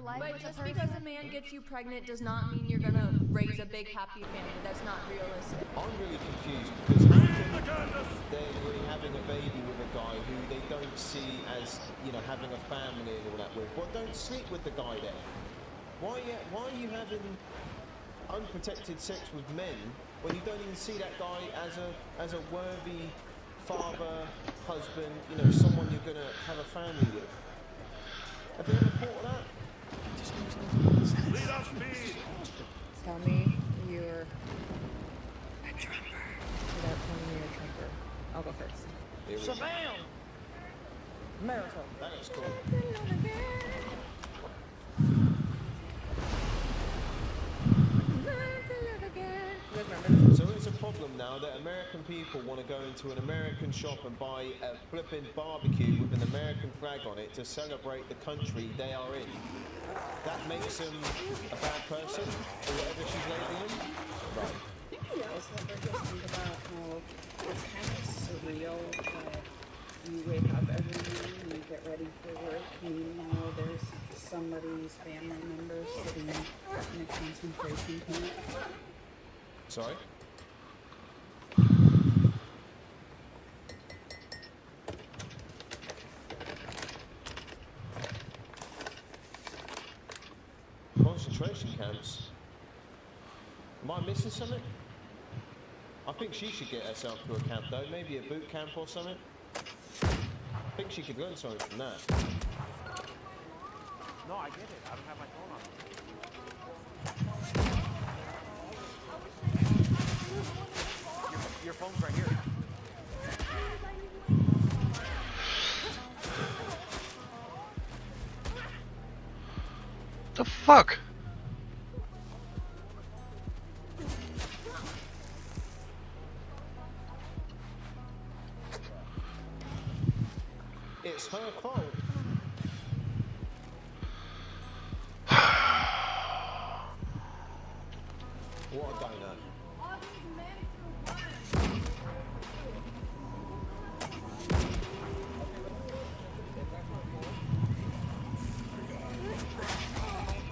But just because a man gets you pregnant does not mean you're gonna raise a big happy family. That's not realistic. I'm really confused because they're really having a baby with a guy who they don't see as, you know, having a family and all that with. Well, don't sleep with the guy then. Why are you having unprotected sex with men when you don't even see that guy as a worthy father, husband, you know, someone you're gonna have a family with? Have you ever thought of that? Lead us, speed! Tell me you're a trumper. Without telling me you're a trumper. I'll go first. Shabam! Marital. That is cool. So it's a problem now that American people want to go into an American shop and buy a flipping barbecue with an American flag on it to celebrate the country they are in. That makes them a bad person, or whatever she's labeling them. Right. You guys ever just think about how it's kind of surreal that you wake up every morning and you get ready for work, meanwhile there's somebody's family member sitting in a concentration camp? Sorry? Concentration camps? Am I missing something? I think she should get herself to a camp though, maybe a boot camp or something. I think she could learn something from that. No, I get it. I don't have my phone on. Your phone's right here. The fuck? It's her fault. What a donut.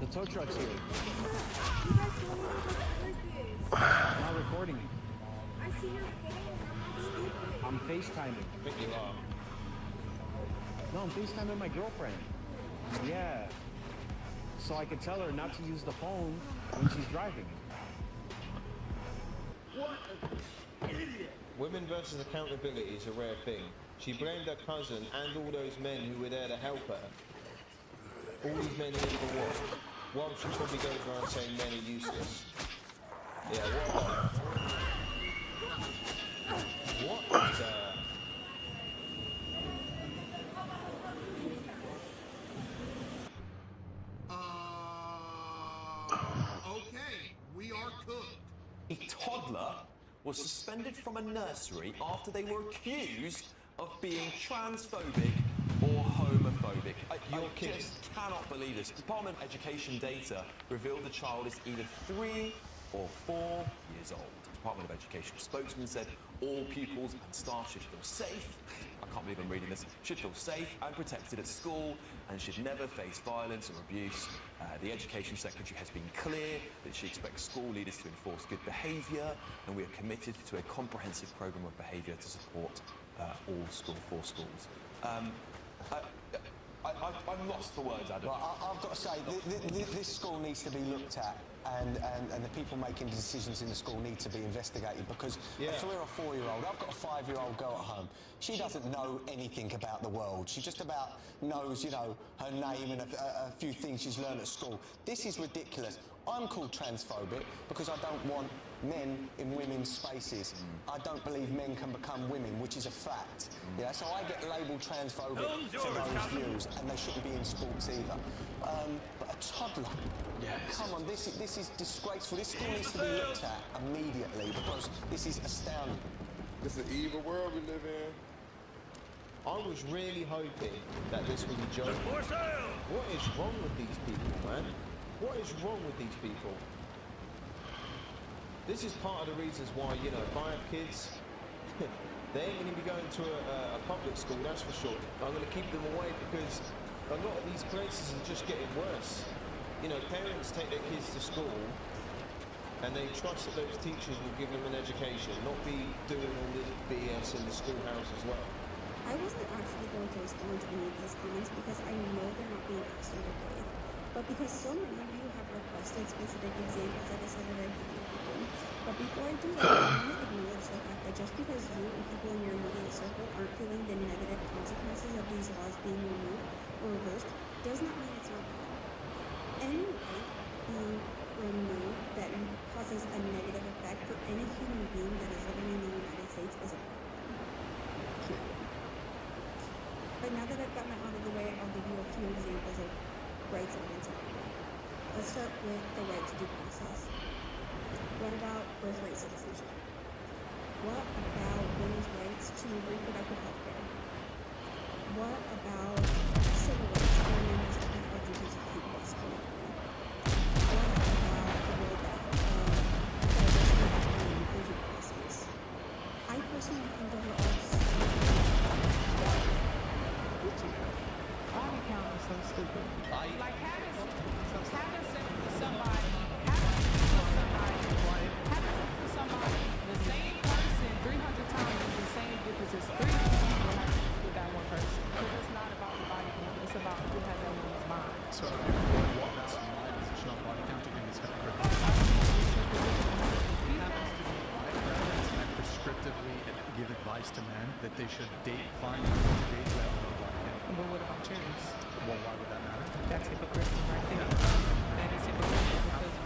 The tow truck's here. I'm not recording you. I see your phone. I'm FaceTiming. I think you are. No, I'm FaceTiming my girlfriend. Yeah. So I can tell her not to use the phone when she's driving. Women versus accountability is a rare thing. She blamed her cousin and all those men who were there to help her. All these men in for what? Well, she probably goes around saying men are useless. Yeah, what is Okay, we are cooked. A toddler was suspended from a nursery after they were accused of being transphobic or homophobic. I just cannot believe this. Department of Education data revealed the child is either 3 or 4 years old. The Department of Education spokesman said all pupils and staff should feel safe. I can't believe I'm reading this. Should feel safe and protected at school and should never face violence or abuse. The Education Secretary has been clear that she expects school leaders to enforce good behaviour, and we are committed to a comprehensive programme of behaviour to support all four schools. I'm lost for words, Adam. Well, I've got to say, this school needs to be looked at, and the people making decisions in the school need to be investigated, because a 3 or 4 year old, I've got a 5-year-old girl at home, she doesn't know anything about the world. She just about knows, you know, her name and a few things she's learned at school. This is ridiculous. I'm called transphobic because I don't want men in women's spaces. I don't believe men can become women, which is a fact. Yeah, so I get labelled transphobic for those views, and they shouldn't be in sports either. But a toddler, come on, this is disgraceful. This school needs to be looked at immediately, because this is astounding. This is an evil world we live in. I was really hoping that this was a joke. What is wrong with these people, man? What is wrong with these people? This is part of the reasons why, you know, if I have kids, they ain't going to be going to a public school, that's for sure. I'm going to keep them away because a lot of these places are just getting worse. You know, parents take their kids to school and they trust that those teachers will give them an education, not be doing all this BS in the schoolhouse as well. I wasn't actually going to respond to any of these comments because I know they're not being asked in good faith. But because so many of you have requested specific examples, I decided I'd give you one. But before I do that, I want to acknowledge the fact that just because you and people in your immediate circle aren't feeling the negative consequences of these laws being removed or reversed, does not mean it's not bad. Any right being removed that causes a negative effect for any human being that is living in the United States is a problem. But now that I've gotten that out of the way, I'll give you a few examples of rights against everyone. Let's start with the right to due process. What about birthright citizenship? What about women's rights to reproductive health care? What about civil rights for members of the LGBTQ plus community? What about the role that diversity, equity, and inclusion policies? I personally think those are all Body count is so stupid. Like having sex with somebody, the same person 300 times is the same difference as 3 people with that one person. Because it's not about the body count, it's about who has that woman's mind. So that's my position on body count. I think it's hypocritical. And prescriptively give advice to men that they should find women to date without no body count. But what about yours? Well, why would that matter? That's hypocritical right there. That is hypocritical because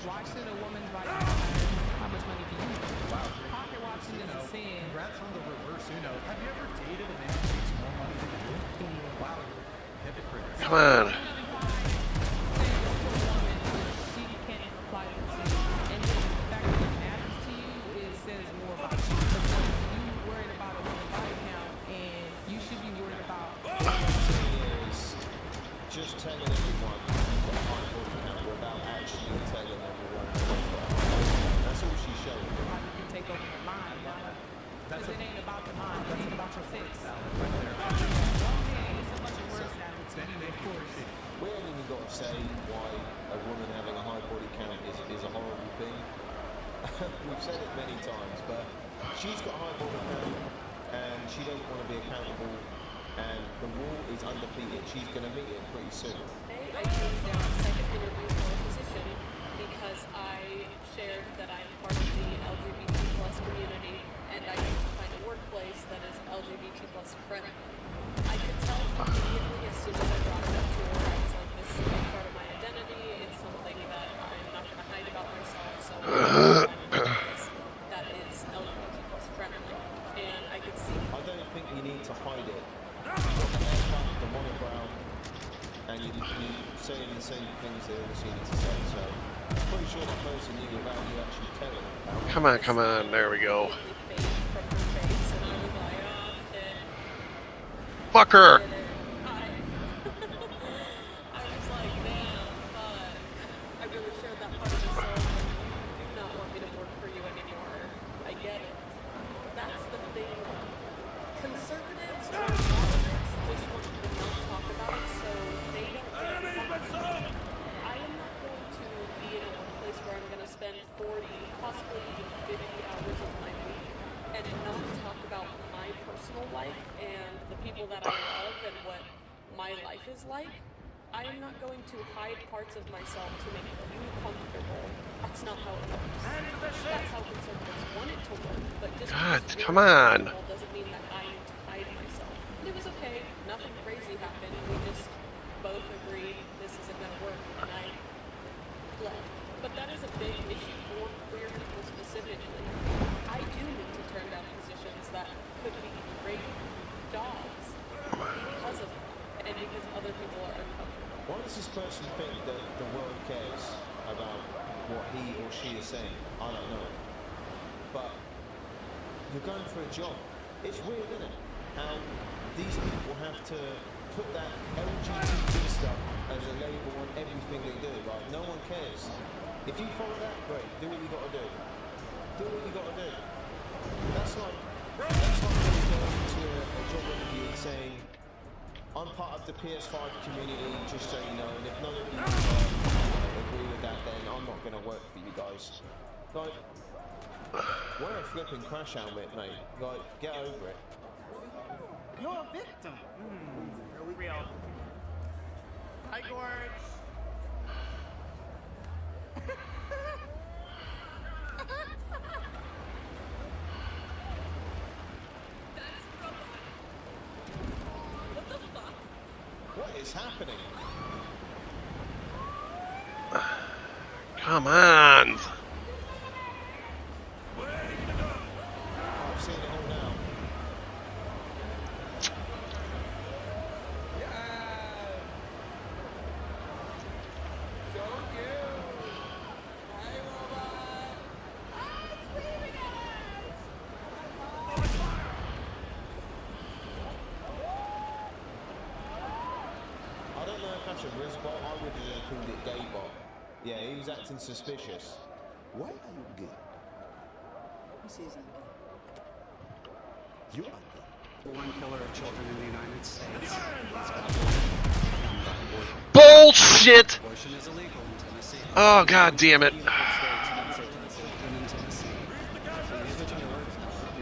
why should a woman's body matter? How much money do you make? Wow. Pocket watching is a sin. Congrats on the reverse Uno. Have you ever dated a man who makes more money than you? Wow, you're a hypocrite. Come on. She can't apply it to you. And the fact that it matters to you, it says more about you. Because you worried about a woman's body count, and you should be worried about. Just telling everyone what a high body count without actually telling everyone. That's all she's showing. How you can take over your mind. Because it ain't about the mind, it ain't about your sex. It's a bunch of word salads. We haven't even got to say why a woman having a high body count is a horrible thing. We've said it many times, but she's got a high body count and she doesn't want to be accountable. And the wall is undefeated. She's going to meet it pretty soon. I chose their second interview for a position because I shared that I'm part of the LGBT plus community and I need to find a workplace that is LGBT plus friendly. I could tell immediately as soon as I brought it up to her, I was like, this is a big part of my identity. It's something that I'm not going to hide about myself. So I'm going to find a workplace that is LGBT plus friendly. And I could see. I don't think you need to hide it. You've got the haircut, the monobrow, and you're saying the same things they obviously need to say, so I'm pretty sure that person knew about you actually telling them. Come on, there we go. Fuck her! I was like, damn, fuck. I really shared that part of myself and do not want me to work for you anymore. I get it. That's the thing. Conservatives or moderates just want to not talk about it so they don't get it. I am not going to be in a workplace where I'm going to spend 40, possibly even 50 hours of my week and not talk about my personal life and the people that I love and what my life is like. I am not going to hide parts of myself to make you comfortable. That's not how it works. That's how conservatives want it to work, but just God, come on. doesn't mean that I need to hide myself. It was okay. Nothing crazy happened. We just both agreed this isn't going to work, and I left. But that is a big issue for queer people specifically. I do need to turn down positions that could be great jobs because of them, and because other people are uncomfortable. Why does this person think that the world cares about what he or she is saying? I don't know. But you're going for a job. It's weird, isn't it? And these people have to put that LGBT stuff as a label on everything they do. Like, no one cares. If you follow that, great. Do what you got to do. Do what you got to do. That's like going to a job interview and saying, I'm part of the PS5 community, just so you know, and if none of you agree with that, then I'm not going to work for you guys. Like, wear a flipping crash helmet, mate. Like, get over it. You're a victim. Are we real? Hi, Gorge. What the fuck? What is happening? Come on. I've seen it all now. I don't know if that's a Rizbot. I would have called it Gaybot. Yeah, he was acting suspicious. Why are you gay? This isn't You are gay. One killer of children in the United States. Bullshit! Abortion is illegal in Tennessee. Oh, god damn it. You're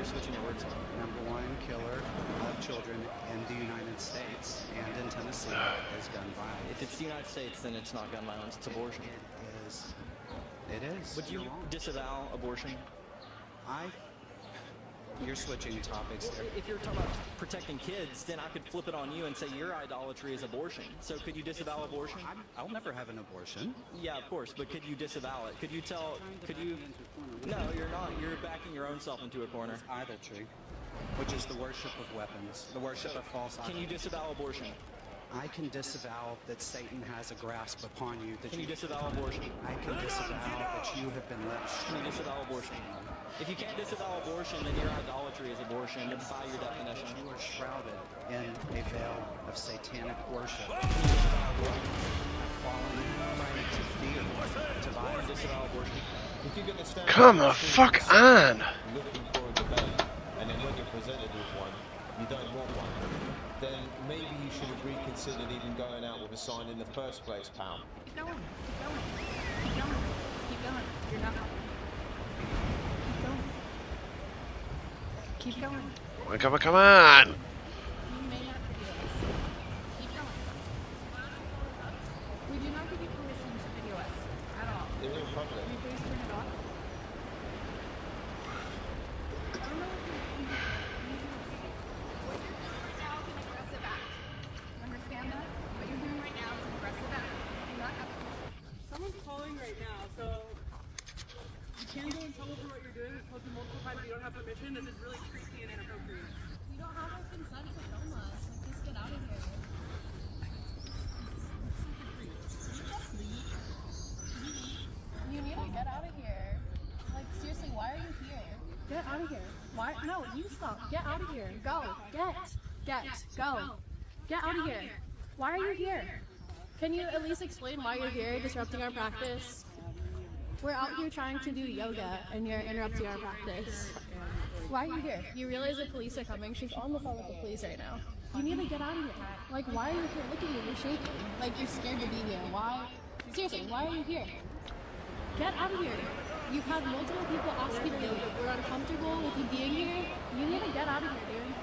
switching your words. Number one killer of children in the United States and in Tennessee is gun violence. If it's the United States, then it's not gun violence, it's abortion. It is. It is. Would you disavow abortion? You're switching topics there. If you're talking about protecting kids, then I could flip it on you and say your idolatry is abortion. So could you disavow abortion? I'll never have an abortion. Yeah, of course, but could you disavow it? Could you No, you're not. You're backing your own self into a corner. It's idolatry, which is the worship of weapons, the worship of false idols. Can you disavow abortion? I can disavow that Satan has a grasp upon you. Can you disavow abortion? I can disavow that you have been led Can you disavow abortion? If you can't disavow abortion, then your idolatry is abortion, and by your definition. You are shrouded in a veil of satanic worship. Fallen to fear, to violence. Disavow abortion. If you're going to stand Come the fuck on. looking for a debate, and then when you're presented with one, you don't want one, then maybe you should have reconsidered even going out with a sign in the first place, pal. Keep going. Keep going. Keep going. Keep going. You're not. Keep going. Come on. You may not video us. Keep going. We do not give you permission to video us at all. They're in public. Can you please turn it off? I don't know if you what you're doing right now is an aggressive act. You understand that? What you're doing right now is an aggressive act. You do not have permission. Someone's calling right now, so you can go in trouble for what you're doing. It's posted multiple times. You don't have permission. This is really creepy and inappropriate. You don't have our consent to film us. Like, just get out of here. You need to get out of here. Like, seriously, why are you here? Get out of here. Why? No, you stop. Get out of here. Go. Go. Get out of here. Why are you here? Can you at least explain why you're here, disrupting our practice? We're out here trying to do yoga, and you're interrupting our practice. Why are you here? You realize the police are coming. She's on the phone with the police right now. You need to get out of here. Like, why are you here? Look at you. You're shaking. Like, you're scared to be here. Why? Seriously, why are you here? Get out of here. You've had multiple people ask you to leave. We're uncomfortable with you being here. You need to get out of here, dude.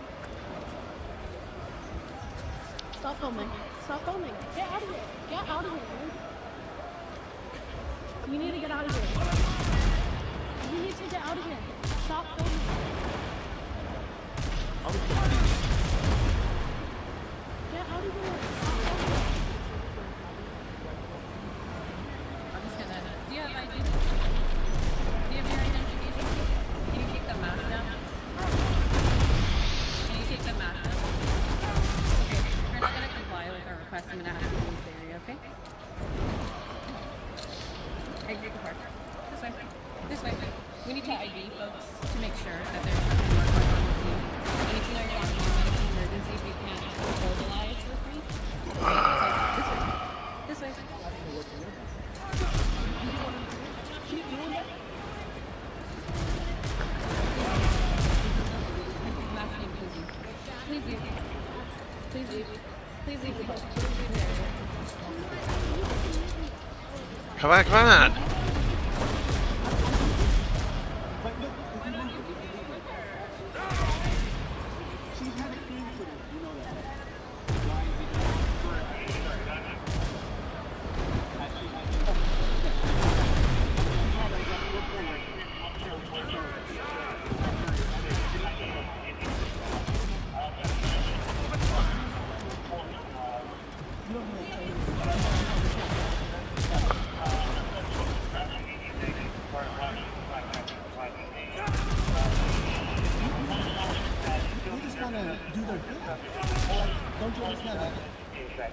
Stop filming. Stop filming. Get out of here. Get out of here, dude. You need to get out of here. You need to get out of here. Stop filming. Get out of here. Stop filming. I'm just gonna. Do you have ID? Do you have your identification? Can you take the mask down? Can you take the mask down? Okay, we're not gonna comply with our request. I'm gonna have to leave the area, okay? Exit the park. This way. This way. We need to ID folks to make sure that there's nothing more going on with you. And if you know you're having an emergency, if you can't verbalize with me. So, this way. Keep doing that. Mask name, please. Please leave. Please leave. Come on, come on.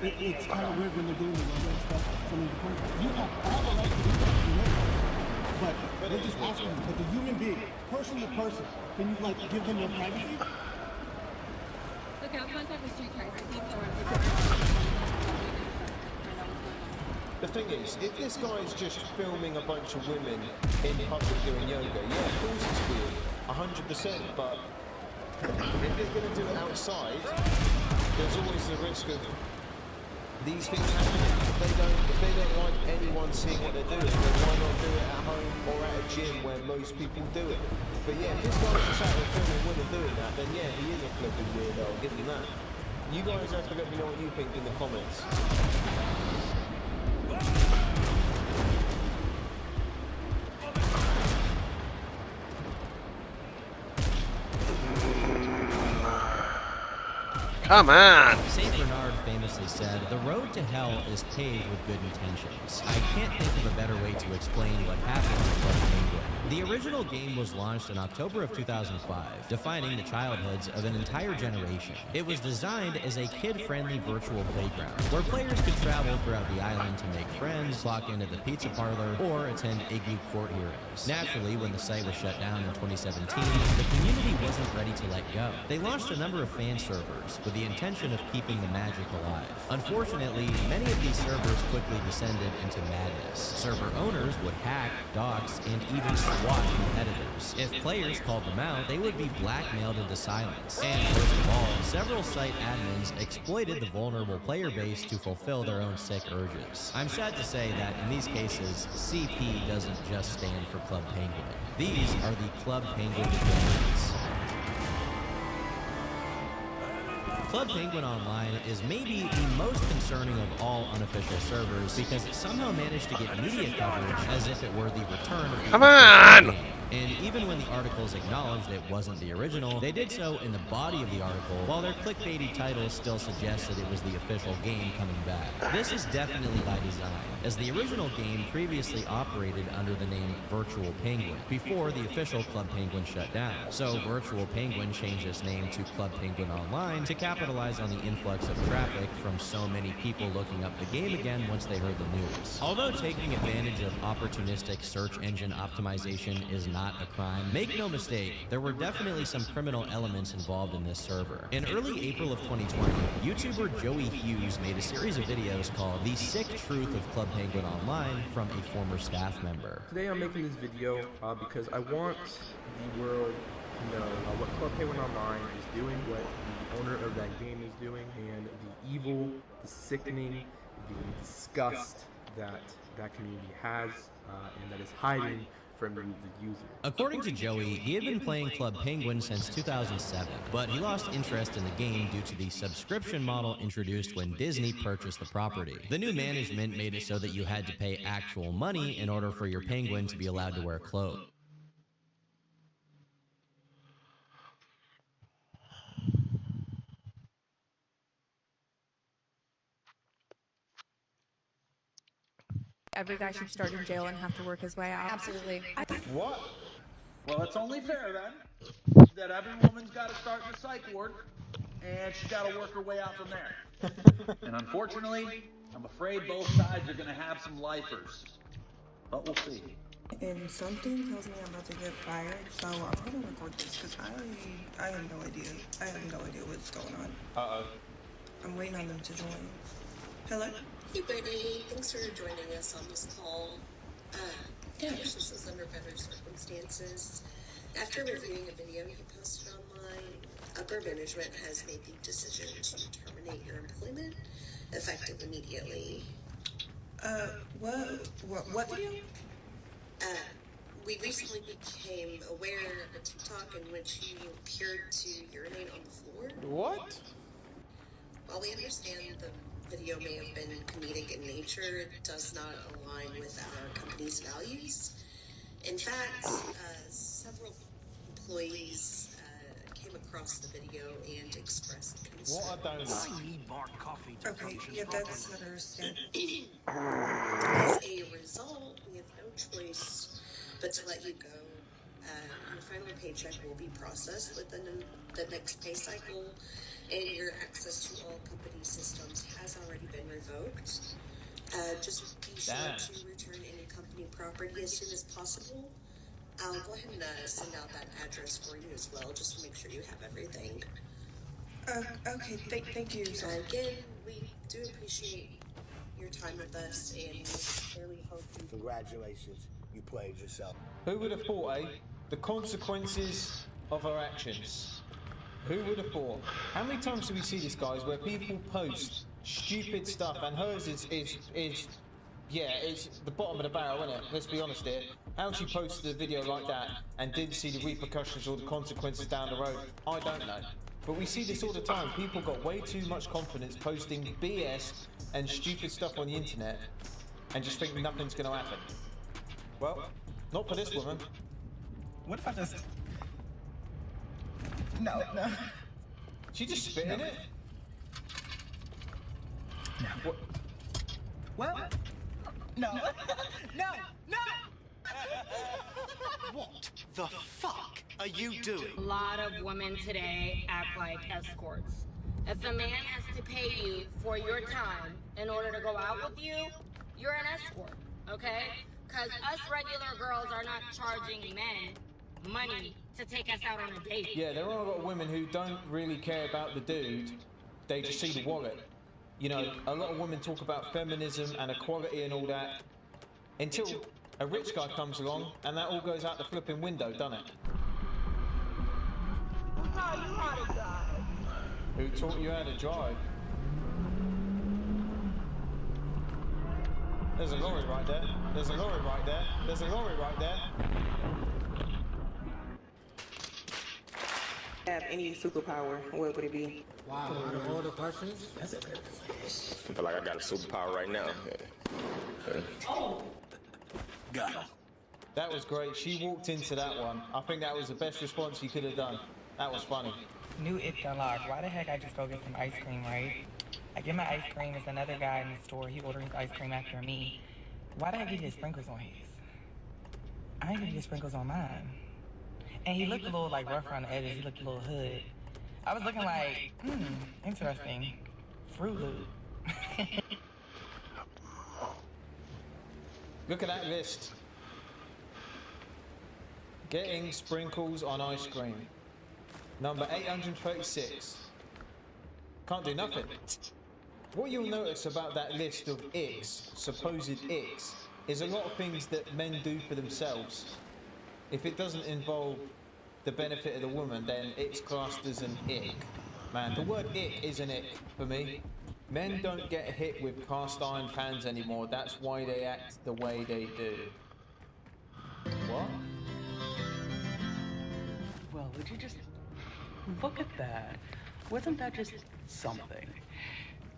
It's kind of weird when they're doing the logo and stuff. So you have all the right to do that, you know. But they're just asking you, as a human being, person to person, can you like give them your privacy? Look, I'll contact the street privacy or The thing is, if this guy's just filming a bunch of women in public doing yoga, yeah, of course it's weird, 100%. But if they're going to do it outside, there's always the risk of these things happening. If they don't like anyone seeing what they're doing, then why not do it at home or at a gym where most people do it? But yeah, if this guy's just out there filming women doing that, then yeah, he is a flipping weirdo, I'll give him that. You guys have to let me know what you think in the comments. Come on! St. Bernard famously said, "The road to hell is paved with good intentions." I can't think of a better way to explain what happened to Club Penguin. The original game was launched in October of 2005, defining the childhoods of an entire generation. It was designed as a kid-friendly virtual playground, where players could travel throughout the island to make friends, clock into the pizza parlor, or attend Igloo court hearings. Naturally, when the site was shut down in 2017, the community wasn't ready to let go. They launched a number of fan servers with the intention of keeping the magic alive. Unfortunately, many of these servers quickly descended into madness. Server owners would hack, dox, and even SWAT competitors. If players called them out, they would be blackmailed into silence. And worst of all, several site admins exploited the vulnerable player base to fulfill their own sick urges. I'm sad to say that in these cases, CP doesn't just stand for Club Penguin. These are the Club Penguin villains. Club Penguin Online is maybe the most concerning of all unofficial servers because it somehow managed to get media coverage as if it were the return of the Come on! game. And even when the articles acknowledged it wasn't the original, they did so in the body of the article, while their clickbaity title still suggested it was the official game coming back. This is definitely by design, as the original game previously operated under the name Virtual Penguin, before the official Club Penguin shut down. So Virtual Penguin changed its name to Club Penguin Online to capitalize on the influx of traffic from so many people looking up the game again once they heard the news. Although taking advantage of opportunistic search engine optimization is not a crime, make no mistake, there were definitely some criminal elements involved in this server. In early April of 2020, YouTuber Joey Hughes made a series of videos called The Sick Truth of Club Penguin Online from a former staff member. Today I'm making this video because I want the world to know what Club Penguin Online is doing, what the owner of that game is doing, and the evil, the sickening, the disgust that that community has and that is hiding from you, the user. According to Joey, he had been playing Club Penguin since 2007, but he lost interest in the game due to the subscription model introduced when Disney purchased the property. The new management made it so that you had to pay actual money in order for your penguin to be allowed to wear clothes. Every guy should start in jail and have to work his way out. Absolutely. What? Well, it's only fair then that every woman's got to start in the psych ward and she's got to work her way out from there. And unfortunately, I'm afraid both sides are going to have some lifers. But we'll see. And something tells me I'm about to get fired, so I'm gonna record this because I have no idea. I have no idea what's going on. Uh-oh. I'm waiting on them to join. Hello? Hey Brittany, thanks for joining us on this call. I wish this was under better circumstances. After reviewing a video you posted online, upper management has made the decision to terminate your employment effective immediately. What video? We recently became aware of a TikTok in which you appeared to urinate on the floor. What? While we understand the video may have been comedic in nature, it does not align with our company's values. In fact, several employees came across the video and expressed concern. What I don't know. I need more coffee to function that's understandable. As a result, we have no choice but to let you go. Your final paycheck will be processed within the next pay cycle, and your access to all company systems has already been revoked. Just be sure to return any company property as soon as possible. I'll go ahead and send out that address for you as well, just to make sure you have everything. Okay, thank you. Again, we do appreciate your time with us, and we sincerely hope you... Congratulations, you played yourself. Who would have thought, eh? The consequences of our actions. Who would have thought? How many times do we see this, guys, where people post stupid stuff, and hers is it's the bottom of the barrel, isn't it? Let's be honest here. How she posted a video like that and didn't see the repercussions or the consequences down the road, I don't know. But we see this all the time. People got way too much confidence posting BS and stupid stuff on the internet and just think nothing's going to happen. Well, not for this woman. What if I just... No. She just spit in it? No. What? Well, no. No! What the fuck are you doing? A lot of women today act like escorts. If a man has to pay you for your time in order to go out with you, you're an escort, okay? Because us regular girls are not charging men money to take us out on a date. Yeah, there are a lot of women who don't really care about the dude. They just see the wallet. You know, a lot of women talk about feminism and equality and all that until a rich guy comes along and that all goes out the flipping window, doesn't it? Who taught you how to drive? There's a lorry right there. There's a lorry right there. There's a lorry right there. Have any superpower, what would it be? Wow, out of all the questions, that's a good I feel like I got a superpower right now. Got him. That was great. She walked into that one. I think that was the best response you could have done. That was funny. New it unlocked. Why the heck I just go get some ice cream, right? I get my ice cream, there's another guy in the store, he orders ice cream after me. Why the heck he get sprinkles on his? I ain't gonna get sprinkles on mine. And he looked a little like rough around the edges, he looked a little hood. I was looking like, interesting. Fruit Loop. Look at that list. Getting sprinkles on ice cream. Number 836. Can't do nothing. What you'll notice about that list of icks, supposed icks, is a lot of things that men do for themselves. If it doesn't involve the benefit of the woman, then it's classed as an ick. Man, the word ick is an ick for me. Men don't get hit with cast iron pans anymore. That's why they act the way they do. What? Well, would you just look at that? Wasn't that just something?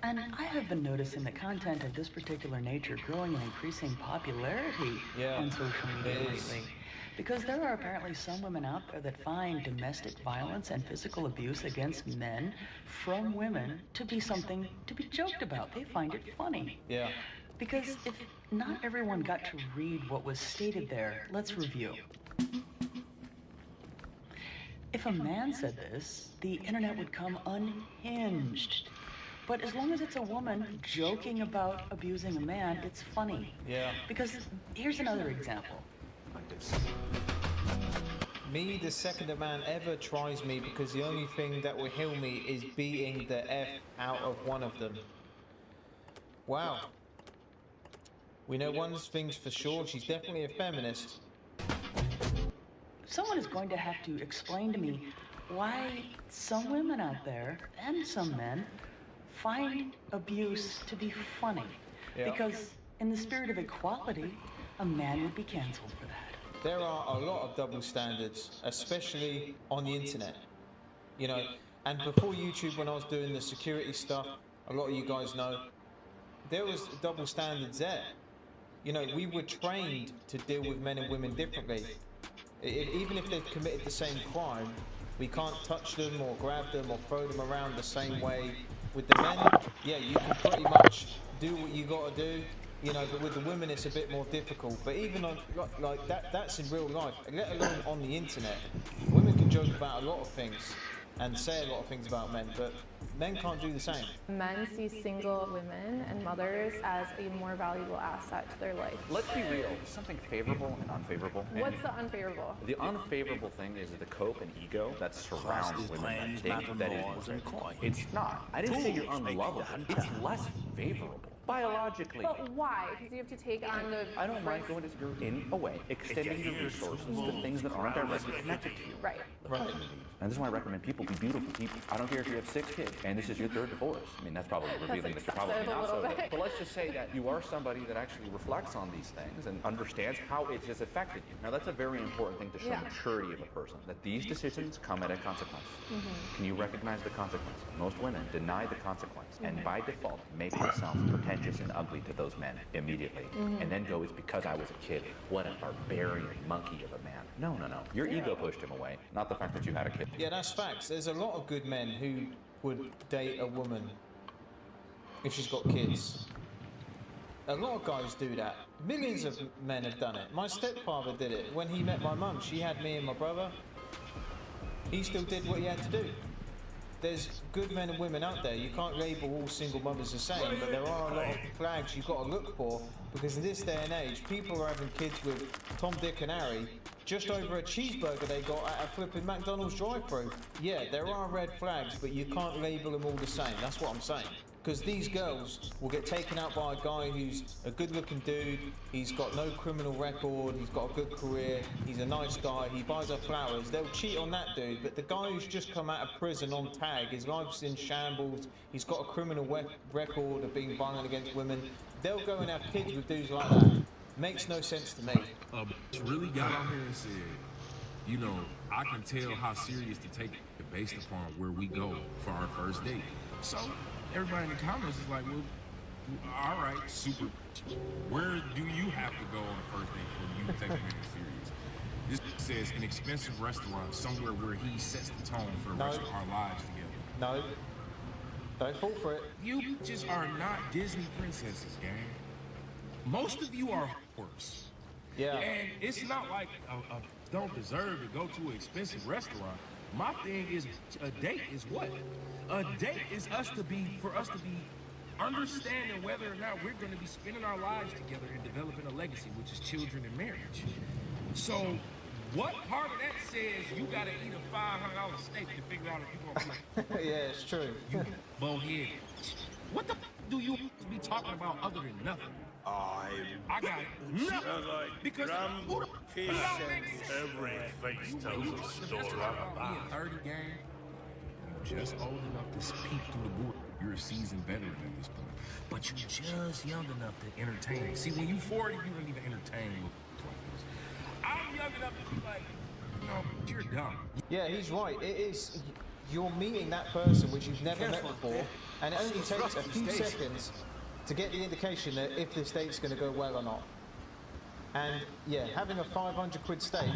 And I have been noticing the content of this particular nature growing in increasing popularity on social media lately. Because there are apparently some women out there that find domestic violence and physical abuse against men from women to be something to be joked about. They find it funny. Yeah. Because if not everyone got to read what was stated there, let's review. If a man said this, the internet would come unhinged. But as long as it's a woman joking about abusing a man, it's funny. Yeah. Because here's another example. Me, the second a man ever tries me, because the only thing that will heal me is beating the F out of one of them. Wow. We know one thing's for sure, she's definitely a feminist. Someone is going to have to explain to me why some women out there, and some men, find abuse to be funny. Yeah. Because In the spirit of equality, a man would be canceled for that. There are a lot of double standards, especially on the internet. You know, and before YouTube, when I was doing the security stuff, a lot of you guys know, there was double standards there. You know, we were trained to deal with men and women differently. Even if they've committed the same crime, we can't touch them or grab them or throw them around the same way. With the men, yeah, you can pretty much do what you gotta do, you know, but with the women it's a bit more difficult. But even on, like that's in real life, let alone on the internet. Women can joke about a lot of things and say a lot of things about men, but men can't do the same. Men see single women and mothers as a more valuable asset to their life. Let's be real. There's something favorable and unfavorable. What's the unfavorable? The unfavorable thing is the cope and ego that surrounds women that think that is. It's not. I didn't say you're unlovable. It's less favorable. Biologically. But why? Because you have to take on the... I don't mind going to you're in a way, extending your resources to things that aren't directly connected to you. Right. Right. And this is why I recommend people be beautiful people. I don't care if you have 6 kids and this is your 3rd divorce. I mean, that's probably revealing that you're probably not so good. But let's just say that you are somebody that actually reflects on these things and understands how it has affected you. Now, that's a very important thing to show maturity of a person, that these decisions come at a consequence. Can you recognize the consequence? Most women deny the consequence and by default make themselves pretentious and ugly to those men immediately. And then go, it's because I was a kid. What a barbarian monkey of a man. No, no, no. Your ego pushed him away, not the fact that you had a kid. Yeah, that's facts. There's a lot of good men who would date a woman if she's got kids. A lot of guys do that. Millions of men have done it. My stepfather did it. When he met my mum, she had me and my brother. He still did what he had to do. There's good men and women out there. You can't label all single mothers the same, but there are a lot of flags you've got to look for, because in this day and age, people are having kids with Tom, Dick and Harry just over a cheeseburger they got at a flipping McDonald's drive-thru. Yeah, there are red flags, but you can't label them all the same. That's what I'm saying. Because these girls will get taken out by a guy who's a good-looking dude, he's got no criminal record, he's got a good career, he's a nice guy, he buys her flowers. They'll cheat on that dude, but the guy who's just come out of prison on tag, his life's in shambles, he's got a criminal record of being violent against women, they'll go and have kids with dudes like that. Makes no sense to me. Really got on here and said, you know, I can tell how serious to take it based upon where we go for our first date. So everybody in the comments is like, well, all right, super. Where do you have to go on the first date for you to take a man serious? This says an expensive restaurant somewhere where he sets the tone for the rest of our lives together. No. Don't fall for it. You just are not Disney princesses, gang. Most of you are whores. Yeah. And it's not like don't deserve to go to an expensive restaurant. My thing is, a date is what? A date is for us to be understanding whether or not we're going to be spending our lives together and developing a legacy, which is children and marriage. So, what part of that says you got to eat a $500 steak to figure out if you're going to be yeah, it's true. You bonehead. What the do you be talking about other than nothing? I got it. Nothing. Because every face tells a story. Being 30 game, you're just old enough to peep through the board. You're a seasoned veteran at this point. But you're just young enough to entertain. See, when you're 40, you don't even entertain like this. I'm young enough to be like, no, you're dumb. Yeah, he's right. It is. You're meeting that person which you've never met before, and it only takes a few seconds to get the indication that if this date's going to go well or not. And yeah, having a 500 quid steak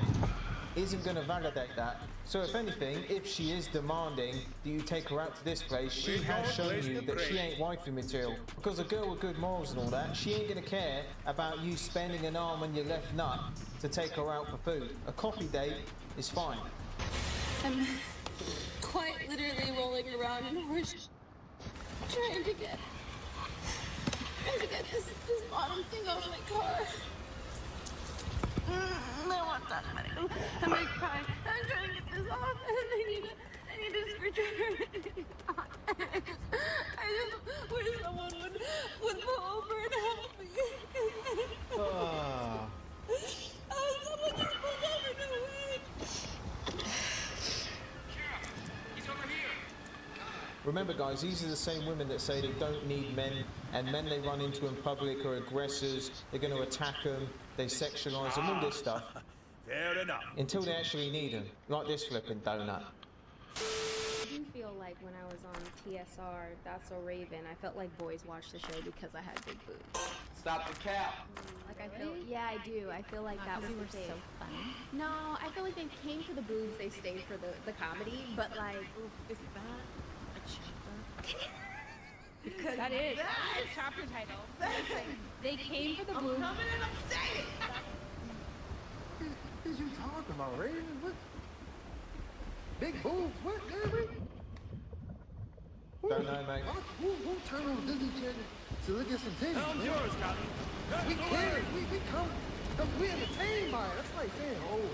isn't going to validate that. So if anything, if she is demanding that you take her out to this place, she has shown you that she ain't wifey material. Because a girl with good morals and all that, she ain't going to care about you spending an arm on your left nut to take her out for food. A coffee date is fine. I'm quite literally rolling around in a horse trying to get this bottom thing off my car. I want that. I'm gonna cry. I'm trying to get this off, and I need a screwdriver. I just wish someone would pull over and help me. Someone just pulled over, no way. Remember guys, these are the same women that say they don't need men and men they run into in public are aggressors, they're going to attack them, they sexualize them, all this stuff. Fair enough. Until they actually need them, like this flipping donut. I do feel like when I was on TSR, That's So Raven, I felt like boys watched the show because I had big boobs. Stop the cap. Like I feel, yeah, I do. I feel like that was the thing. So funny. No, I feel like they came for the boobs, they stayed for the comedy, but like, Is that a chapter? because That is a chapter title. they came for the boobs. What is you talking about, Raven? What? Big boobs? What, Larry? Don't know, mate. Who turn on Disney Channel to look at some titties? Helm's man? yours, Captain. We care. We come. We entertained by it. That's like saying, oh,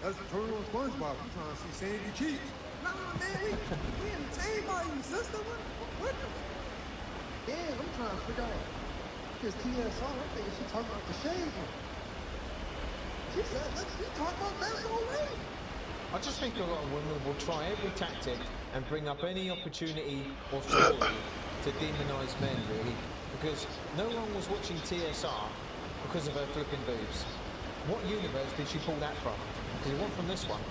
that's a turn on SpongeBob. I'm trying to see Sandy Cheeks. Nah, man, we entertained by you, sister. What the? Yeah, I'm trying to figure out. Because TSR, I'm thinking she talking about the shades one. She said, let's talk about that already. I just think a lot of women will try every tactic and bring up any opportunity or story to demonise men, really, because no one was watching TSR because of her flipping boobs. What universe did she pull that from? Because it wasn't from this one.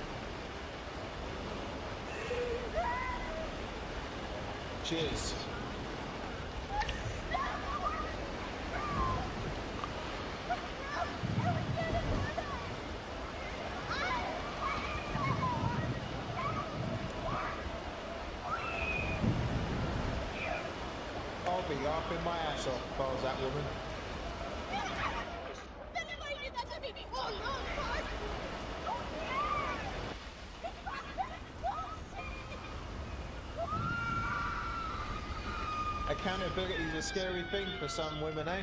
Cheers. I'll be laughing my ass off if I was that woman. Accountability is a scary thing for some women, eh?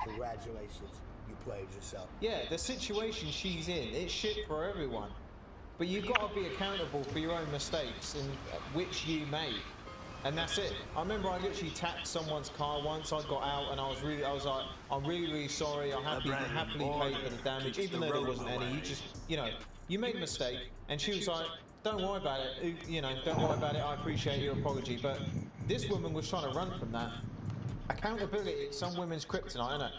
Congratulations, you played yourself. Yeah, the situation she's in, it's shit for everyone. But you've got to be accountable for your own mistakes, and which you made. And that's it. I remember I literally tapped someone's car once. I got out and I was like, I'm really sorry. I happily paid for the damage, even though there wasn't any. You just, you made a mistake. And she was like, don't worry about it. Don't worry about it. I appreciate your apology. But this woman was trying to run from that. Accountability is some women's kryptonite, isn't it?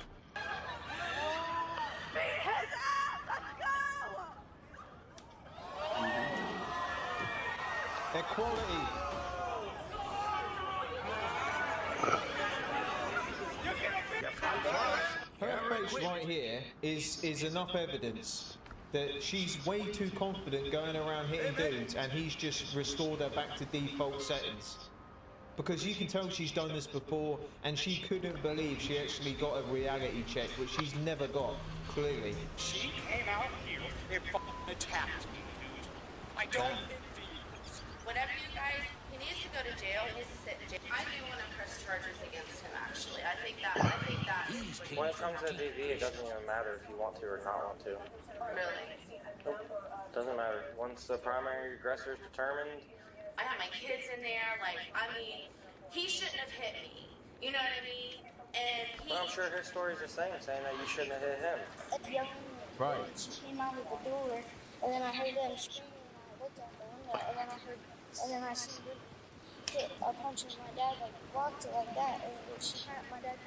Equality. Her face right here is enough evidence that she's way too confident going around hitting dudes, and he's just restored her back to default settings. Because you can tell she's done this before, and she couldn't believe she actually got a reality check, which she's never got, clearly. She came out here and attacked me, dude. I don't Whatever you guys, he needs to go to jail. He needs to sit in jail. I do want to press charges against him. Actually, I think that. When it comes to DV, it doesn't even matter if you want to or not want to. Really. Nope. Doesn't matter. Once the primary aggressor is determined. I have my kids in there. He shouldn't have hit me. You know what I mean? And Well, I'm sure his story's the same, saying that you shouldn't have hit him. Right. She came out of the door, and then I heard them screaming, and I looked out the window, and then I seen her hit a punch, and my dad blocked it like that, and my dad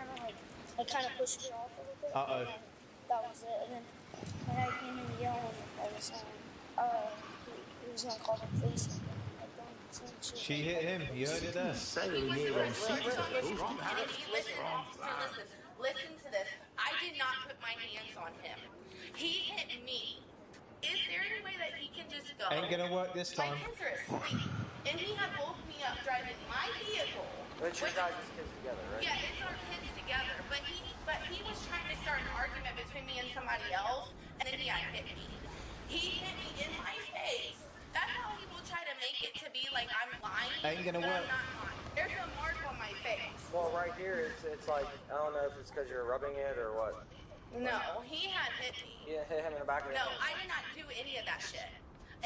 kind of pushed it off a little bit. Uh-oh. And that was it. And then my dad came in yelling and was saying, he was gonna call the police. She hit him. You heard it there. Listen to this. I did not put my hands on him. He hit me. Is there any way that he can just go? Ain't gonna work this time. My kids are asleep, and he had woke me up driving my vehicle. It's your guys' kids together, right? Yeah, it's our kids together. But he was trying to start an argument between me and somebody else, and then he got hit me. He hit me in my face. That's how he will try to make it to be like I'm lying. Ain't gonna but work. I'm not lying. There's a mark on my face. Well, right here, it's like, I don't know if it's because you're rubbing it or what. No, he had hit me. You hit him in the back of the No, head. I did not do any of that shit.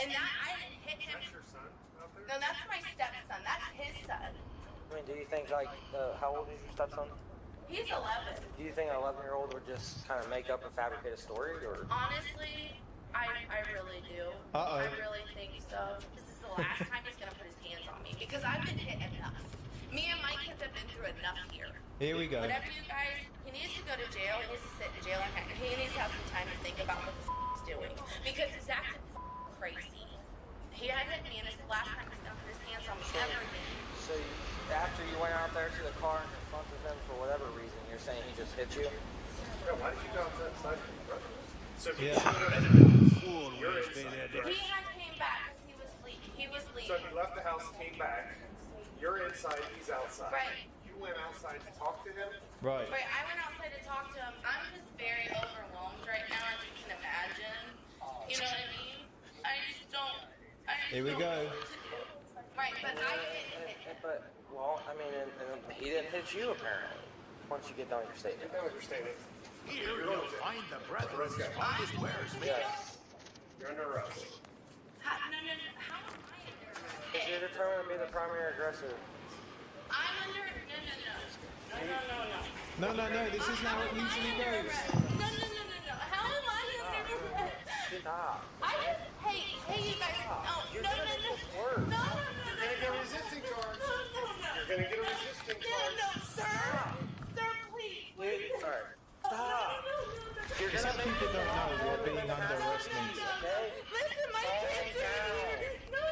And I didn't hit him. That's your son out there? No, that's my stepson. That's his son. I mean, do you think, how old is your stepson? He's 11. Do you think an 11-year-old would just kind of make up and fabricate a story, or? Honestly, I really do. Uh-oh. I really think so. This is the last time he's gonna put his hands on me because I've been hit enough. Me and my kids have been through enough here. Here we go. Whatever you guys, he needs to go to jail. He needs to sit in jail, and he needs to have some time to think about what the he's doing because he's acting crazy. He hasn't me, and it's the last time he's gonna put his hands on me ever again. So after you went out there to the car and confronted them for whatever reason, you're saying he just hit you? Yeah, why did you go outside the side? So Yeah. you're inside, right? He had came back because he was sleeping. He was sleeping. So he left the house, came back. You're inside, he's outside. Right. You went outside to talk to him? Right. Right, I went outside to talk to him. I'm just very overwhelmed right now, as you can imagine. You know what I mean? I just don't. Here we go. Right, but I didn't hit him. But, well, I mean, and he didn't hit you, apparently, once you get done with your statement. Get done with your statement. Here you'll find the brethren's finest wares made. Yes. You're under arrest. No. How am I under arrest? Because you're determined to be the primary aggressor. I'm under. No. No, this is how it usually goes. No. How am I under arrest? Stop. I just. Hey, you guys. No. You're gonna get a resisting charge. You're gonna get a resisting charge. No, sir, please. Alright. Stop. You're Some gonna make people don't know what being under arrest means. Listen, my kids are here. No.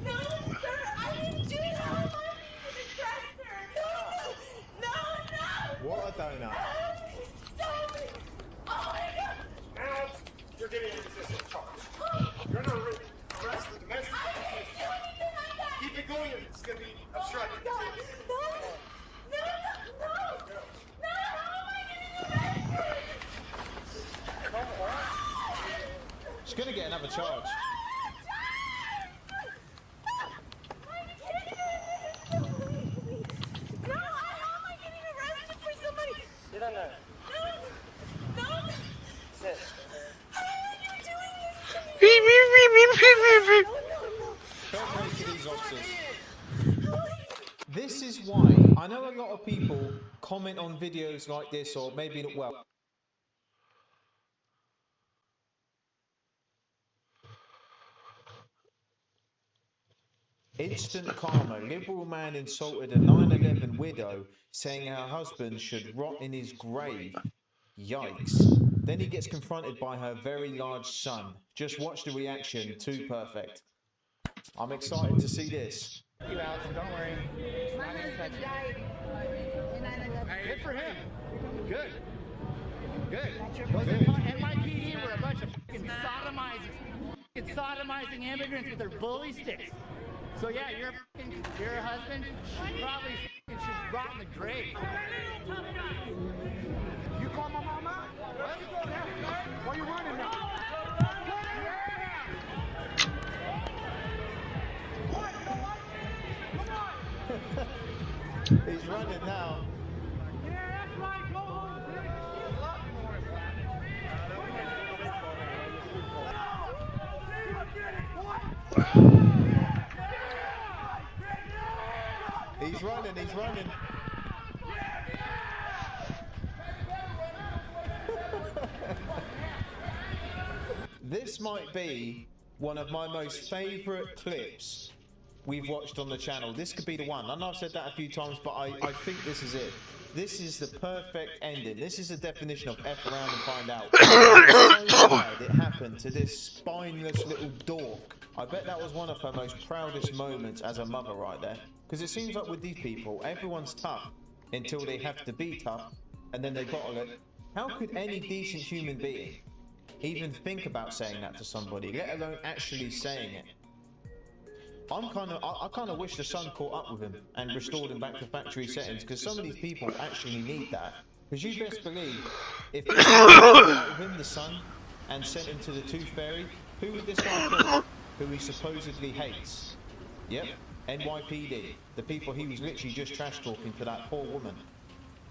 No, sir, I didn't do that. I'm not being an aggressor. No. What a donut. Stop it. Oh my God. Now you're getting a resisting charge. You're under arrest for domestic offense. Keep it going. It's gonna be obstructing. No. How am I getting arrested? She's gonna get another charge. This is why I know a lot of people comment on videos like this, or maybe not. Well, instant karma. Liberal man insulted a 9/11 widow, saying her husband should rot in his grave. Yikes. Then he gets confronted by her very large son. Just watch the reaction. Too perfect. I'm excited to see this. You, Alex, don't worry. My husband died in 9/11. Good for him. Good. Those NYPD were a bunch of fucking sodomizing immigrants with their bully sticks. So yeah, your husband probably should rot in the grave. You call my mom out? What? Why are you running now? He's running now. Yeah, that's right. Go home, He's running. This might be one of my most favourite clips we've watched on the channel. This could be the one. I know I've said that a few times, but I think this is it. This is the perfect ending. This is the definition of F around and find out. I'm so glad it happened to this spineless little dork. I bet that was one of her most proudest moments as a mother right there. Because it seems like with these people, everyone's tough until they have to be tough, and then they bottle it. How could any decent human being even think about saying that to somebody, let alone actually saying it? I kind of wish the son caught up with him and restored him back to factory settings, because some of these people actually need that. Because you best believe, if this guy caught up with him, the son, and sent him to the Tooth Fairy, who would this guy kill? Who he supposedly hates? Yep, NYPD. The people he was literally just trash talking to that poor woman.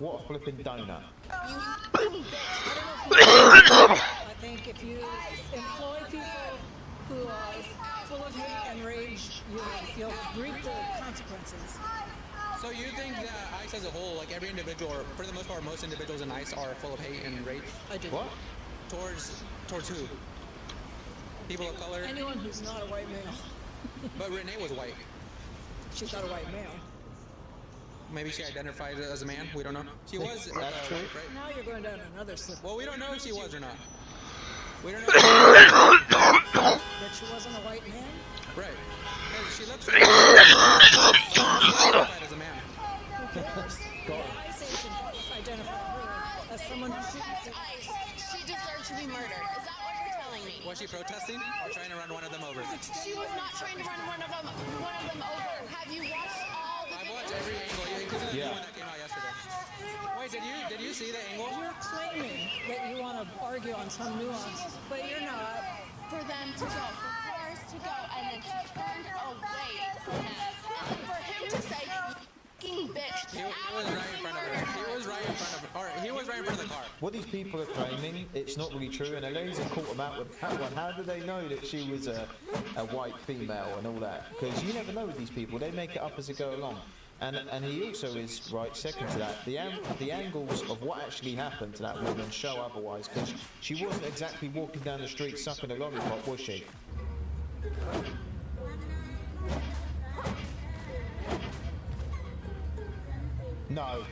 What a flipping donut. I think if you employ people who are full of hate So you think that ICE as a whole, like every individual, or for the most part, most individuals in ICE are full of hate and rage? I do. What? Towards who? People of color? Anyone who's not a white male. But Renee was white. She's not a white male. Maybe she identified as a man. We don't know. She was. That's true. Right? Now you're going down another slip. Well, we don't know if she was or not. We don't know. That she wasn't a white man? Right. She looks identified as a man. Who cares? ICE agent identified her as someone who shouldn't do. She deserved to be murdered. Is that what you're telling me? Was she protesting or trying to run one of them over? She was not trying to run one of them over. Have you watched all the I've watched every angle, including the new one that came out yesterday. Wait, did you see the angle? You're claiming that you want to argue on some nuance, but you're not. For them to go, for cars to go, and then she turned away from him. And for him to say, "You bitch." He was right in front of her. He was right in front of her. Or he was right in front of the car. What these people are claiming, it's not really true, and Eliza caught them out with that one. How do they know that she was a white female and all that? Because you never know with these people. They make it up as they go along. And he also is right second to that. The angles of what actually happened to that woman show otherwise, because she wasn't exactly walking down the street sucking a lollipop, was she? No.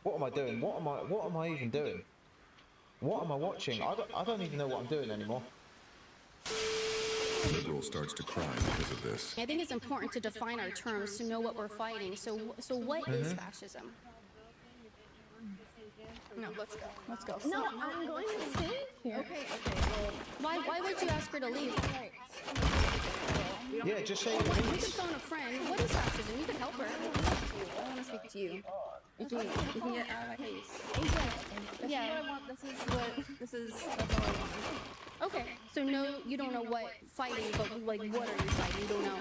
What am I doing? What am I even doing? What am I watching? I don't even know what I'm doing anymore. Liberal starts to cry because of this. I think it's important to define our terms to know what we're fighting. So what is fascism? No, let's go. Let's go. No, I'm going to stay here. Okay. Well, why would you ask her to leave? Yeah, just say it We means. can phone a friend. What is fascism? You can help her. I want to speak to you. You can get out of my face. Yeah. That's all I want. Okay. So no, you don't know what fighting, but like, what are you fighting? You don't know.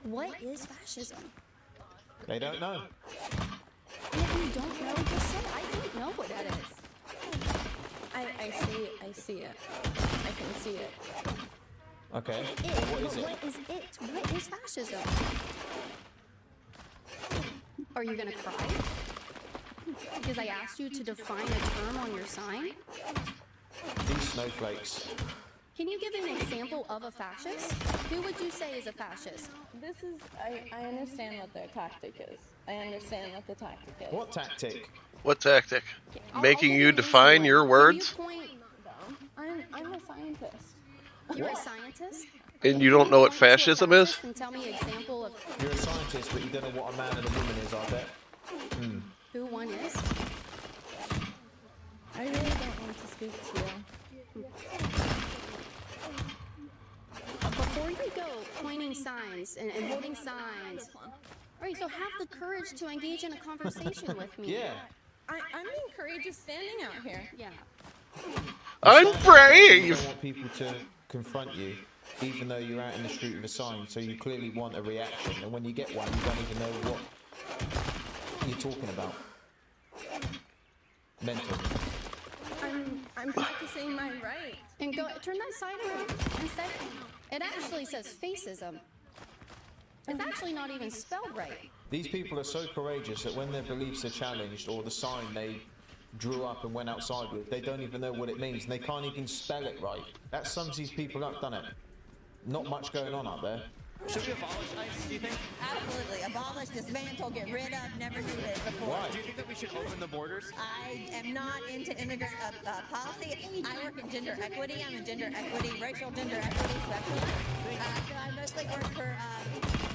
What is fascism? They don't know. If you don't know, just say, I don't know what that is. I see it. I can see it. Okay. What is it? What is it? What is fascism? Are you gonna cry? Because I asked you to define a term on your sign? These snowflakes. Can you give an example of a fascist? Who would you say is a fascist? This is, I understand what their tactic is. I understand what the tactic is. What tactic? What tactic? I'll Making give you an define easy your one. words? Can you point? I'm a scientist. You're a scientist? And you don't know what fascism is? And tell me an example of You're a scientist, but you don't know what a man and a woman is, I bet. who one is. I really don't want to speak to you. Before you go pointing signs and holding signs, alright, so have the courage to engage in a conversation with me. Yeah. I'm being courageous standing out here. Yeah. I'm You brave! don't want people to confront you, even though you're out in the street with a sign, so you clearly want a reaction, and when you get one, you don't even know what you're talking about. Mental. I'm practicing my right. And go turn that sign around and say it actually says fascism. It's actually not even spelled right. These people are so courageous that when their beliefs are challenged, or the sign they drew up and went outside with, they don't even know what it means, and they can't even spell it right. That sums these people up, doesn't it? Not much going on up there. Should we abolish ICE, do you think? Absolutely. Abolish, dismantle, get rid of, never do this before. Why? Do you think that we should open the borders? I am not into immigrant policy. I work in gender equity. I'm a gender equity, racial gender equity specialist. So I mostly work for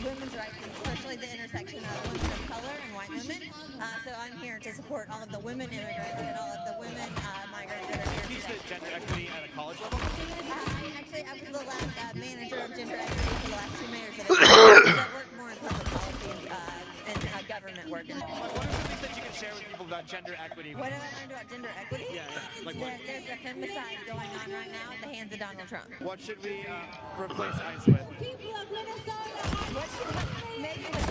women's rights, especially the intersection of women of color and white women. So I'm here to support all of the women immigrants and all of the women migrants that are here. Teach the gender equity at a college level? I was the last manager of gender equity for the last 2 mayors that I work more in public policy and government. government work. And What are some things that you can share with people about gender equity? what have I learned about gender equity? Yeah. Like what? There's a femicide going on right now at the hands of Donald Trump. What should we replace ICE with? Maybe with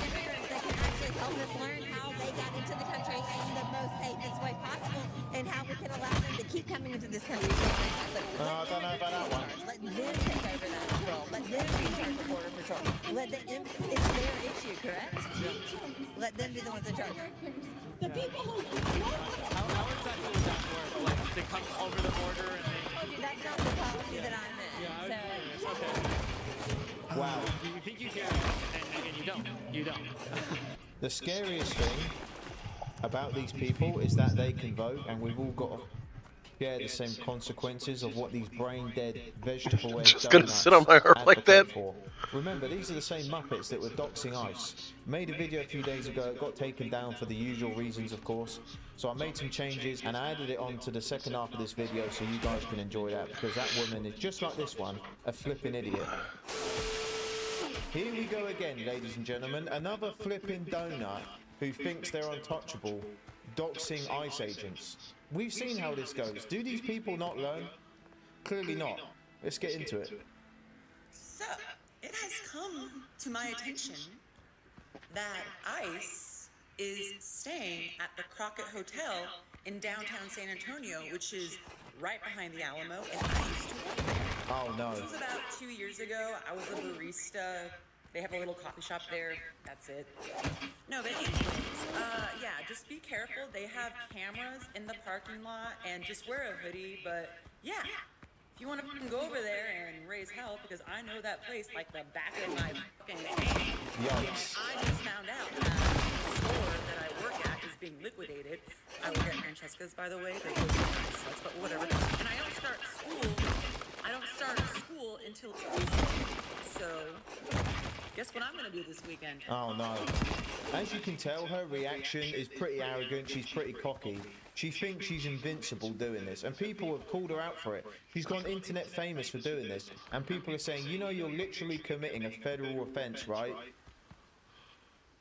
immigrants that can actually help us learn how they got into the country in the most safest way possible, and how we can allow them to keep coming into this country. I don't know about that one. Let them take over that control. Let them be in charge of border patrol. Let them. It's their issue, correct? Let them be the ones in charge. The people who. How exactly does that work? Like they come over the border and they. That's not the policy that I'm in. Yeah, okay. Wow. You think you can, and you don't. You don't. The scariest thing about these people is that they can vote, and we've all got to share the same consequences of what these brain-dead vegetable egg Just gonna sit on my heart like that. for. Remember, these are the same Muppets that were doxing ICE. Made a video a few days ago, it got taken down for the usual reasons, of course. So I made some changes and I added it on to the second half of this video so you guys can enjoy that, because that woman is just like this one, a flipping idiot. Here we go again, ladies and gentlemen, another flipping donut who thinks they're untouchable, doxing ICE agents. We've seen how this goes. Do these people not learn? Clearly not. Let's get into it. So, it has come to my attention that ICE is staying at the Crockett Hotel in downtown San Antonio, which is right behind the Alamo, and I used to work there. Oh no. This was about 2 years ago. I was a barista. They have a little coffee shop there. That's it. No, but anyways, yeah, just be careful. They have cameras in the parking lot, and just wear a hoodie. But yeah, if you want to go over there and raise hell, because I know that place like the back of my fucking hand. Yikes. I just found out that the store that I work at is being liquidated. I work at Francesca's, by the way. They're closing, but whatever. And I don't start school until Tuesday. So, guess what I'm going to do this weekend? Oh no. As you can tell, her reaction is pretty arrogant, she's pretty cocky. She thinks she's invincible doing this, and people have called her out for it. She's gone internet famous for doing this, and people are saying, you know, you're literally committing a federal offense, right?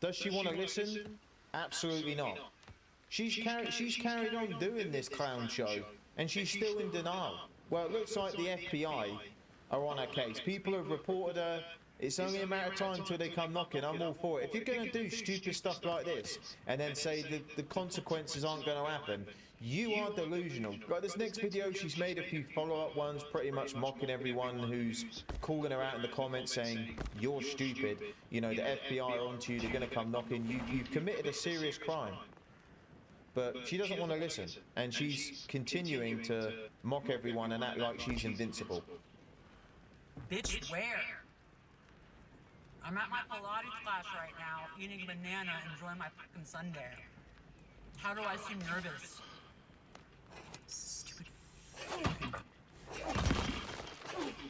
Does she want to listen? Absolutely not. She's carried on doing this clown show, and she's still in denial. Well, it looks like the FBI are on her case. People have reported her. It's only a matter of time until they come knocking. I'm all for it. If you're going to do stupid stuff like this and then say the consequences aren't going to happen, you are delusional. Like this next video, she's made a few follow-up ones pretty much mocking everyone who's calling her out in the comments saying, you're stupid. You know, the FBI are onto you. They're going to come knocking. You've committed a serious crime. But she doesn't want to listen. And she's continuing to mock everyone and act like she's invincible. Bitch, where? I'm at my Pilates class right now, eating a banana, enjoying my fucking sundae. How do I seem nervous? Stupid.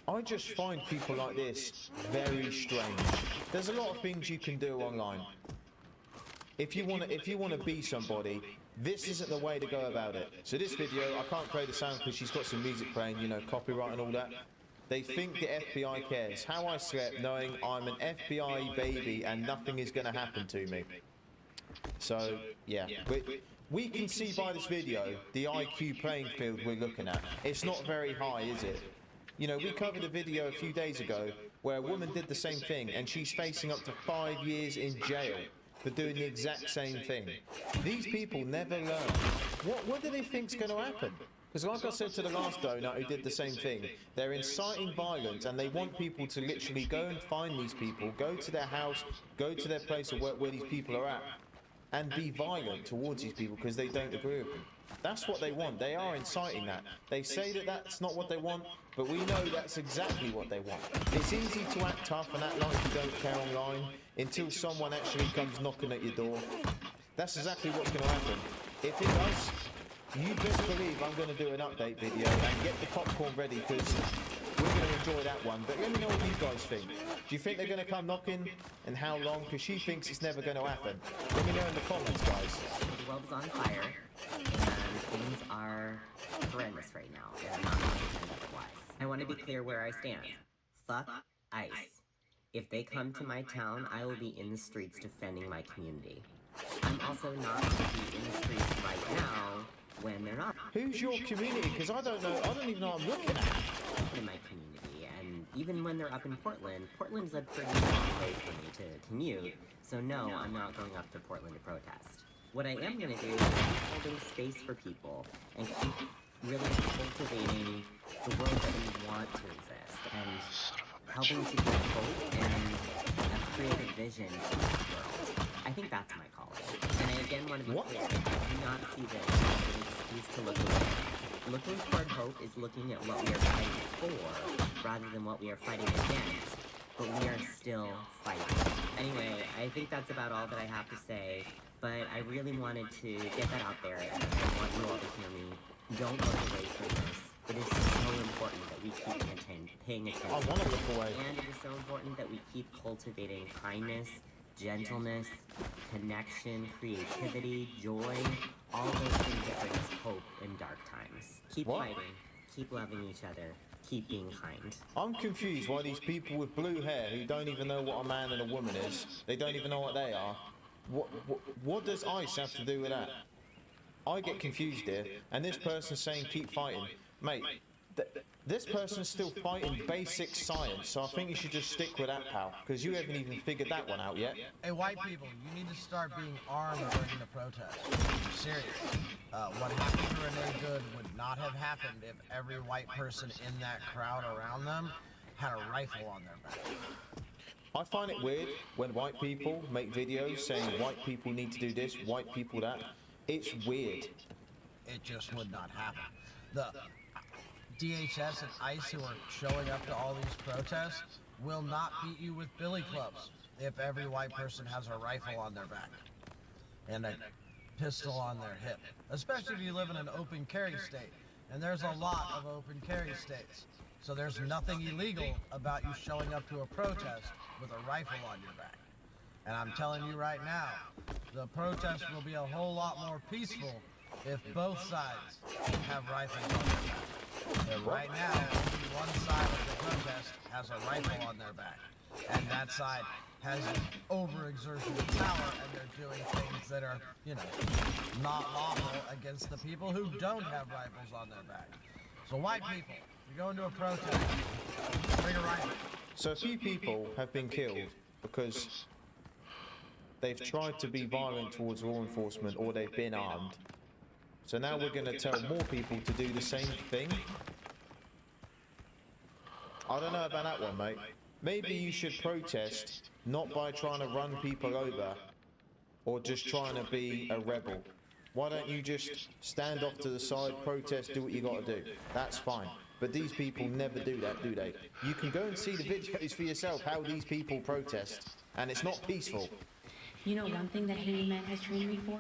I just find people like this very strange. There's a lot of things you can do online. If you want to be somebody, this isn't the way to go about it. So this video, I can't play the sound because she's got some music playing, you know, copyright and all that. They think the FBI cares. How I slept knowing I'm an FBI baby and nothing is going to happen to me. So, yeah. We can see by this video the IQ playing field we're looking at. It's not very high, is it? You know, we covered a video a few days ago where a woman did the same thing and she's facing up to 5 years in jail for doing the exact same thing. These people never learn. What do they think's going to happen? Because like I said to the last donut who did the same thing, they're inciting violence and they want people to literally go and find these people, go to their house, go to their place of work where these people are at, and be violent towards these people because they don't agree with them. That's what they want. They are inciting that. They say that that's not what they want, but we know that's exactly what they want. It's easy to act tough and act like you don't care online until someone actually comes knocking at your door. That's exactly what's going to happen. If it does, you best believe I'm going to do an update video and get the popcorn ready because we're going to enjoy that one. But let me know what you guys think. Do you think they're going to come knocking and how long? Because she thinks it's never going to happen. Let me know in the comments, guys. The world is on fire and things are horrendous right now. And I'm not going to pretend otherwise. I want to be clear where I stand. Fuck ICE. If they come to my town, I will be in the streets defending my community. I'm also not going to be in the streets right now when they're not. Who's your community? Because I don't know. I don't even know what I'm looking at. In my community, and even when they're up in Portland, Portland's a pretty long way for me to commute. So no, I'm not going up to Portland to protest. What I am going to do is keep holding space for people and keep really cultivating the world that we want to exist and helping to give hope and a creative vision to the world. I think that's my calling. And I again want to be clear, I do not see this as an excuse to look away. Looking toward hope is looking at what we are fighting for rather than what we are fighting against, but we are still fighting. Anyway, I think that's about all that I have to say, but I really wanted to get that out there, and I want you all to hear me. Don't look away from this. It is so important that we keep paying attention. I want to look away. And it is so important that we keep cultivating kindness, gentleness, connection, creativity, joy, all those things that bring us hope in dark times. Keep fighting, keep loving each other, keep being kind. I'm confused why these people with blue hair who don't even know what a man and a woman is, they don't even know what they are. What does ICE have to do with that? I get confused here, and this person's saying keep fighting. Mate, this person's still fighting basic science, so I think you should just stick with that, pal, because you haven't even figured that one out yet. Hey, white people, you need to start being armed during the protest. I'm serious. What happened to Renee Good would not have happened if every white person in that crowd around them had a rifle on their back. I find it weird when white people make videos saying white people need to do this, white people that. It's weird. It just would not happen. The DHS and ICE who are showing up to all these protests will not beat you with billy clubs if every white person has a rifle on their back and a pistol on their hip, especially if you live in an open carry state, and there's a lot of open carry states. So there's nothing illegal about you showing up to a protest with a rifle on your back. And I'm telling you right now, the protest will be a whole lot more peaceful if both sides have rifles on their back. And right now, only one side of the protest has a rifle on their back. And that side has an overexertion of power, and they're doing things that are, you know, not lawful against the people who don't have rifles on their back. So white people, if you're going to a protest, bring a rifle. So a few people have been killed because they've tried to be violent towards law enforcement or they've been armed. So now we're going to tell more people to do the same thing? I don't know about that one, mate. Maybe you should protest not by trying to run people over or just trying to be a rebel. Why don't you just stand off to the side, protest, do what you got to do? That's fine. But these people never do that, do they? You can go and see the videos for yourself how these people protest, and it's not peaceful. You know one thing that Hating Man has trained me for?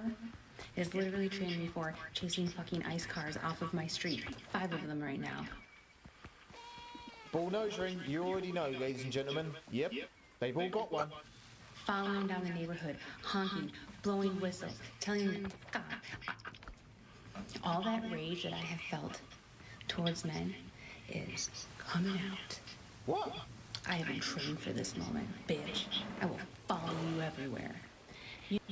Is literally trained me for chasing fucking ICE cars off of my street. 5 of them right now. Ball nose ring, you already know, ladies and gentlemen. Yep, they've all got one. Following down the neighborhood, honking, blowing whistles, telling them, God. All that rage that I have felt towards men is coming out. What? I have been trained for this moment, bitch. I will follow you everywhere.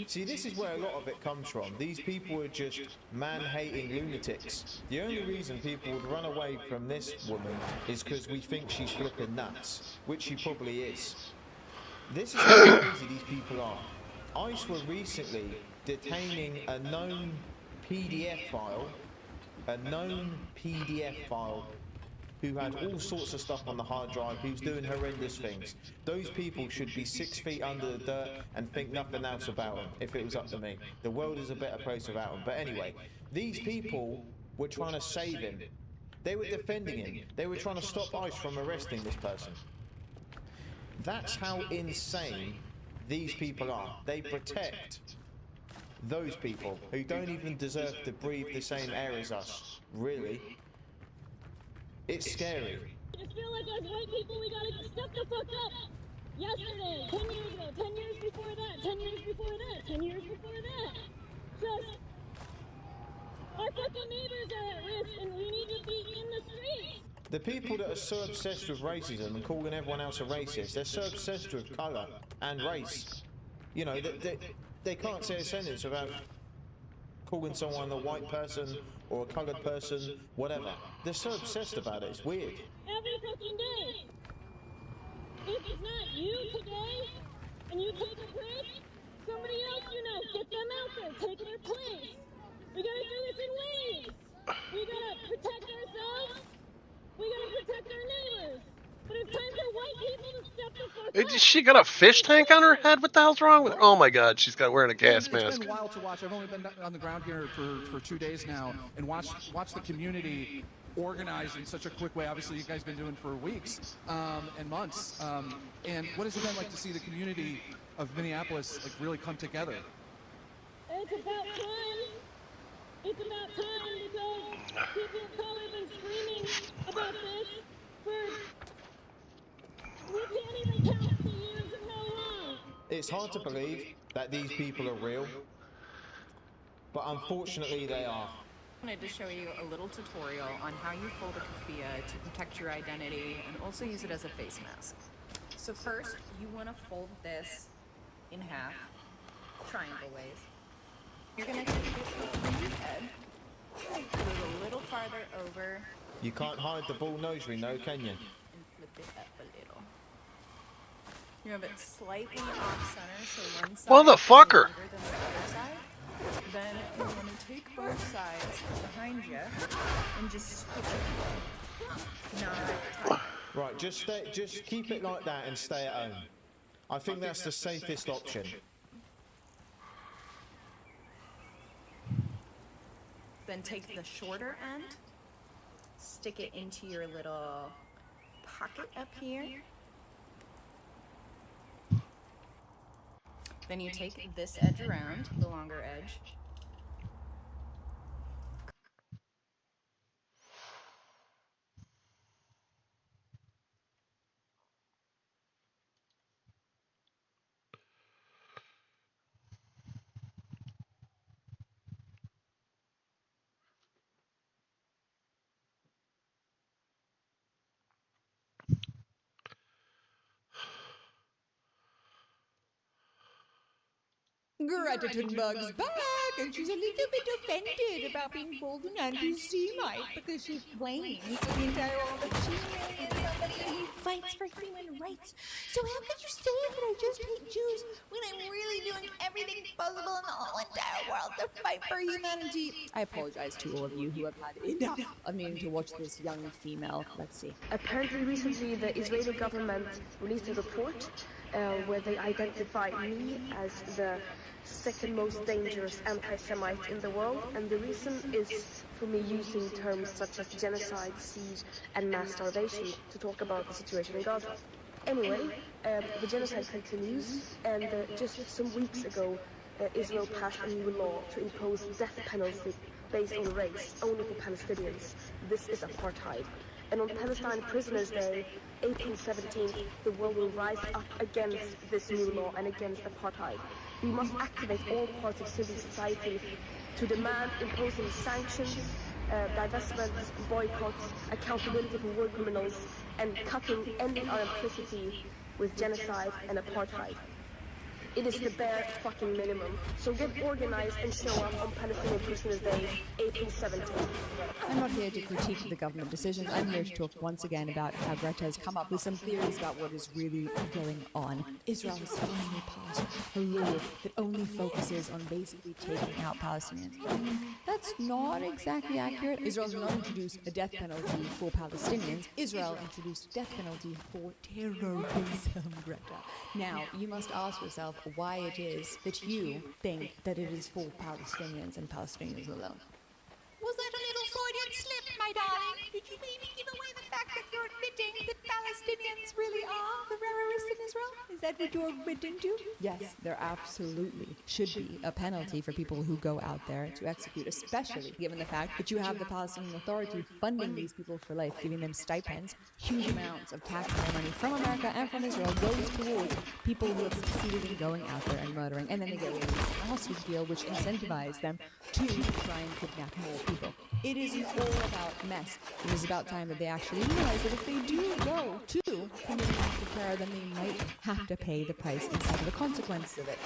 See, this is where a lot of it comes from. These people are just man-hating lunatics. The only reason people would run away from this woman is because we think she's flipping nuts, which she probably is. This is how crazy these people are. ICE were recently detaining a known PDF file, who had all sorts of stuff on the hard drive, who's doing horrendous things. Those people should be 6 feet under the dirt and think nothing else about them, if it was up to me. The world is a better place without them. But anyway, these people were trying to save him. They were defending him. They were trying to stop ICE from arresting this person. That's how insane these people are. They protect those people who don't even deserve to breathe the same air as us. Really. It's scary. I just feel like as white people, we gotta step the fuck up. Yesterday, 10 years ago, 10 years before that, 10 years before that, 10 years before that. Just, our fucking neighbors are at risk and we need to be in the streets. The people that are so obsessed with racism and calling everyone else a racist, they're so obsessed with colour and race. You know, they can't say a sentence without calling someone a white person or a coloured person, whatever. They're so obsessed about it, it's weird. Every fucking day. If it's not you today, and you take a break, somebody else you know, get them out there, take their place. We gotta do this in waves. We gotta protect ourselves. We gotta protect our neighbors. But it's time for white people to step the fuck up. She got a fish tank on her head? What the hell's wrong with her? Oh my god, she's got wearing a gas It's mask. been wild to watch. I've only been on the ground here for 2 days now, and watch the community organize in such a quick way. Obviously, you guys have been doing for weeks and months. And what has it been like to see the community of Minneapolis like really come together? It's about time. It's about time because people of color have been screaming about this we can't even count the years of how long. It's hard to believe that these people are real, but unfortunately they are. I wanted to show you a little tutorial on how you fold a keffiyeh to protect your identity and also use it as a face mask. So first, you want to fold this in half, triangle ways. You're going to take this over your head, put it a little farther over, You can't hide the bull nose ring, though, can you? and flip it up a little. You have it slightly off center, so one side Motherfucker! is longer than the other side. Then you want to take both sides behind you and just switch it. Not tight. Right, just keep it like that and stay at home. I think that's the safest option. Then take the shorter end, stick it into your little pocket up here. Then you take this edge around, the longer edge. Greta Thunberg's back, and she's a little bit offended about being called an anti-Semite because she claims the entire world that she really is somebody who fights for human rights. So how could you say that I just hate Jews when I'm really doing everything possible in the whole entire world to fight for humanity? I apologize to all of you who have had enough of needing to watch this young female. Let's see. Apparently recently the Israeli government released a report where they identified me as the second most dangerous anti-Semite in the world, and the reason is for me using terms such as genocide, siege, and mass starvation to talk about the situation in Gaza. Anyway, the genocide continues, and just some weeks ago, Israel passed a new law to impose death penalty based on race, only for Palestinians. This is apartheid. And on Palestine Prisoners' Day, April 17th, the world will rise up against this new law and against apartheid. We must activate all parts of civil society to demand imposing sanctions, divestments, boycotts, accountability for war criminals, and ending our implicity with genocide and apartheid. It is the bare fucking minimum. So get organized and show up on Palestinian Prisoners' Day, April 17th. I'm not here to critique the government decisions. I'm here to talk once again about how Greta has come up with some theories about what is really going on. Israel has finally passed a law that only focuses on basically taking out Palestinians. That's not exactly accurate. Israel has not introduced a death penalty for Palestinians. Israel introduced a death penalty for terrorism, Greta. Now, you must ask yourself why it is that you think that it is for Palestinians and Palestinians alone. Was that a little Freudian slip, my darling? Did you maybe give away the fact that you're admitting that Palestinians really are the terrorists in Israel? Is that what you're admitting to? Yes, there absolutely should be a penalty for people who go out there to execute, especially given the fact that you have the Palestinian Authority funding these people for life, giving them stipends. Huge amounts of taxpayer money from America and from Israel goes towards people who have succeeded in going out there and murdering, and then they get a hostage deal which incentivizes them to try and kidnap more people. It isn't all about mess. It is about time that they actually realize that if they do go to committing acts of terror, then they might have to pay the price and suffer the consequences of it.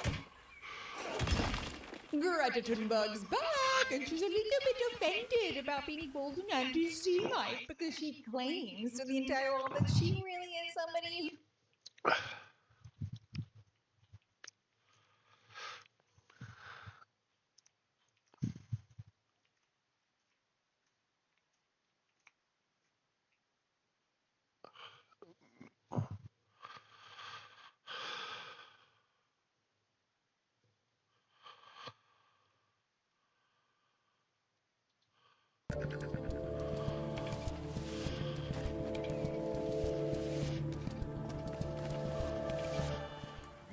Greta Thunberg's back, and she's a little bit offended about being called an anti-Semite because she claims to the entire world that she really is somebody who...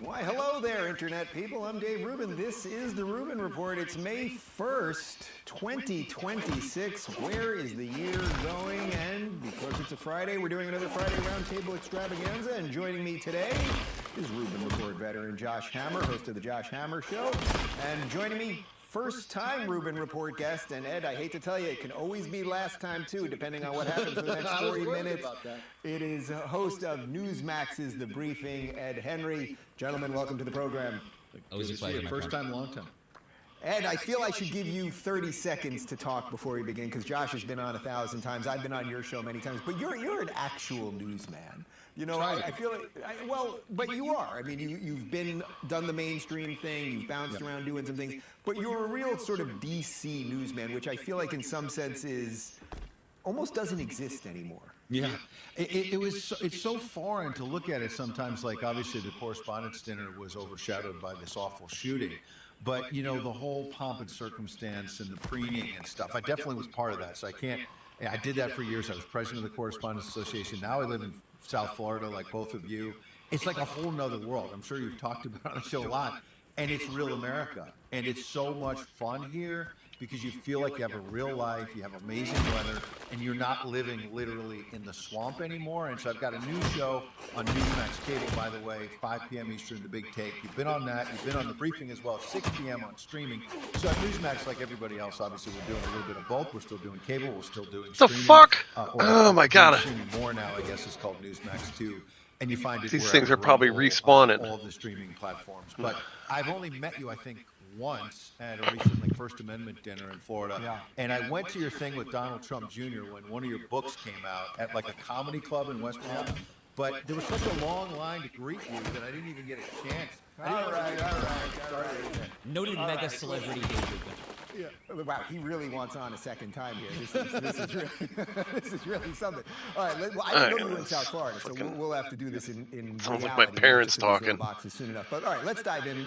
Why, hello there, Internet people. I'm Dave Rubin. This is the Rubin Report. It's May 1st, 2026. Where is the year going? And because it's a Friday, we're doing another Friday Roundtable Extravaganza. And joining me today is Rubin Report veteran Josh Hammer, host of The Josh Hammer Show. And joining me, first-time Rubin Report guest, and Ed, I hate to tell you, it can always be last time, too, depending on what happens for the next 40 minutes. It is a host of Newsmax's The Briefing, Ed Henry. Gentlemen, welcome to the program. Always a pleasure. First time, long time. Ed, I feel I should give you 30 seconds to talk before we begin, because Josh has been on 1,000 times. I've been on your show many times, but you're an actual newsman. You know, I feel like, well, but you are. I mean, you've done the mainstream thing, you've bounced around doing some things, but you're a real sort of DC newsman, which I feel like in some sense is almost doesn't exist anymore. Yeah, it's so foreign to look at it sometimes. Like, obviously the Correspondents' Dinner was overshadowed by this awful shooting, but you know, the whole pomp and circumstance and the preening and stuff, I definitely was part of that. So I did that for years. I was president of the Correspondents Association. Now I live in South Florida, like both of you. It's like a whole nother world. I'm sure you've talked about it on the show a lot. And it's real America. And it's so much fun here because you feel like you have a real life, you have amazing weather, and you're not living literally in the swamp anymore. And so I've got a new show on Newsmax Cable, by the way, 5 p.m. Eastern, The Big Take. You've been on that. You've been on The Briefing as well, 6 p.m. on streaming. So at Newsmax, like everybody else, obviously we're doing a little bit of both. We're still doing cable. We're still doing streaming. The fuck? Oh my god. Streaming more now, I guess, is called Newsmax 2. And you find it these things are probably all, respawning. All the streaming platforms. But I've only met you, I think, once at a recent First Amendment dinner in Florida. Yeah. And I went to your thing with Donald Trump Jr. when one of your books came out at like a comedy club in West Palm. But there was such a long line to greet you that I didn't even get a chance. All right. Noted mega celebrity David. Yeah. Wow, he really wants on a second time here. This is really something. All right, I know you're in South Florida, so we'll have to do this in sounds like my parents talking. Boxes soon enough. But all right, let's dive in.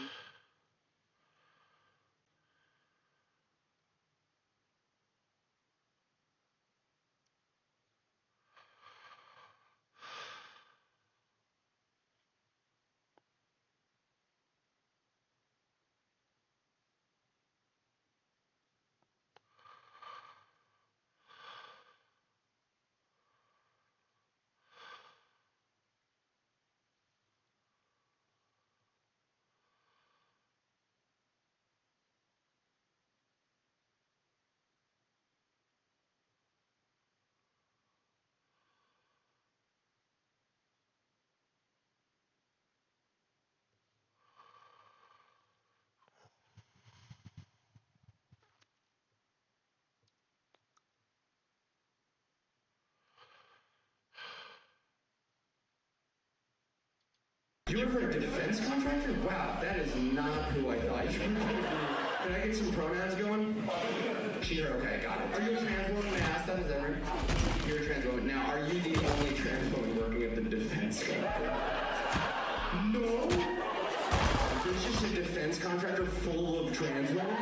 You work for a defense contractor? Wow, that is not who I thought you were. Can I get some pronouns going? She/her, okay, got it. Are you a trans woman? I asked that as ever. You're a trans woman. Now, are you the only trans woman working at the defense contractor? No. There's just a defense contractor full of trans women?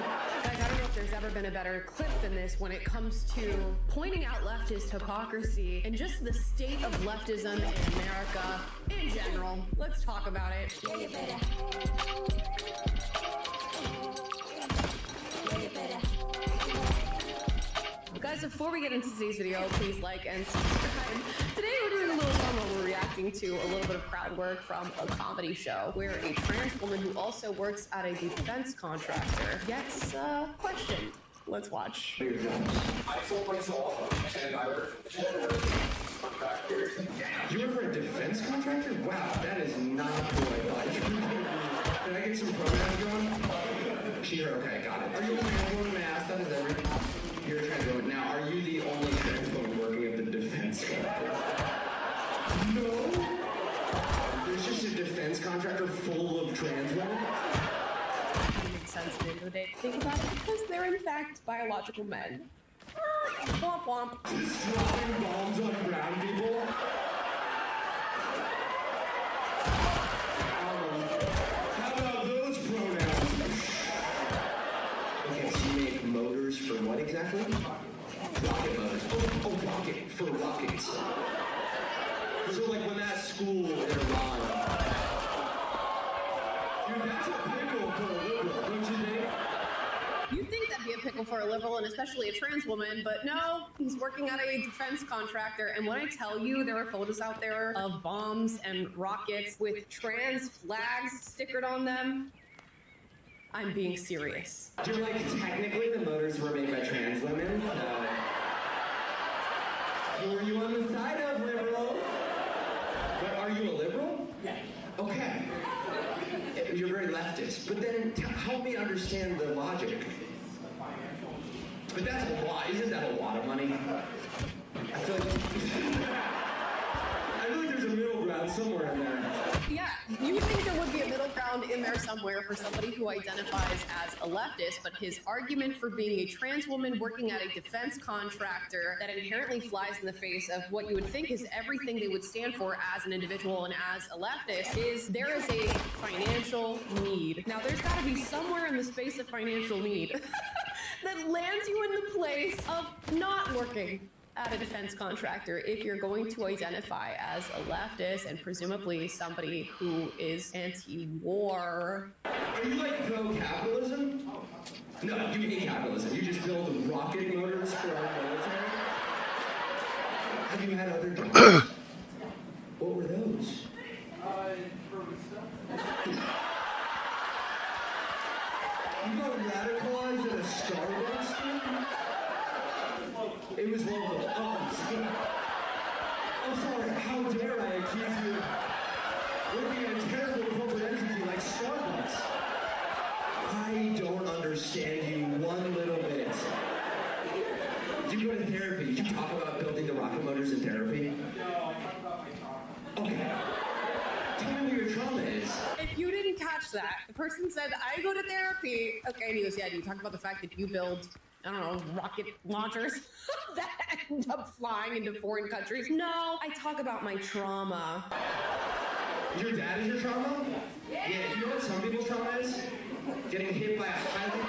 Guys, I don't know if there's ever been a better clip than this when it comes to pointing out leftist hypocrisy and just the state of leftism in America in general. Let's talk about it. Guys, before we get into today's video, please like and subscribe. Today we're doing a little fun where we're reacting to a little bit of crowd work from a comedy show where a trans woman who also works at a defense contractor gets questioned. Let's watch. I sold myself and I work for contractors. You work for a defense contractor? Wow, that is not who I thought you were. Can I get some pronouns going? She heard, okay, got it. Are you a trans woman? May I ask that? Is that right? You're a trans woman. Now, are you the only trans woman working at the defense contractor? No. There's just a defense contractor full of trans women? It makes sense at the end of the day to think about it because they're in fact biological men. Womp womp. Just dropping bombs on brown people? How about those pronouns? Okay, so you make motors for what exactly? Rocket motors. Oh, rocket. For rockets. So like when that school in Iran. Dude, that's a pickle for a liberal, don't you think? You'd think that'd be a pickle for a liberal and especially a trans woman, but no, he's working at a defense contractor. And when I tell you there are photos out there of bombs and rockets with trans flags stickered on them, I'm being serious. You're like, technically the motors were made by trans women. Who are you on the side of, liberal? But are you a liberal? Yeah. Okay. You're very leftist. But then help me understand the logic. But that's a lot. Isn't that a lot of money? I feel like there's a middle ground somewhere in there. Yeah, you would think there would be a middle ground in there somewhere for somebody who identifies as a leftist, but his argument for being a trans woman working at a defense contractor that inherently flies in the face of what you would think is everything they would stand for as an individual and as a leftist is there is a financial need. Now, there's got to be somewhere in the space of financial need that lands you in the place of not working at a defense contractor if you're going to identify as a leftist and presumably somebody who is anti-war. Are you like pro-capitalism? No, you hate capitalism. You just build rocket motors for our military? Have you had other jobs? What were those? You got radicalized at a Starbucks thing? It was local. Oh, sorry. How dare I accuse you of working at a terrible corporate entity like Starbucks? I don't understand you one little bit. You go to therapy. You talk about building the rocket motors in therapy? Okay. Tell me where your trauma is. If you didn't catch that, the person said, I go to therapy. Okay, and he goes, yeah, do you talk about the fact that you build, I don't know, rocket launchers that end up flying into foreign countries? No, I talk about my trauma. Your dad is your trauma? Yeah, you know what some people's trauma is? Getting hit by a highly...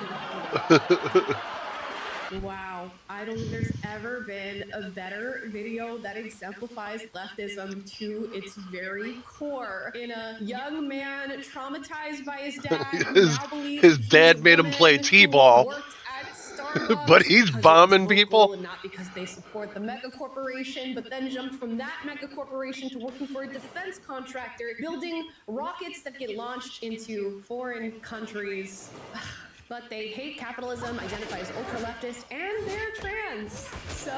Wow, I don't think there's ever been a better video that exemplifies leftism to its very core. In a young man traumatized by his dad, his dad made him play t-ball, but he's bombing people. And not because they support the mega corporation, but then jumped from that mega corporation to working for a defense contractor, building rockets that get launched into foreign countries. But they hate capitalism, identify as ultra-leftist, and they're trans. So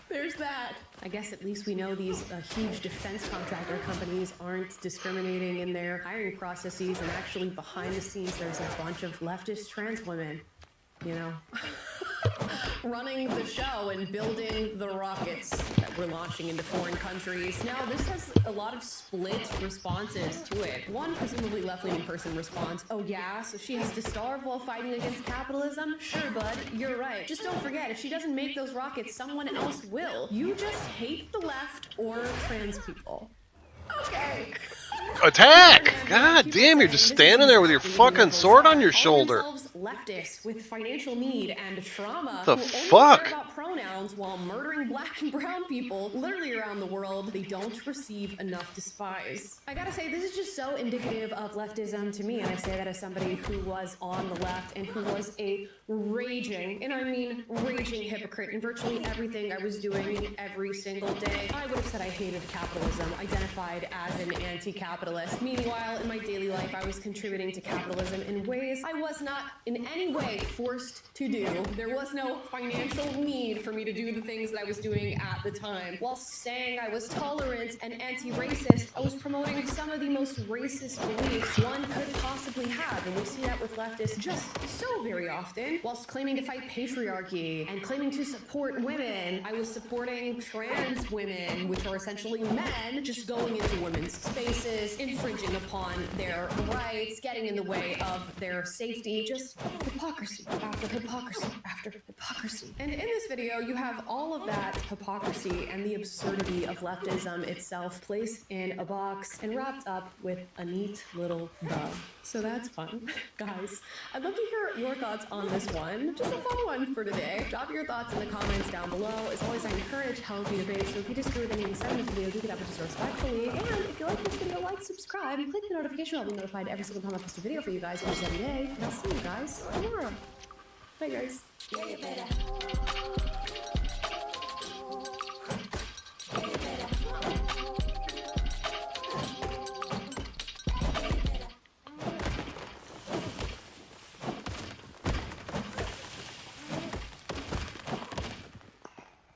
there's that. I guess at least we know these huge defense contractor companies aren't discriminating in their hiring processes, and actually behind the scenes there's a bunch of leftist trans women, you know, running the show and building the rockets that we're launching into foreign countries. Now, this has a lot of split responses to it. One presumably left-leaning person responds, oh yeah, so she has to starve while fighting against capitalism? Sure, bud, you're right. Just don't forget, if she doesn't make those rockets, someone else will. You just hate the left or trans people. Okay. Attack! God damn, you're just standing there with your fucking sword on your shoulder. Leftists with financial need and trauma the who fuck? only care about pronouns while murdering black and brown people literally around the world they don't receive enough despise. I gotta say, this is just so indicative of leftism to me, and I say that as somebody who was on the left and who was a raging, and I mean raging hypocrite in virtually everything I was doing every single day. I would have said I hated capitalism, identified as an anti-capitalist. Meanwhile, in my daily life, I was contributing to capitalism in ways I was not in any way forced to do. There was no financial need for me to do the things that I was doing at the time. While saying I was tolerant and anti-racist, I was promoting some of the most racist beliefs one could possibly have, and we see that with leftists just so very often. Whilst claiming to fight patriarchy and claiming to support women, I was supporting trans women, which are essentially men, just going into women's spaces, infringing upon their rights, getting in the way of their safety, just hypocrisy after hypocrisy after hypocrisy. And in this video, you have all of that hypocrisy and the absurdity of leftism itself placed in a box and wrapped up with a neat little bow. So that's fun. Guys, I'd love to hear your thoughts on this one. Just a fun one for today. Drop your thoughts in the comments down below. As always, I encourage healthy debate, so if you disagree with anything said in this video, do that just respectfully. And if you like this video, like, subscribe, and click the notification bell to be notified every single time I post a video for you guys each every day. And I'll see you guys tomorrow. Bye, guys. Yeah, you better.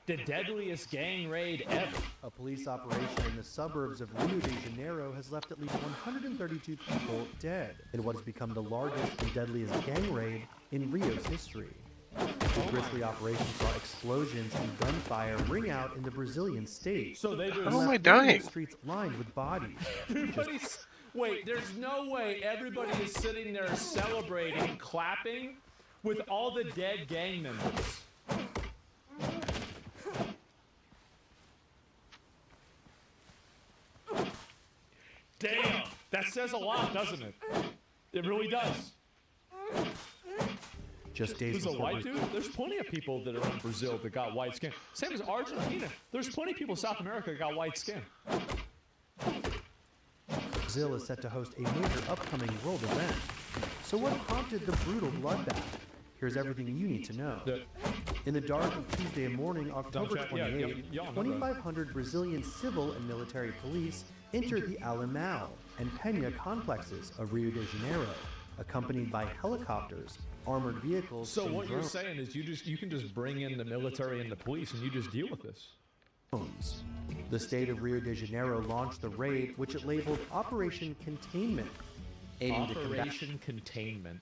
The deadliest gang raid ever. A police operation in the suburbs of Rio de Janeiro has left at least 132 people dead in what has become the largest and deadliest gang raid in Rio's history. The grisly operation saw explosions and gunfire ring out in the Brazilian state. So they just... How am I dying? Streets lined with bodies. Everybody's... Wait, there's no way everybody is sitting there celebrating, clapping with all the dead gang members. Damn, that says a lot, doesn't it? It really does. Just days There's a before white dude? There's plenty of people that are in Brazil that got white skin. Same as Argentina. There's plenty of people in South America that got white skin. Brazil is set to host a major upcoming world event. So what prompted the brutal bloodbath? Here's everything you need to know. In the dark of Tuesday morning, October 28th, 2,500 Brazilian civil and military police entered the Alemão and Penha complexes of Rio de Janeiro, accompanied by helicopters, armored vehicles, So and what you're drones. saying is you can just bring in the military and the police and you just deal with this. The state of Rio de Janeiro launched the raid, which it labeled Operation Containment, aiming to combat Operation Containment.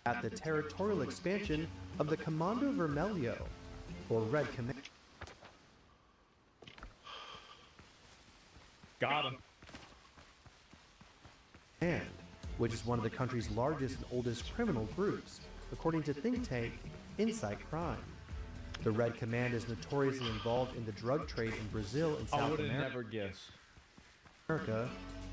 at the territorial expansion of the Comando Vermelho, or Red Command. Got him. And which is one of the country's largest and oldest criminal groups, according to think tank Insight Crime. The Red Command is notoriously involved in the drug trade in Brazil and I South would have America, never guessed.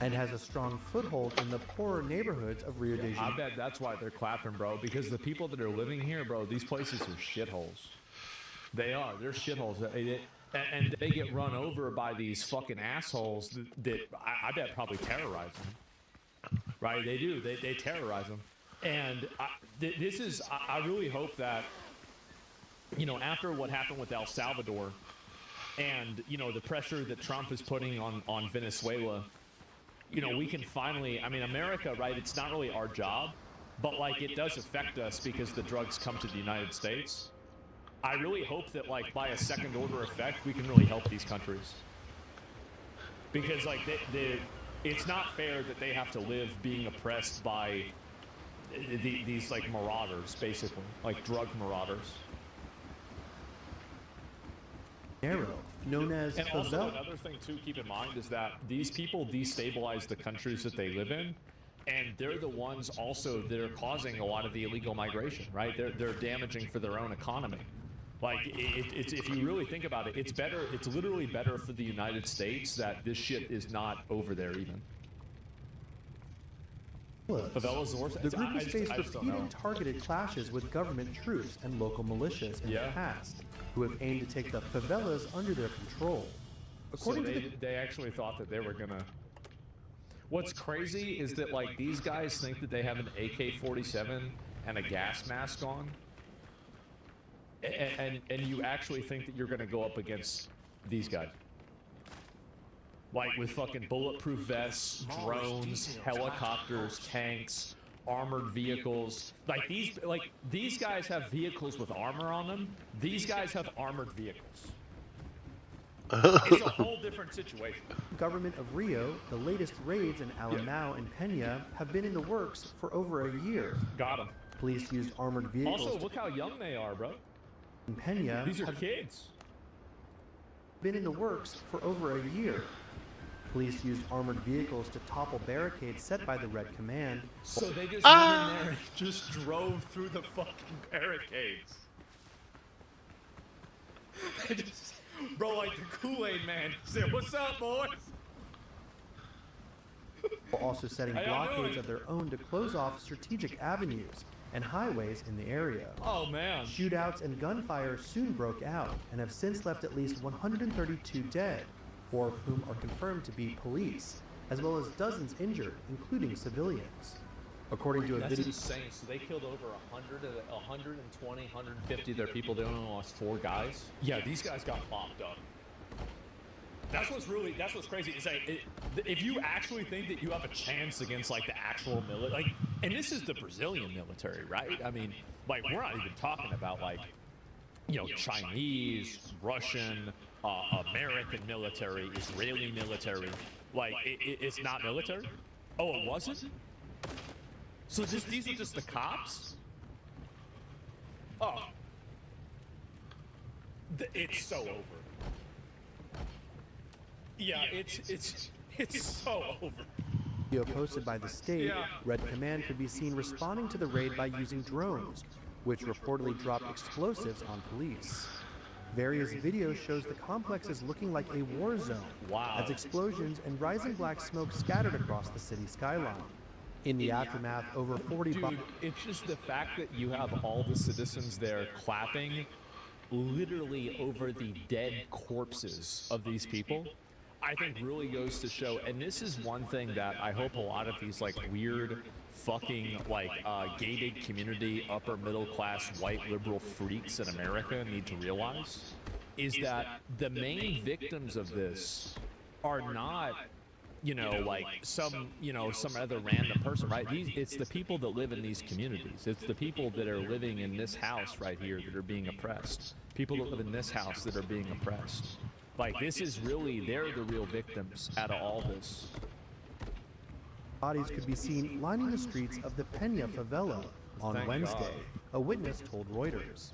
and has a strong foothold in the poorer neighborhoods of Rio de Janeiro. I bet that's why they're clapping, bro, because the people that are living here, bro, these places are shitholes. They are. They're shitholes. And they get run over by these fucking assholes that I bet probably terrorize them. Right? They do. They terrorize them. And I really hope that, you know, after what happened with El Salvador and, you know, the pressure that Trump is putting on Venezuela, you know, we can finally, I mean, America, right, it's not really our job, but, like, it does affect us because the drugs come to the United States. I really hope that, like, by a second order effect, we can really help these countries. Because, like, it's not fair that they have to live being oppressed by these, like, marauders, basically, like drug marauders. Known as And also favela. another thing to keep in mind is that these people destabilize the countries that they live in, and they're the ones also that are causing a lot of the illegal migration, right? They're damaging for their own economy. Like, it's if you really think about it, it's better. It's literally better for the United States that this shit is not over there even. Favelas are worse. The group has faced I just don't know. repeated targeted clashes with government troops and local militias in the past, who have aimed to take the favelas under their control. According so to the they actually thought that they were gonna. What's crazy is that, like, these guys think that they have an AK-47 and a gas mask on, and you actually think that you're gonna go up against these guys, like with fucking bulletproof vests, drones, helicopters, tanks, armored vehicles. Like these guys have vehicles with armor on them. These guys have armored vehicles. It's a whole different situation. Government of Rio, the latest raids in Alemão and Peña have been in the works for over a year. Got 'em. Police used armored vehicles. Also, look how young they are, bro. In Peña, These are have kids. been in the works for over a year. Police used armored vehicles to topple barricades set by the Red Command. So they just went in there and just drove through the fucking barricades. They just, bro, like the Kool-Aid man said, "What's up, boys?" While also setting How y'all blockades doing? of their own to close off strategic avenues and highways in the area. Oh man. Shootouts and gunfire soon broke out and have since left at least 132 dead, 4 of whom are confirmed to be police, as well as dozens injured, including civilians. According to a That's video, insane. So they killed over 100, 120, 150 of their people. They only lost 4 guys. Yeah, these guys got mopped up. That's what's crazy. Is like, if you actually think that you have a chance against like the actual military, like, and this is the Brazilian military, right? I mean, like, we're not even talking about like, you know, Chinese, Russian, American military, Israeli military. Like, it's not military. Oh, it wasn't. So these are just the cops? Oh. It's so over. Yeah, it's so over. video posted by the state, Red Command could be seen responding to the raid by using drones, which reportedly dropped explosives on police. Various videos shows the complex is looking like a war zone, as explosions and rising black smoke scattered across the city skyline. In the aftermath, over 40 Dude, it's just the fact that you have all the citizens there clapping literally over the dead corpses of these people, I think really goes to show, and this is one thing that I hope a lot of these like weird fucking like gated community, upper middle class, white liberal freaks in America need to realize, is that the main victims of this are not, you know, like some other random person, right? It's the people that live in these communities. It's the people that are living in this house right here that are being oppressed. People that live in this house that are being oppressed. Like, this is really, they're the real victims out of all this. bodies could be seen lining the streets of the Peña favela on Thank Wednesday, God. a witness told Reuters.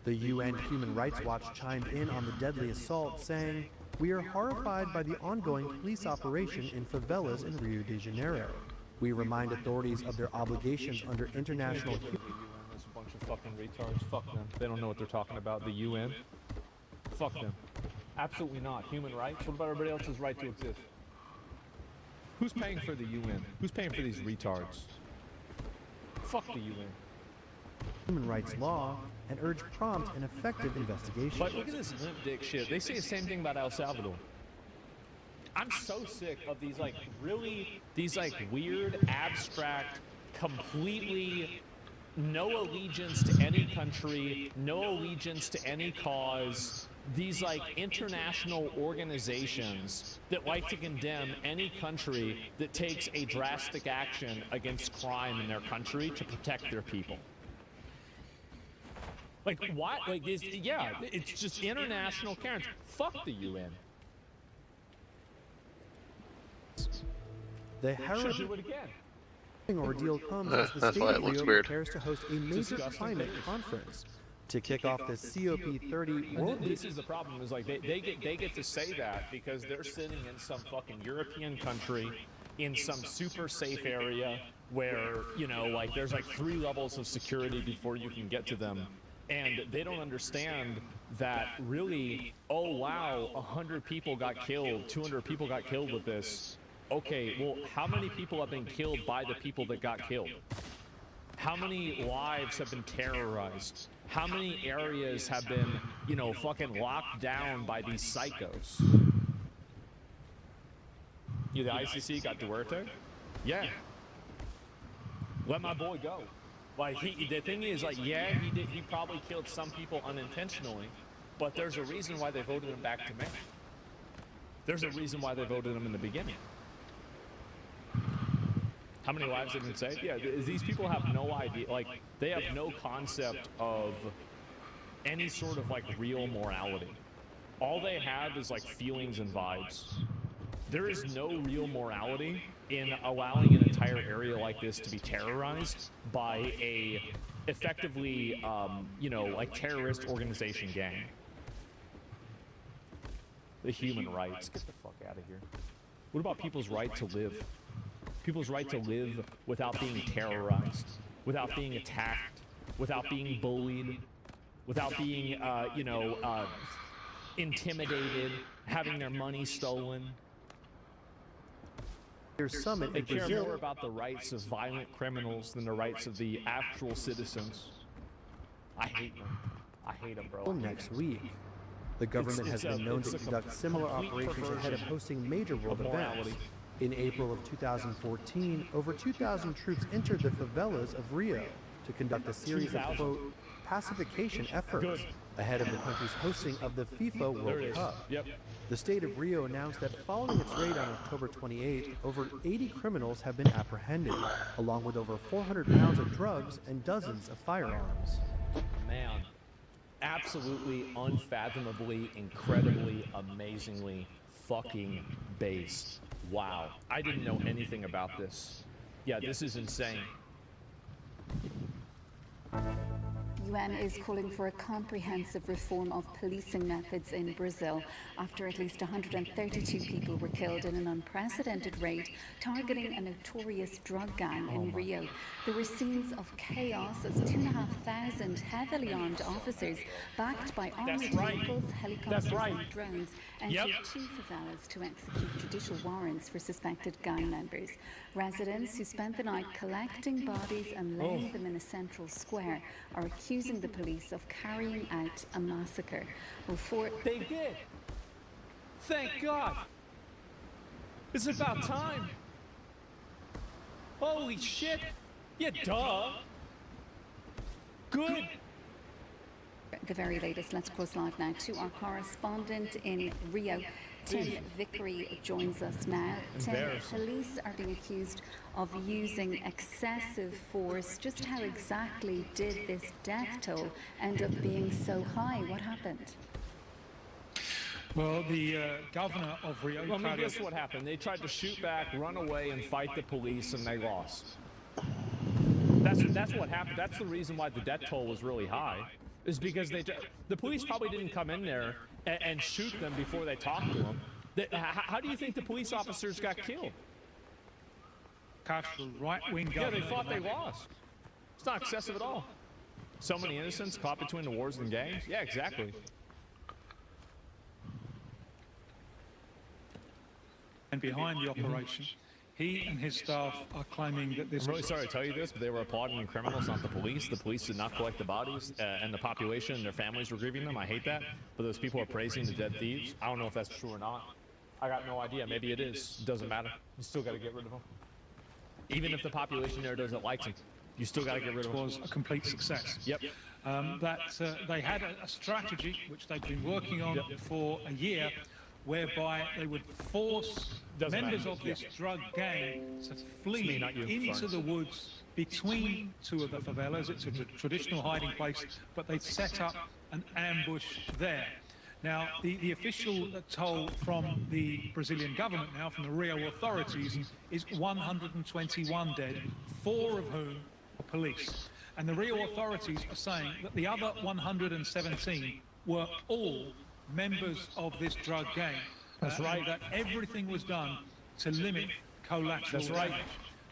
The UN Human Rights Watch chimed in on the deadly assault, saying, "We are horrified by the ongoing police operation in favelas in Rio de Janeiro. We remind authorities of their obligations under international There's a bunch of fucking retards. Fuck them. They don't know what they're talking about. The UN? Fuck them. Absolutely not. Human rights? What about everybody else's right to exist? Who's paying for the UN? Who's paying for these retards? Fuck the UN. human rights law and urged prompt and effective investigation." But look at this limp dick shit. They say the same thing about El Salvador. I'm so sick of these like weird, abstract, completely no allegiance to any country, no allegiance to any cause, these like international organizations that like to condemn any country that takes a drastic action against crime in their country to protect their people. Like, why? Like, it's just international Karens. Fuck the UN. The Should do it again. ordeal comes as the That's state why it of looks Rio weird. prepares to host a major Disgusting. climate conference to kick off the COP30 World This is the problem, is like they get to say that because they're sitting in some fucking European country in some super safe area where, you know, like there's like 3 levels of security before you can get to them. And they don't understand that really, oh wow, 100 people got killed, 200 people got killed with this. Okay, well, how many people have been killed by the people that got killed? How many lives have been terrorized? How many areas have been, you know, fucking locked down by these psychos? You, the ICC got Duarte? Yeah. Let my boy go. Like, the thing is, like, yeah, he probably killed some people unintentionally, but there's a reason why they voted him back to May. There's a reason why they voted him in the beginning. How many lives have been saved? Yeah, these people have no idea. Like, they have no concept of any sort of like real morality. All they have is like feelings and vibes. There is no real morality in allowing an entire area like this to be terrorized by a effectively, you know, like terrorist organization gang. The human rights. Get the fuck out of here. What about people's right to live? People's right to live without being terrorized, without being attacked, without being bullied, without being, you know, intimidated, having their money stolen. Summit They in care Brazil. more about the rights of violent criminals than the rights of the actual citizens. I hate them. I hate them, bro. Next week. The government has been known to conduct similar operations ahead of hosting major world events. In April of 2014, over 2,000 troops entered the favelas of Rio to conduct a series of, quote, pacification efforts ahead of the country's hosting of the FIFA World Cup. The state of Rio announced that following its raid on October 28th, over 80 criminals have been apprehended, along with over 400 pounds of drugs and dozens of firearms. Man, absolutely unfathomably, incredibly, amazingly fucking based. Wow. I didn't know anything about this. Yeah, this is insane. UN is calling for a comprehensive reform of policing methods in Brazil after at least 132 people were killed in an unprecedented raid targeting a notorious drug gang in Rio. There were scenes of chaos as 2,500 heavily armed officers, backed by armored vehicles, helicopters and drones, entered two favelas to execute judicial warrants for suspected gang members. Residents who spent the night collecting bodies and laying them in a central square are accusing the police of carrying out a massacre. They did. Thank God. It's about time. Holy shit. Yeah, duh. Good. The very latest. Let's cross live now to our correspondent in Rio. Tim Vickery joins us now. Tim, police are being accused of using excessive force. Just how exactly did this death toll end up being so high? What happened? Well, the governor of Rio... Let me guess what happened. They tried to shoot back, run away, and fight the police, and they lost. That's what happened. That's the reason why the death toll was really high, is because the police probably didn't come in there and shoot them before they talked to them. How do you think the police officers got killed? Castro, right-wing Yeah, governor... they thought they lost. It's not excessive at all. So many innocents caught between the wars and gangs? Yeah, exactly. And behind the operation, he and his staff are claiming that this... I'm really sorry to tell you this, but they were applauding the criminals, not the police. The police did not collect the bodies, and the population and their families were grieving them. I hate that. But those people are praising the dead thieves. I don't know if that's true or not. I got no idea. Maybe it is. It doesn't matter. You still got to get rid of them. Even if the population there doesn't like them, you still got to get rid of them. It was a complete success. Yep. They had a strategy, which they've been working on for a year, whereby they would force members of this drug gang to flee into the woods between two of the favelas. It's a traditional hiding place, but they'd set up an ambush there. Now, the official toll from the Brazilian government now, from the Rio authorities, is 121 dead, 4 of whom are police. And the Rio authorities are saying that the other 117 were all members of this drug gang. That's right. That everything was done to limit collateral damage.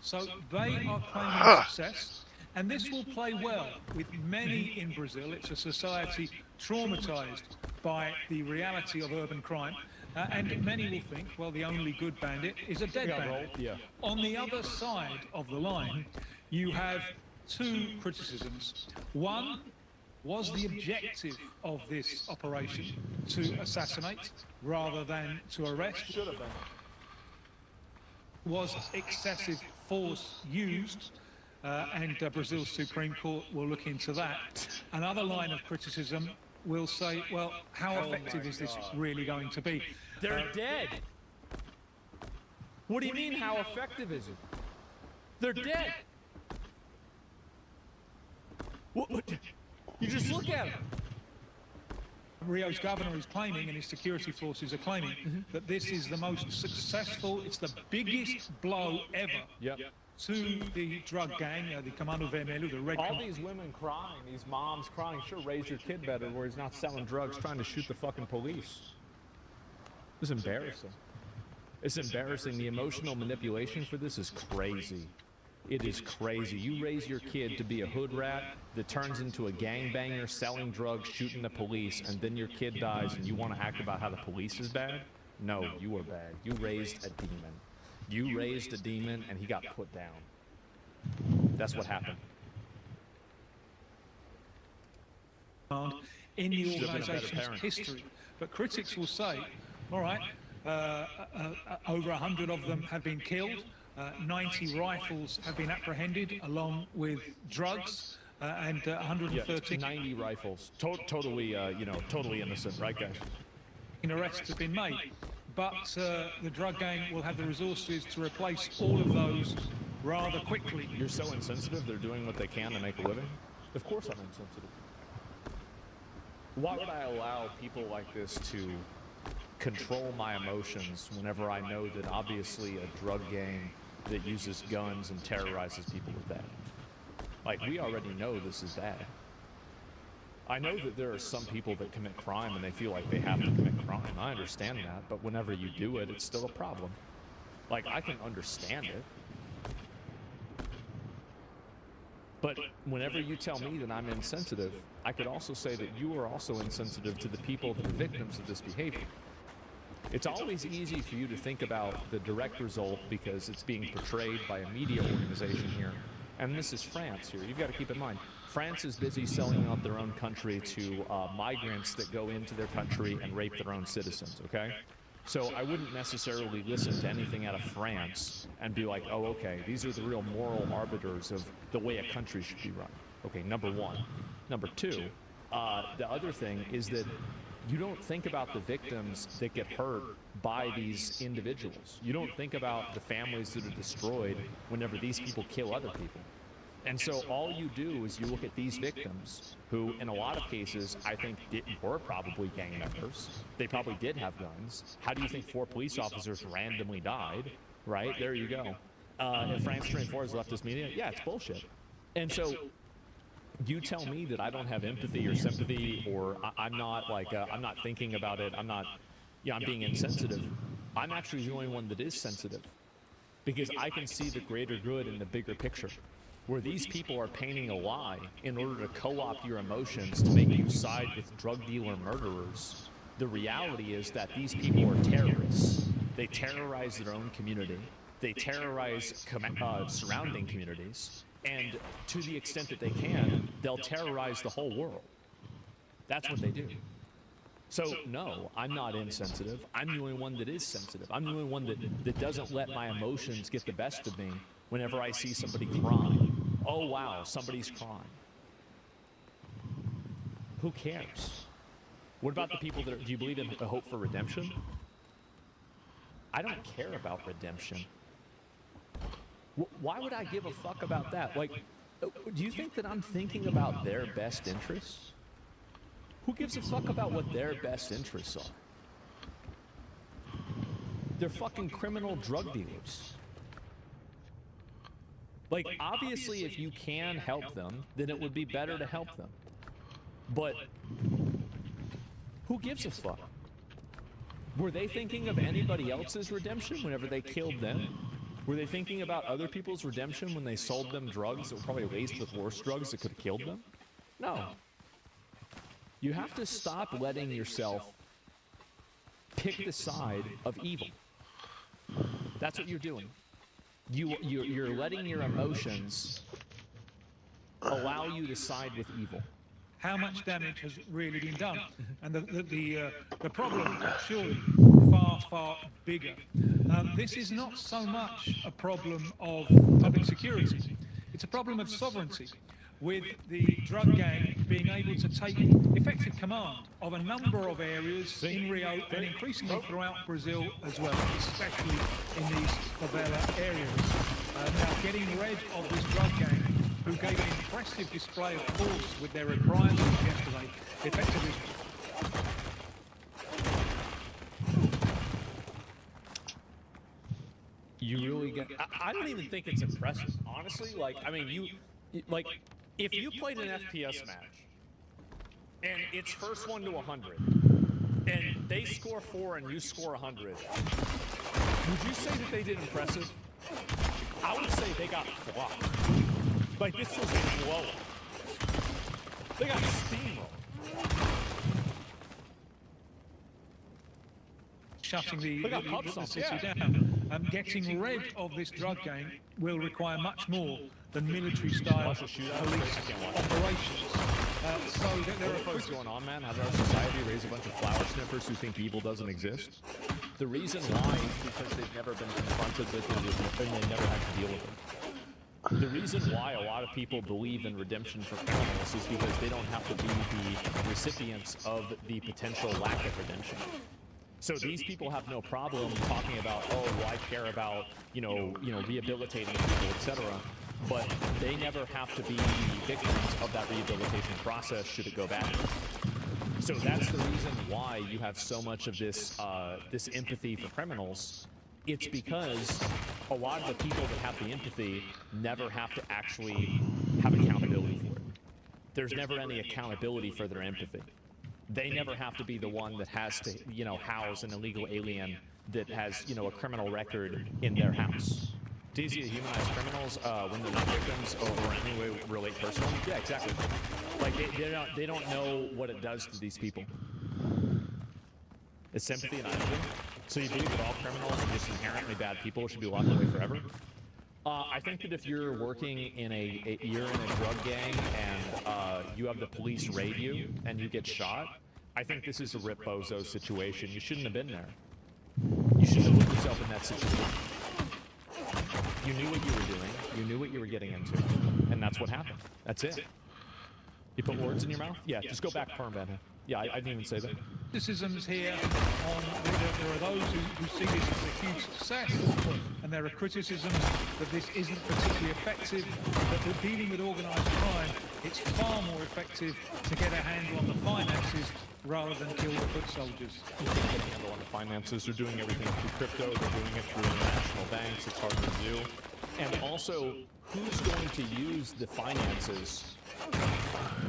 So they are claiming success, and this will play well with many in Brazil. It's a society traumatized by the reality of urban crime, and many will think, well, the only good bandit is a dead bandit. On the other side of the line, you have 2 criticisms. One, was the objective of this operation to assassinate rather than to arrest? Should have been. Was excessive force used? And Brazil's Supreme Court will look into that. Another line of criticism will say, well, how effective is this really going to be? They're dead. What do you mean, how effective is it? They're dead. What? You just look at them. Rio's governor is claiming, and his security forces are claiming, that this is the most successful, it's the biggest blow ever to the drug gang, the Comando Vermelho, the Red All Commando. these women crying, these moms crying, sure, raise your kid better where he's not selling drugs, trying to shoot the fucking police. It's embarrassing. It's embarrassing. The emotional manipulation for this is crazy. It is crazy. You raise your kid to be a hood rat that turns into a gangbanger, selling drugs, shooting the police, and then your kid dies and you want to act about how the police is bad? No, you are bad. You raised a demon. You raised a demon and he got put down. That's what happened. In the Should have been a better organization's parent. history. But critics will say, all right, over 100 of them have been killed. 90 rifles have been apprehended along with drugs, and 113 90 rifles. Totally, totally innocent, right, guys? arrests have been made. But the drug gang will have the resources to replace all of those rather quickly. You're so insensitive, they're doing what they can to make a living? Of course I'm insensitive. Why would I allow people like this to control my emotions whenever I know that obviously a drug gang that uses guns and terrorizes people is bad? Like, we already know this is bad. I know that there are some people that commit crime and they feel like they have to commit crime. I understand that, but whenever you do it, it's still a problem. Like, I can understand it. But whenever you tell me that I'm insensitive, I could also say that you are also insensitive to the people that are victims of this behavior. It's always easy for you to think about the direct result because it's being portrayed by a media organization here. And this is France here. You've got to keep in mind, France is busy selling out their own country to migrants that go into their country and rape their own citizens, okay? So I wouldn't necessarily listen to anything out of France and be like, oh, okay, these are the real moral arbiters of the way a country should be run. Okay, number one. Number two, the other thing is that you don't think about the victims that get hurt by these individuals. You don't think about the families that are destroyed whenever these people kill other people. And so all you do is you look at these victims who, in a lot of cases, I think were probably gang members. They probably did have guns. How do you think 4 police officers randomly died? Right? There you go. And France 24 has left this media. Yeah, it's bullshit. And so you tell me that I don't have empathy or sympathy, or I'm not like, I'm not thinking about it. I'm not, I'm being insensitive. I'm actually the only one that is sensitive because I can see the greater good in the bigger picture. Where these people are painting a lie in order to co-opt your emotions to make you side with drug dealer murderers. The reality is that these people are terrorists. They terrorize their own community. They terrorize surrounding communities. And to the extent that they can, they'll terrorize the whole world. That's what they do. So, no, I'm not insensitive. I'm the only one that is sensitive. I'm the only one that doesn't let my emotions get the best of me whenever I see somebody crying. Oh, wow, somebody's crying. Who cares? What about the people that do you believe in the hope for redemption? I don't care about redemption. Why would I give a fuck about that? Like, do you think that I'm thinking about their best interests? Who gives a fuck about what their best interests are? They're fucking criminal drug dealers. Like, obviously, if you can help them, then it would be better to help them. But who gives a fuck? Were they thinking of anybody else's redemption whenever they killed them? Were they thinking about other people's redemption when they sold them drugs that were probably laced with worse drugs that could have killed them? No. You have to stop letting yourself pick the side of evil. That's what you're doing. You're letting your emotions allow you to side with evil. How much damage has really been done? And the problem is surely far, far bigger. This is not so much a problem of public security. It's a problem of sovereignty, with the drug gang being able to take effective command of a number of areas in Rio and increasingly throughout Brazil as well, especially in these favela areas. now getting rid of this drug gang, who gave an impressive display of force with their reprisals yesterday, effectively. You really get. I don't even think it's impressive, honestly. Like, I mean, if you played an FPS match and it's first 1 to 100, and they score 4 and you score 100, would you say that they did impressive? I would say they got flopped. Like, this was a blowout. They got steamrolled. Shutting the city down. Getting rid of this drug gang will require much more than military-style police operations. So there are folks going on, man. Has our society raised a bunch of flower sniffers who think evil doesn't exist? The reason why is because they've never been confronted with it and they never had to deal with it. The reason why a lot of people believe in redemption for criminals is because they don't have to be the recipients of the potential lack of redemption. So these people have no problem talking about, oh, well, I care about, rehabilitating people, etc. But they never have to be victims of that rehabilitation process should it go bad. So that's the reason why you have so much of this this empathy for criminals. It's because a lot of the people that have the empathy never have to actually have accountability for it. There's never any accountability for their empathy. They never have to be the one that has to, house an illegal alien that has, a criminal record in their house. It's easy to humanize criminals when they're not victims or in any way relate personally. Yeah, exactly. Like, they don't know what it does to these people. It's sympathy and empathy. So you believe that all criminals are just inherently bad people should be locked away forever? I think that if you're working in you're in a drug gang and you have the police raid you and you get shot, I think this is a Rip Bozo situation. You shouldn't have been there. You shouldn't have put yourself in that situation. You knew what you were doing. You knew what you were getting into. And that's what happened. That's it. You put words in your mouth? Yeah, just go back perm, Ben. Yeah, I didn't even say that. Criticisms here on there are those who see this as a huge success, and there are criticisms that this isn't particularly effective, that dealing with organised crime, it's far more effective to get a handle on the finances rather than kill the foot soldiers. You can't get a handle on the finances. They're doing everything through crypto. They're doing it through international banks. It's hard to do. And also, who's going to use the finances?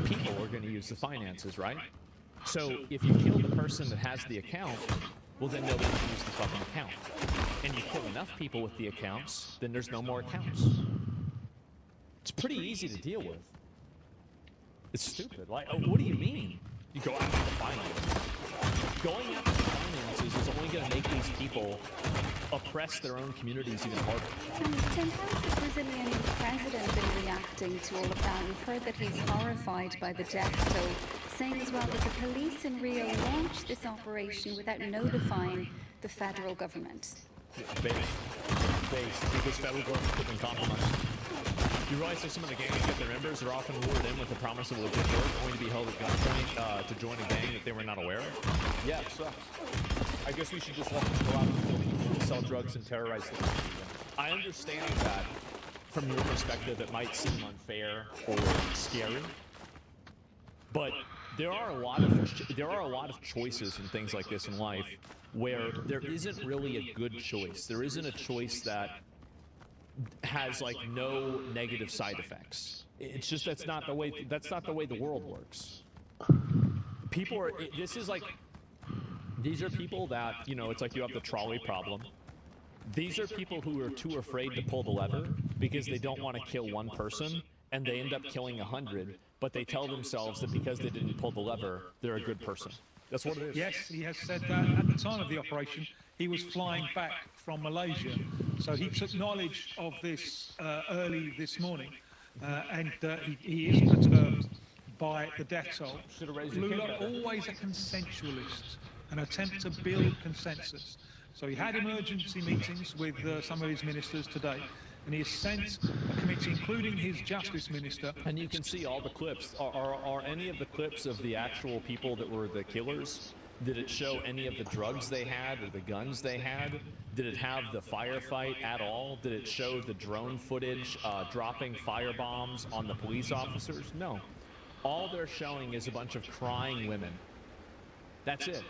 People are going to use the finances, right? So if you kill the person that has the account, well, then nobody can use the fucking account. And you kill enough people with the accounts, then there's no more accounts. It's pretty easy to deal with. It's stupid. Like, what do you mean? You go after the finances. Going after the finances is only going to make these people oppress their own communities even harder. Tim, how has the Brazilian president been reacting to all of that? We've heard that he's horrified by the death toll, saying as well that the police in Rio launched this operation without notifying the federal government. Based. Because federal government has been compromised. You realize that some of the gangs get their members are often lured in with the promise of legit work, only to be held at gunpoint to join a gang that they were not aware of? Yeah, it sucks. I guess we should just let them go out and kill people, sell drugs, and terrorize the country. I understand that from your perspective it might seem unfair or scary, but there are a lot of choices and things like this in life where there isn't really a good choice. There isn't a choice that has like no negative side effects. It's just that's not the way the world works. People are these are people that, it's like you have the trolley problem. These are people who are too afraid to pull the lever because they don't want to kill one person, and they end up killing 100, but they tell themselves that because they didn't pull the lever, they're a good person. That's what it is. Yes, he has said that. At the time of the operation, he was flying back from Malaysia. So he took knowledge of this early this morning, and he is perturbed by the death toll. Lula, always a consensualist, an attempt to build consensus. So he had emergency meetings with some of his ministers today, and he has sent a committee, including his justice minister. And you can see all the clips. Are any of the clips of the actual people that were the killers? Did it show any of the drugs they had or the guns they had? Did it have the firefight at all? Did it show the drone footage dropping firebombs on the police officers? No. All they're showing is a bunch of crying women. That's it.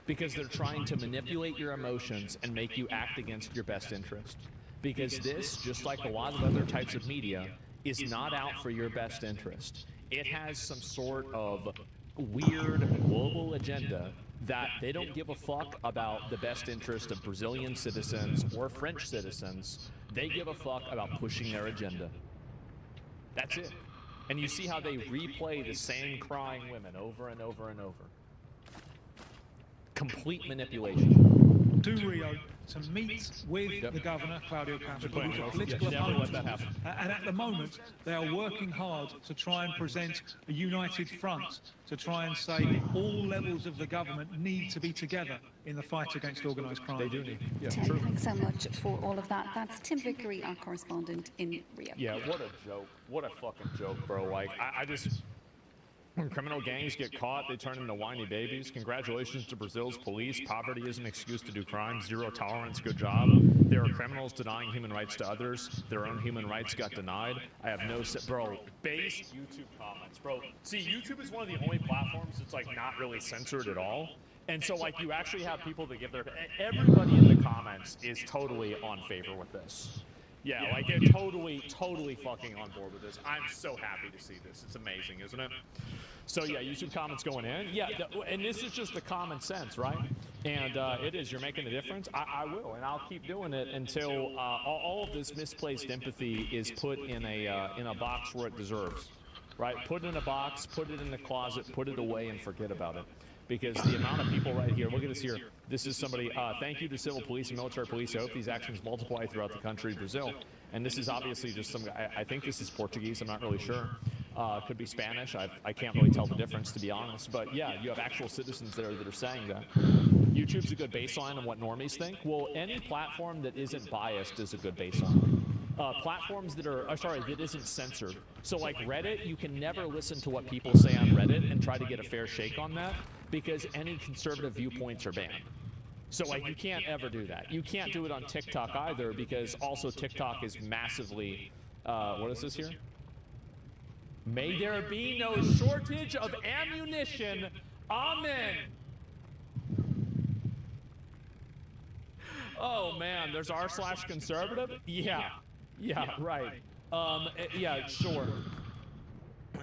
Because they're trying to manipulate your emotions and make you act against your best interest. Because this, just like a lot of other types of media, is not out for your best interest. It has some sort of weird global agenda that they don't give a fuck about the best interest of Brazilian citizens or French citizens. They give a fuck about pushing their agenda. That's it. And you see how they replay the same crying women over and over and over. Complete manipulation. To Rio to meet with the governor, Claudio Castro, who's a political opponent. And at the moment, they are working hard to try and present a united front, to try and say all levels of the government need to be together in the fight against organised crime. They do need. Yeah, Tim, true. thanks so much for all of that. That's Tim Vickery, our correspondent in Rio. Yeah, what a joke. What a fucking joke, bro. Like, I just... When criminal gangs get caught, they turn into whiny babies. Congratulations to Brazil's police. Poverty is an excuse to do crime. Zero tolerance. Good job. There are criminals denying human rights to others. Their own human rights got denied. I have no... Bro, base YouTube comments. Bro, see, YouTube is one of the only platforms that's, like, not really censored at all. And so, like, you actually have people that give their... Everybody in the comments is totally on favor with this. Yeah, like, they're totally fucking on board with this. I'm so happy to see this. It's amazing, isn't it? So, yeah, YouTube comments going in. Yeah, and this is just the common sense, right? And it is. You're making a difference. I will, and I'll keep doing it until all of this misplaced empathy is put in a box where it deserves, right? Put it in a box, put it in the closet, put it away, and forget about it. Because the amount of people right here, look at this here. This is somebody, thank you to civil police and military police. I hope these actions multiply throughout the country, Brazil. And this is obviously just some guy, I think this is Portuguese, I'm not really sure. Could be Spanish, I can't really tell the difference, to be honest. But yeah, you have actual citizens there that are saying that. YouTube's a good baseline on what normies think. Well, any platform that isn't biased is a good baseline. Platforms that are, that isn't censored. So like Reddit, you can never listen to what people say on Reddit and try to get a fair shake on that, because any conservative viewpoints are banned. So like you can't ever do that. You can't do it on TikTok either, because also TikTok is massively, what is this here? May there be no shortage of ammunition. Amen. Oh man, there's r/conservative? Yeah, right. Yeah, sure.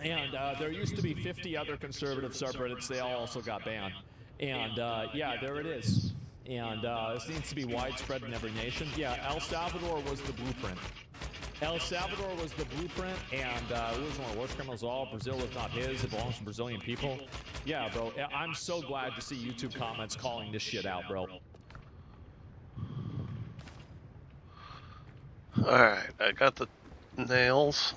And there used to be 50 other conservative subreddits. They all also got banned. And yeah, there it is. And this needs to be widespread in every nation. Yeah, El Salvador was the blueprint. El Salvador was the blueprint, and it was one of the worst criminals of all. Brazil is not his. It belongs to Brazilian people. Yeah, bro. I'm so glad to see YouTube comments calling this shit out, bro. Alright, I got the nails.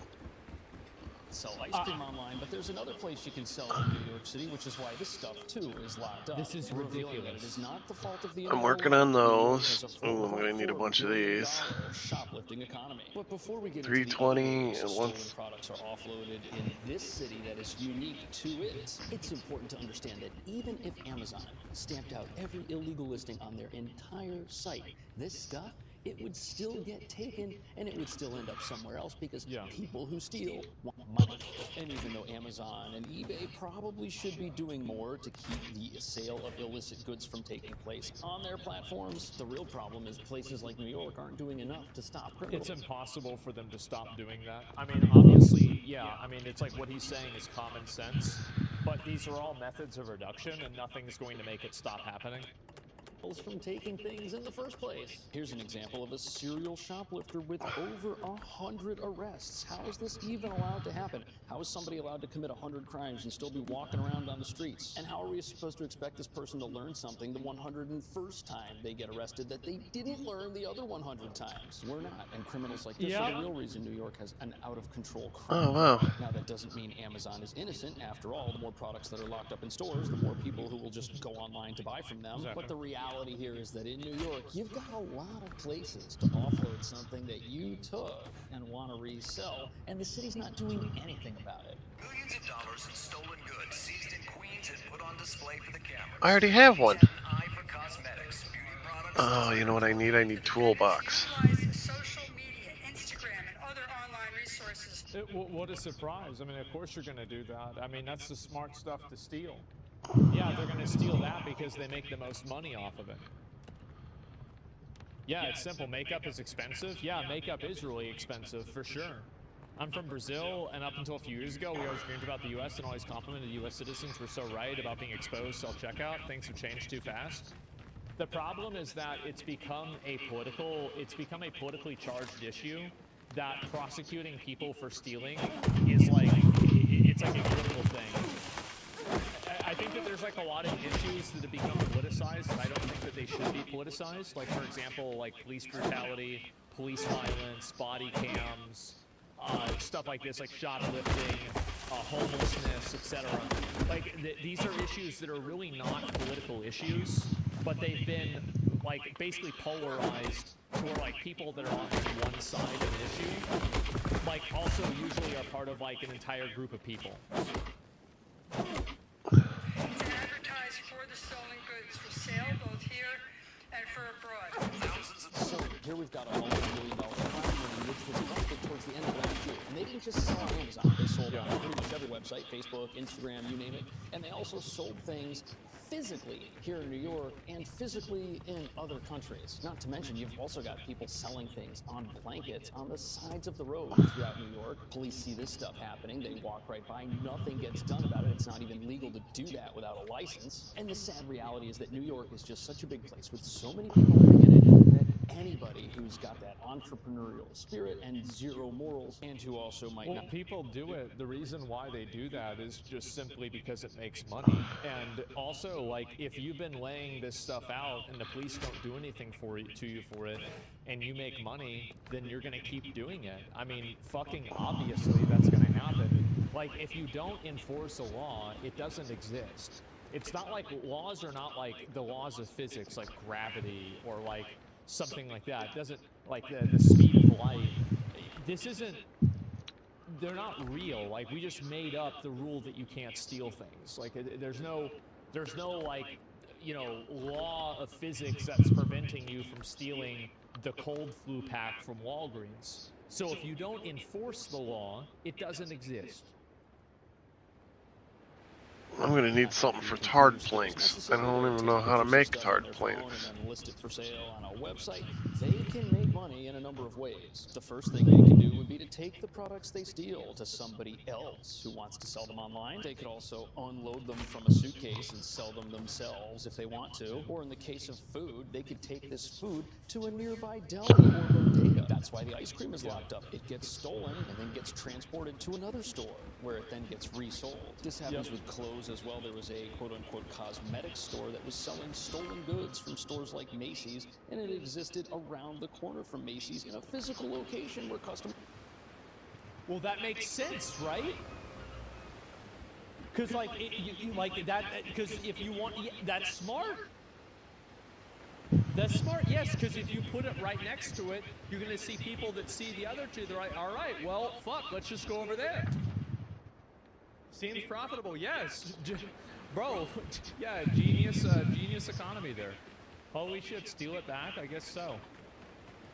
Sell ice cream online, but there's another place you can sell it in New York City, which is why this stuff too is locked up. This is ridiculous. It is not the fault of the I'm working on those. Ooh, I'm gonna need a bunch of these. Shoplifting economy. But before we get 320 into and stolen once. products are offloaded in this city that is unique to it, it's important to understand that even if Amazon stamped out every illegal listing on their entire site, this stuff, it would still get taken and it would still end up somewhere else, because people who steal want money. And even though Amazon and eBay probably should be doing more to keep the sale of illicit goods from taking place on their platforms, the real problem is places like New York aren't doing enough to stop criminals. It's impossible for them to stop doing that. I mean, obviously, yeah, I mean, it's like what he's saying is common sense, but these are all methods of reduction and nothing's going to make it stop happening. From taking things in the first place. Here's an example of a serial shoplifter with over 100 arrests. How is this even allowed to happen? How is somebody allowed to commit 100 crimes and still be walking around on the streets? And how are we supposed to expect this person to learn something the 101st time they get arrested that they didn't learn the other 100 times? We're not. And criminals like this are the real reason New York has an out-of-control crime. Oh, wow. Now, that doesn't mean Amazon is innocent. After all, the more products that are locked up in stores, the more people who will just go online to buy from them. Exactly. But the reality here is that in New York, you've got a lot of places to offload something that you took and want to resell, and the city's not doing anything about it. Millions of dollars in stolen goods seized in Queens and put on display for the camera. I already have one. Oh, you know what I need? I need Toolbox. What a surprise. I mean, of course you're going to do that. I mean, that's the smart stuff to steal. Yeah, they're going to steal that because they make the most money off of it. Yeah, it's simple. Makeup is expensive. Yeah, makeup is really expensive, for sure. I'm from Brazil, and up until a few years ago, we always dreamed about the U.S. and always complimented U.S. citizens were so right about being exposed, self-checkout. Things have changed too fast. The problem is that it's become a politically charged issue that prosecuting people for stealing is like, it's like a political thing. I think that there's like a lot of issues that have become politicized, and I don't think that they should be politicized. Like, for example, like police brutality, police violence, body cams, stuff like this, like shoplifting, homelessness, etc. Like, these are issues that are really not political issues, but they've been like basically polarized to where like people that are on one side of an issue, like also usually are part of like an entire group of people. Advertise for the stolen goods for sale both here and for abroad. So here we've got a multi-million-dollar crime ring which was erupted towards the end of last year. And they didn't just sell on Amazon, they sold on pretty much every website, Facebook, Instagram, you name it. And they also sold things physically here in New York and physically in other countries. Not to mention, you've also got people selling things on blankets on the sides of the road throughout New York. Police see this stuff happening, they walk right by, nothing gets done about it. It's not even legal to do that without a license. And the sad reality is that New York is just such a big place with so many people living in it that anybody who's got that entrepreneurial spirit and zero morals, and who also might not. People do it. The reason why they do that is just simply because it makes money. And also, like, if you've been laying this stuff out and the police don't do anything for you for it, and you make money, then you're gonna keep doing it. I mean, fucking obviously that's gonna happen. Like, if you don't enforce a law, it doesn't exist. It's not like laws are not like the laws of physics, like gravity or like something like that. It doesn't, like the speed of light. This isn't, they're not real. Like, we just made up the rule that you can't steal things. Like, there's no like, you know, law of physics that's preventing you from stealing the cold flu pack from Walgreens. So if you don't enforce the law, it doesn't exist. I'm gonna need something for tard planks. I don't even know how to make tard planks. And list it for sale on a website. They can make money in a number of ways. The first thing they can do would be to take the products they steal to somebody else who wants to sell them online. They could also unload them from a suitcase and sell them themselves if they want to. Or in the case of food, they could take this food to a nearby deli or bodega. That's why the ice cream is locked up. It gets stolen and then gets transported to another store where it then gets resold. This happens with clothes as well. There was a quote-unquote cosmetic store that was selling stolen goods from stores like Macy's, and it existed around the corner from Macy's in a physical location where customers... Well, that makes sense, right? Because like, you like that, because if you want, that's smart. That's smart, yes, because if you put it right next to it, you're going to see people that see the other two. They're like, all right, well, fuck, let's just go over there. Seems profitable, yes. Bro, yeah, genius economy there. Holy shit, steal it back? I guess so.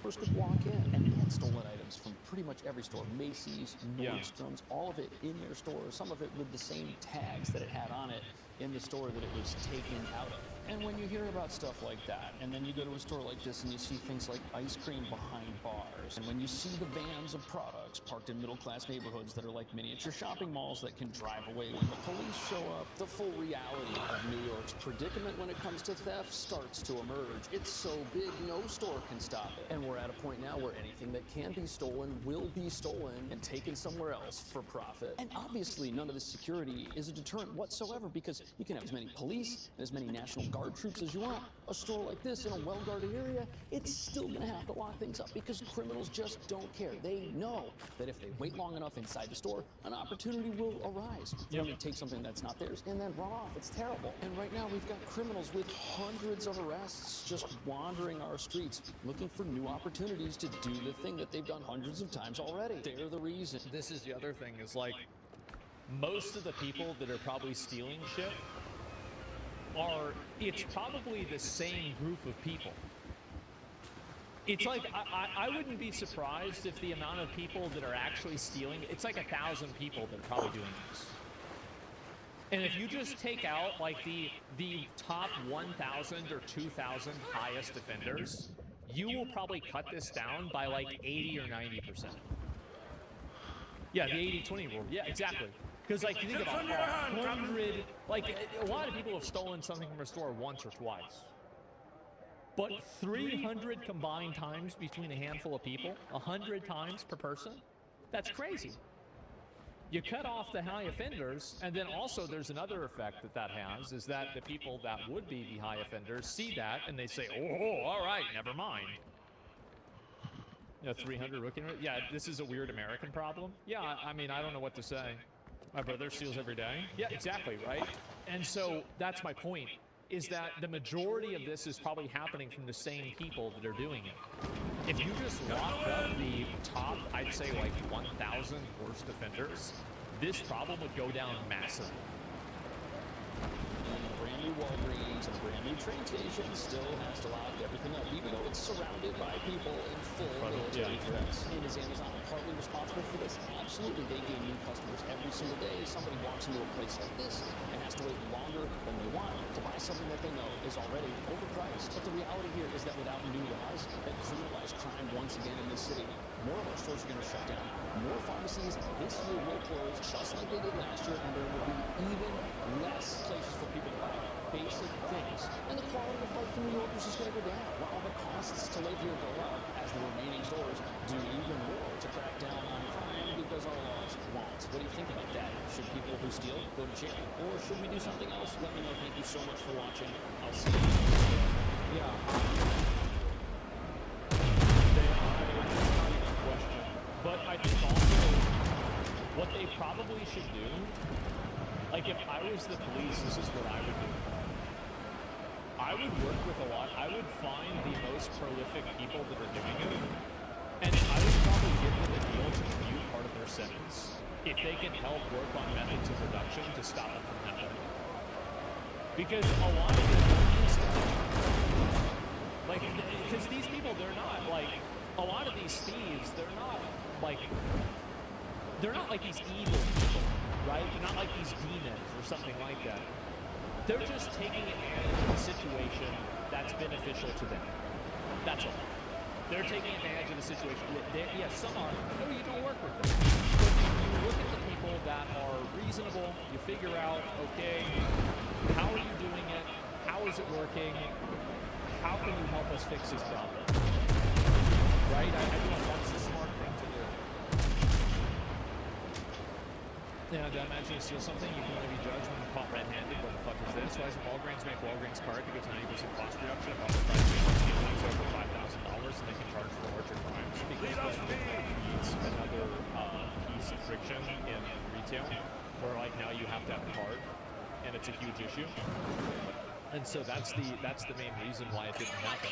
First could walk in and get stolen items from pretty much every store. Macy's, Nordstrom's, all of it in their stores. Some of it with the same tags that it had on it in the store that it was taken out of. And when you hear about stuff like that, and then you go to a store like this and you see things like ice cream behind bars, and when you see the vans of products parked in middle-class neighborhoods that are like miniature shopping malls that can drive away when the police show up, the full reality of New York's predicament when it comes to theft starts to emerge. It's so big, no store can stop it. And we're at a point now where anything that can be stolen will be stolen and taken somewhere else for profit. And obviously none of this security is a deterrent whatsoever, because you can have as many police and as many National Guard troops as you want. A store like this in a well-guarded area, it's still gonna have to lock things up because criminals just don't care. They know that if they wait long enough inside the store, an opportunity will arise for them to take something that's not theirs and then run off. It's terrible. And right now we've got criminals with hundreds of arrests just wandering our streets, looking for new opportunities to do the thing that they've done hundreds of times already. They're the reason. This is the other thing, is like, most of the people that are probably stealing shit it's probably the same group of people. It's like, I wouldn't be surprised if the amount of people that are actually stealing, it's like 1,000 people that are probably doing this. And if you just take out like the top 1,000 or 2,000 highest offenders, you will probably cut this down by like 80 or 90%. Yeah, the 80-20 rule. Yeah, exactly. Because like you think about 100, like a lot of people have stolen something from a store once or twice. But 300 combined times between a handful of people, 100 times per person, that's crazy. You cut off the high offenders, and then also there's another effect that has, is that the people that would be the high offenders see that, and they say, oh, all right, never mind. You know, 300 rookie, yeah, this is a weird American problem. Yeah, I mean, I don't know what to say. My brother steals every day. Yeah, exactly, right? And so that's my point, is that the majority of this is probably happening from the same people that are doing it. If you just locked up the top, I'd say like 1,000 worst offenders, this problem would go down massively. And a brand new Walgreens and a brand new train station still has to lock everything up, even though it's surrounded by people in full military dress. And is Amazon partly responsible for this? Absolutely. They gain new customers every single day. Somebody walks into a place like this and has to wait longer than they want to buy something that they know is already overpriced. But the reality here is that without new laws that criminalize crime once again in this city, more of our stores are going to shut down. More pharmacies this year will close, just like they did last year, and there will be even less places for people to buy basic things. And the quality of life for New Yorkers is going to go down, while the costs to live here go up, as the remaining stores do even more to crack down on crime because our laws won't. What do you think about that? Should people who steal go to jail? Or should we do something else? Let me know. Thank you so much for watching. I'll see you next video. Yeah. But I think also what they probably should do, like if I was the police, this is what I would do. I would work with a lot. I would find the most prolific people that are doing it, and I would probably give them a deal to commute part of their sentence if they can help work on methods of reduction to stop it from happening. Because a lot of it is like, because these people, they're not like, a lot of these thieves, they're not like these evil people, right? They're not like these demons or something like that. They're just taking advantage of a situation that's beneficial to them. That's all. They're taking advantage of the situation. Yes, some are. No, you don't work with them. But you look at the people that are reasonable. You figure out, okay, how are you doing it? How is it working? How can you help us fix this problem? Right? I feel like that's the smart thing to do. And imagine you steal something, you can only be judged when caught red-handed. What the fuck is this? Why doesn't Walgreens make Walgreens card that gets 90% cost reduction about the price of stealings over $5,000 and they can charge for larger crimes? Because it's another piece of friction in retail where like now you have to have a card and it's a huge issue. And so that's the main reason why it didn't happen.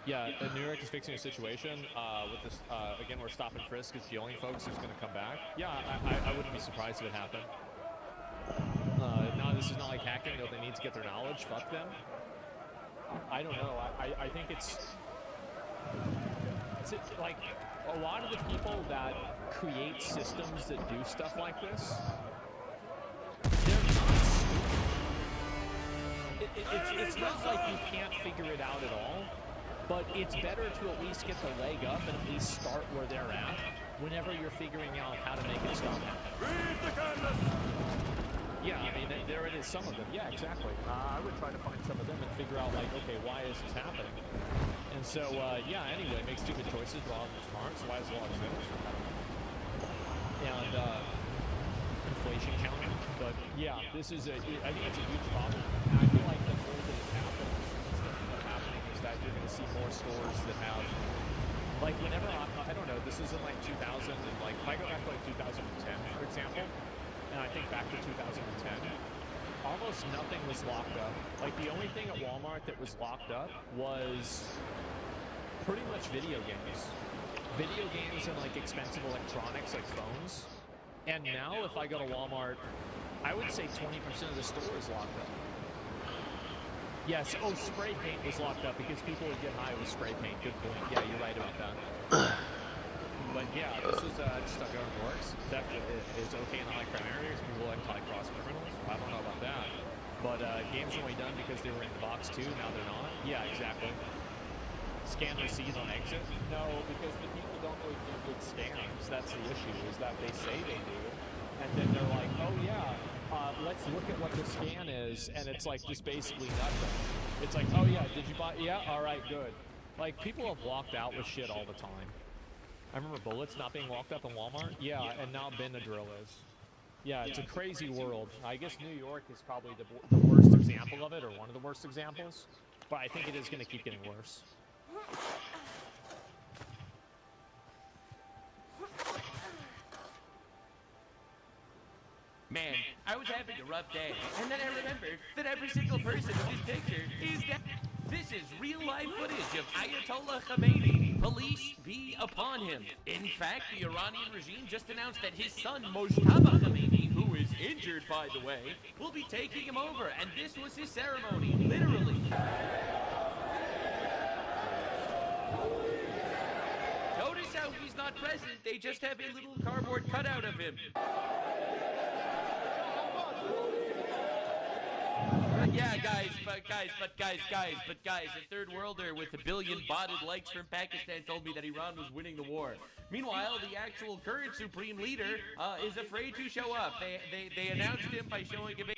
Yeah, New York is fixing a situation with this, again, where stop and frisk is dealing folks who's going to come back. Yeah, I wouldn't be surprised if it happened. No, this is not like hacking. No, they need to get their knowledge. Fuck them. I don't know. I think it's like a lot of the people that create systems that do stuff like this, they're not stupid. It's not like you can't figure it out at all. But it's better to at least get the leg up and at least start where they're at whenever you're figuring out how to make it stop happening. Yeah, I mean, there it is, some of them. Yeah, exactly. I would try to find some of them and figure out, like, okay, why is this happening? And so, yeah, anyway, make stupid choices while they're smart, so why does the law exist? And, inflation counting. But, yeah, this is I think it's a huge problem. And I feel like the more that it happens, that you're going to see more stores that have, like, whenever I don't know, this is in like 2000, and like if I go back to like 2010, for example, and I think back to 2010, almost nothing was locked up. Like the only thing at Walmart that was locked up was pretty much video games and like expensive electronics like phones. And now if I go to Walmart, I would say 20% of the store is locked up. Yes. Oh, spray paint was locked up because people would get high with spray paint. Good point. Yeah, you're right about that. But yeah, this is just how government works. Theft is okay in the high crime areas. People like high-cross criminals. I don't know about that. But games are only done because they were in the box too. Now they're not. Yeah, exactly. Scan receipt on exit? No, because the people don't really do good scans. That's the issue, is that they say they do. And then they're like, oh yeah, let's look at what the scan is. And it's like just basically nothing. It's like, oh yeah, did you buy? Yeah, all right, good. Like, people have walked out with shit all the time. I remember bullets not being walked up in Walmart. Yeah, and now Benadryl is. Yeah, it's a crazy world. I guess New York is probably the worst example of it, or one of the worst examples. But I think it is going to keep getting worse. Man, I was having a rough day, and then I remembered that every single person in this picture is dead. This is real-life footage of Ayatollah Khomeini. Police be upon him. In fact, the Iranian regime just announced that his son, Mojtaba Khomeini, who is injured, by the way, will be taking him over, and this was his ceremony, literally. Notice how he's not present, they just have a little cardboard cutout of him. Yeah, guys, a third worlder with 1 billion botted likes from Pakistan told me that Iran was winning the war. Meanwhile, the actual current supreme leader is afraid to show up. They announced him by showing a big...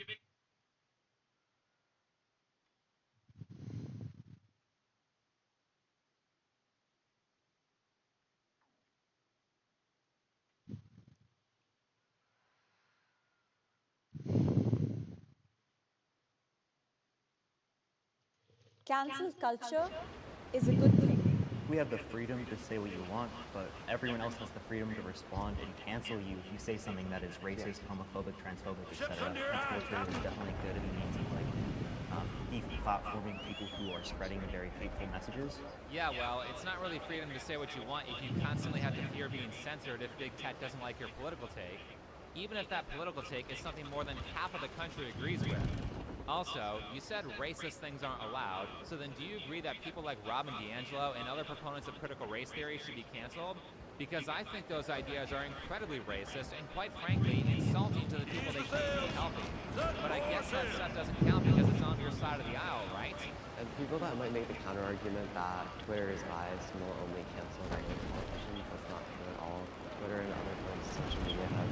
Cancel culture is a good thing. We have the freedom to say what you want, but everyone else has the freedom to respond and cancel you if you say something that is racist, homophobic, transphobic, etc. Cancel culture is definitely good if it means like deplatforming people who are spreading very hateful messages. Yeah, well, it's not really freedom to say what you want if you constantly have to fear being censored if Big Tech doesn't like your political take, even if that political take is something more than half of the country agrees with. Also, you said racist things aren't allowed, so then do you agree that people like Robin DiAngelo and other proponents of critical race theory should be canceled? Because I think those ideas are incredibly racist and, quite frankly, insulting to the people they claim to be helping. But I guess that stuff doesn't count because it's on your side of the aisle, right? And people that might make the counter-argument that Twitter is biased and will only cancel right-wing politicians, that's not true at all. Twitter and other forms of social media have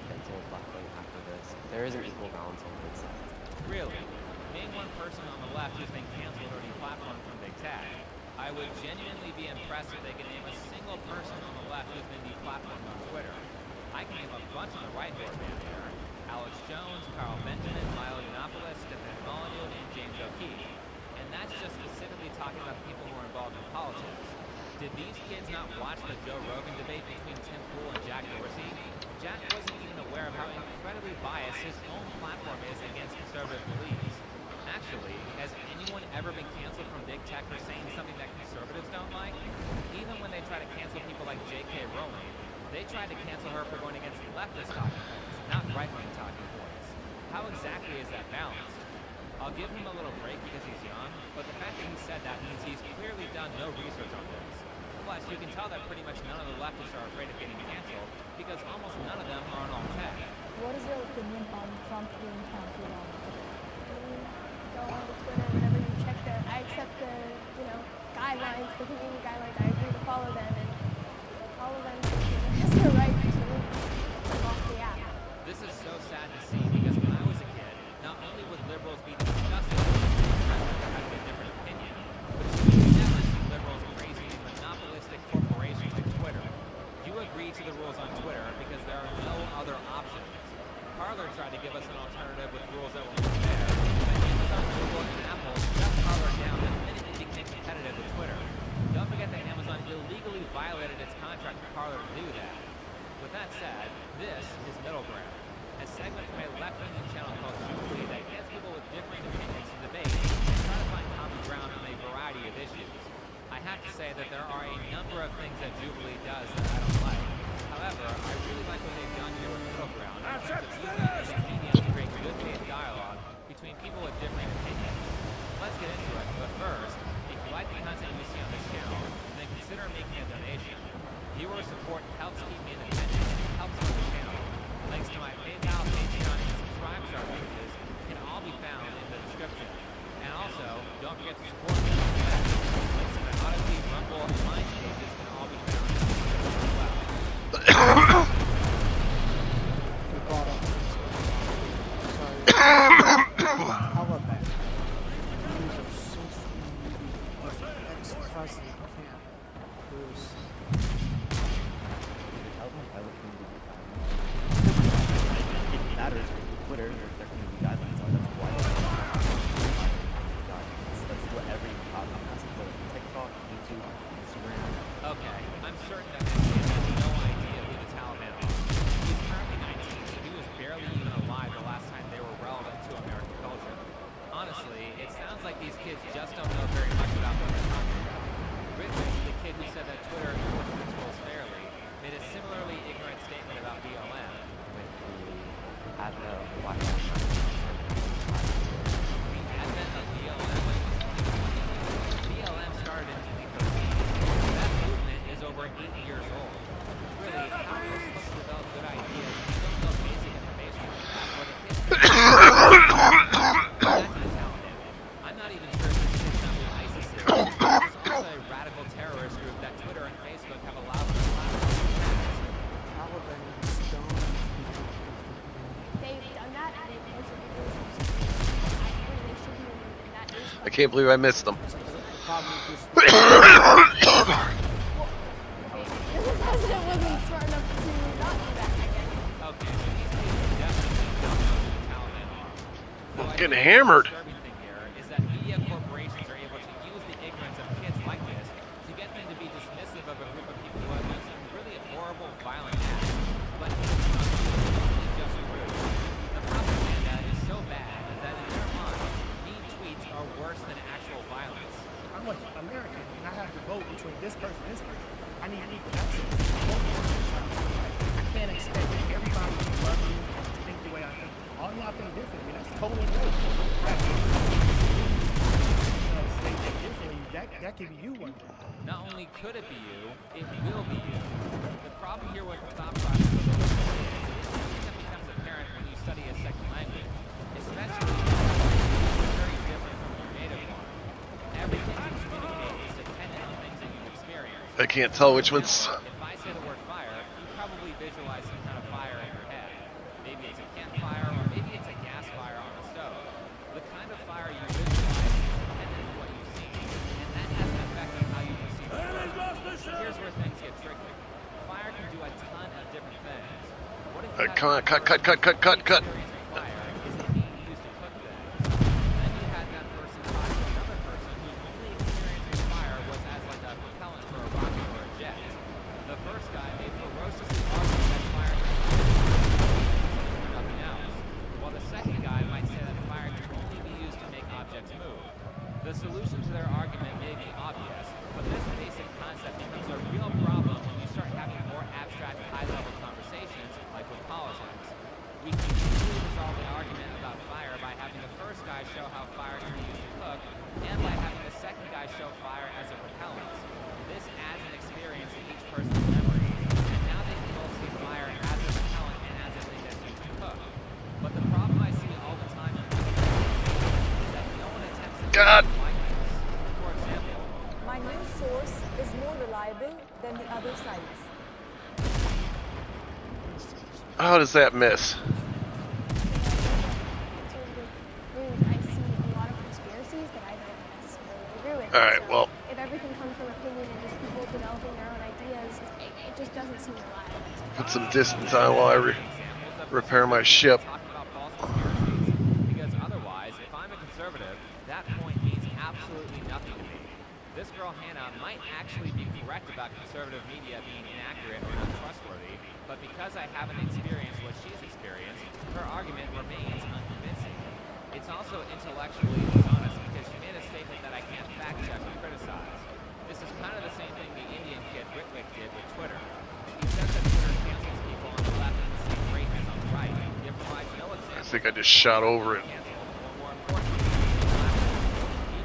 canceled left-wing activists. There is an equal balance on both sides. Really? Name one person on the left who's been canceled or deplatformed from Big Tech. I would genuinely be impressed if they could name a single person on the left who's been deplatformed on Twitter. I can name a bunch on the right who are banned there. Alex Jones, Carl Benjamin, Milo Yiannopoulos, Stefan Molyneux, and James O'Keefe. And that's just specifically talking about people who are involved in politics. Did these kids not watch the Joe Rogan debate between Tim Pool and Jack Dorsey? Jack wasn't even aware of how incredibly biased his own platform is against conservative beliefs. Actually, has anyone ever been canceled from Big Tech for saying something that conservatives don't like? Even when they try to cancel people like J.K. Rowling, they tried to cancel her for going against leftist talking points, not right-wing talking points. How exactly is that balanced? I'll give him a little break because he's young, but the fact that he said that means he's clearly done no research on this. Plus, you can tell that pretty much none of the leftists are afraid of getting canceled because almost none of them are on alt-tech. What is your opinion on Trump being canceled on Twitter? Go on to Twitter whenever you check I accept the, guidelines, the community guidelines. I agree to follow them and follow them. It's the right to turn off the app. This is so sad to see because when I was a kid, not only would liberals be disgusted with having a different opinion, but you would never see liberals praising monopolistic corporations like Twitter. You agree to the rules on Twitter because there are no other options. Parler tried to give us an alternative with rules that were more fair, but Amazon, Google, and Apple shut Parler down the minute it became competitive with Twitter. Don't forget that Amazon illegally violated its contract with Parler to do that. With that said, this is Middle Ground, a segment from a left-wing channel called Jubilee that gets people with differing opinions to debate and try to find common ground on a variety of issues. I have to say that there are a number of things that Jubilee does that I don't like. However, I really like what they've done here with Middle Ground in terms of using the medium to create good faith dialogue between people with differing opinions. let's get into it. But first, if you like the content you see on this channel, then consider making a donation. Viewer support helps keep me independent and helps with the channel. Links to my PayPal, Patreon, and subscribe to our pages can all be found in the description. And also, don't forget to support me on the web. Links to my Odyssey, Rumble, and Minds pages can all be found in the description as well. How about that? Ex-president can't lose. It matters with Twitter, there can be guidelines on that's why that's what every platform has to put. TikTok, YouTube, Instagram. Okay, I'm certain that this kid has no idea who the Taliban are. He's currently 19, so he was barely even alive the last time they were relevant to American culture. Honestly, it sounds like these kids just don't know very much about what they're talking about. Ritwik, the kid who said that Twitter enforces its rules fairly, made a similarly ignorant statement about BLM. With the advent of Black Lives The advent of BLM started in 2013. That movement is over 8 years old. Really, how are we supposed to develop good ideas if we don't know basic information like that, or the history? Back to the Taliban. I'm not even sure if this kid's not who ISIS is. There's also a radical terrorist group that Twitter and Facebook have allowed to Taliban stone. They've done that, and it was a I think they should be removed, and that is. I can't believe I missed them. The president wasn't smart enough to not do that, I guess. Okay, so these kids definitely don't know who the Taliban are. I'm getting hammered. The disturbing thing here is that media corporations are able to use the ignorance of kids like this to get them to be dismissive of a group of people who have done some really horrible, violent acts. But it's mostly just rude. The propaganda is so bad that in their mind, mean tweets are worse than actual violence. I'm like American, and I have to vote between this person and this person. I need equal access. I can't expect that everybody to love me and to think the way I think. All y'all think different. I mean, that's totally great. They think differently. That could be you one day. Not only could it be you, it will be you. The problem here with the thought process of the is something that becomes apparent when you study a second language, especially if it's very different from your native one. Everything you communicate is dependent on things that you've experienced. I can't tell which one's. If I say the word fire, you probably visualize some kind of fire in your head. Maybe it's a campfire, or maybe it's a gas fire on a stove. The kind of fire you visualize is dependent on what you see, and that has an effect on how you perceive the world. Here's where things get tricky. Fire can do a ton of different things. What if you Come on, cut. experience with fire is the heat used to cook things? Then you had that person talk to another person whose only experience with fire was as like a propellant for a rocket or a jet. The first guy may ferociously argue that fire can for nothing else, while the second guy might say that fire can only be used to make objects move. The solution to their argument may be obvious, but this basic concept becomes a real problem when you start having more abstract, high-level conversations, like with politics. We can easily resolve the argument about fire by having the first guy show how fire can be used to cook, and by having the second guy show fire as a propellant. This adds an experience to each person's memory, and now they can both see fire as a propellant and as a thing that's used to cook. But the problem I see all the time in is that no one attempts to God. like this. For example, My news source is more reliable than the other sites. How does that miss? I see a lot of conspiracies that I don't necessarily agree with. All right, So well. if everything comes from opinion and just people developing their own ideas, it just doesn't seem reliable. Put some distance on while I repair my ship. because otherwise, if I'm a conservative, that point means absolutely nothing to me. This girl Hannah might actually be correct about conservative media being inaccurate or untrustworthy, but because I haven't experienced what she's experienced, her argument remains unconvincing. It's also intellectually dishonest because she made a statement that I can't fact check or criticize. This is kind of the same thing the Indian kid Ritwik did with Twitter. He says that Twitter cancels people on the left at the same rate as on the right. It provides no example. I think I just shot over it. More importantly, he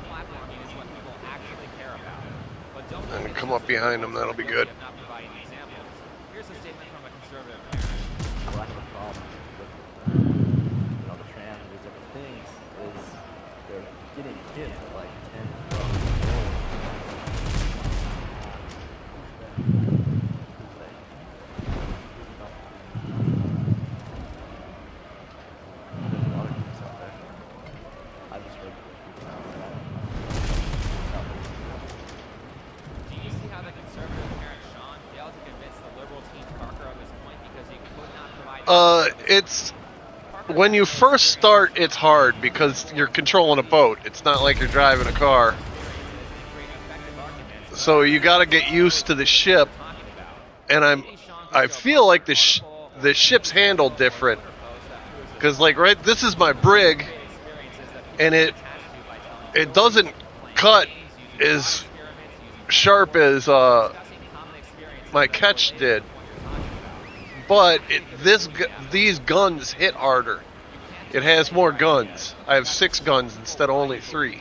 come up behind him. That'll be good. Not providing examples. Here's a statement from a conservative parent. Well, I have a problem with the trans and these different things is they're getting kids at like 10, 12 years old. There's a lot of groups out there. I've just heard groups out there. Do you see how the conservative parent Sean failed to convince the liberal teen Parker of his point because he could not provide... It's... When you first start, it's hard because you're controlling a boat. It's not like you're driving a car. So you got to get used to the ship, and I feel like the ship's handled different. Because like this is my brig, and it doesn't cut as sharp as my ketch did. But these guns hit harder. It has more guns. I have 6 guns instead of only 3.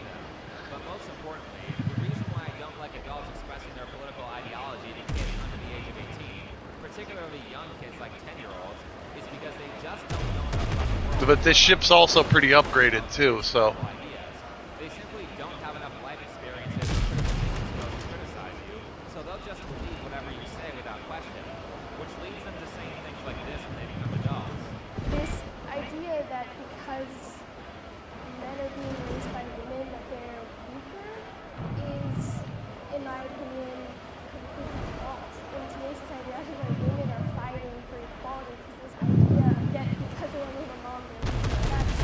But most importantly, the reason why I don't like adults expressing their political ideology to kids under the age of 18, particularly young kids like 10-year-olds, is because they just don't know enough about the world. But this ship's also pretty upgraded too, so. They simply don't have enough life experiences to criticize you, so they'll just believe whatever you say without question, which leads them to saying things like this when they become adults. This idea that because men are being raised by women that they're weaker is, in my opinion, completely false. In today's society, that's why women are fighting for equality, because this idea that because they only have a mom, that's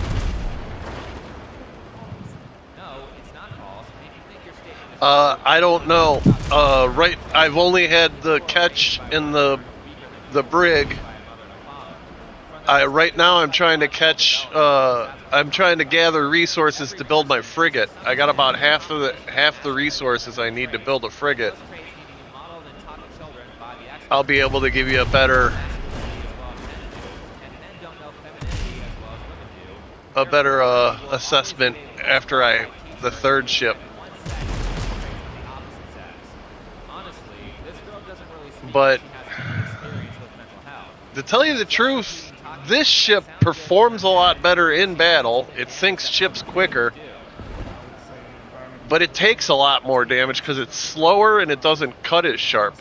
false. No, it's not false. If you think your statement is I don't know. I've only had the ketch in the brig. Right now I'm trying to catch. I'm trying to gather resources to build my frigate. I got about half the resources I need to build a frigate. I'll be able to give you a better assessment after the 3rd ship. But to tell you the truth, this ship performs a lot better in battle. It sinks ships quicker, but it takes a lot more damage because it's slower and it doesn't cut as sharp.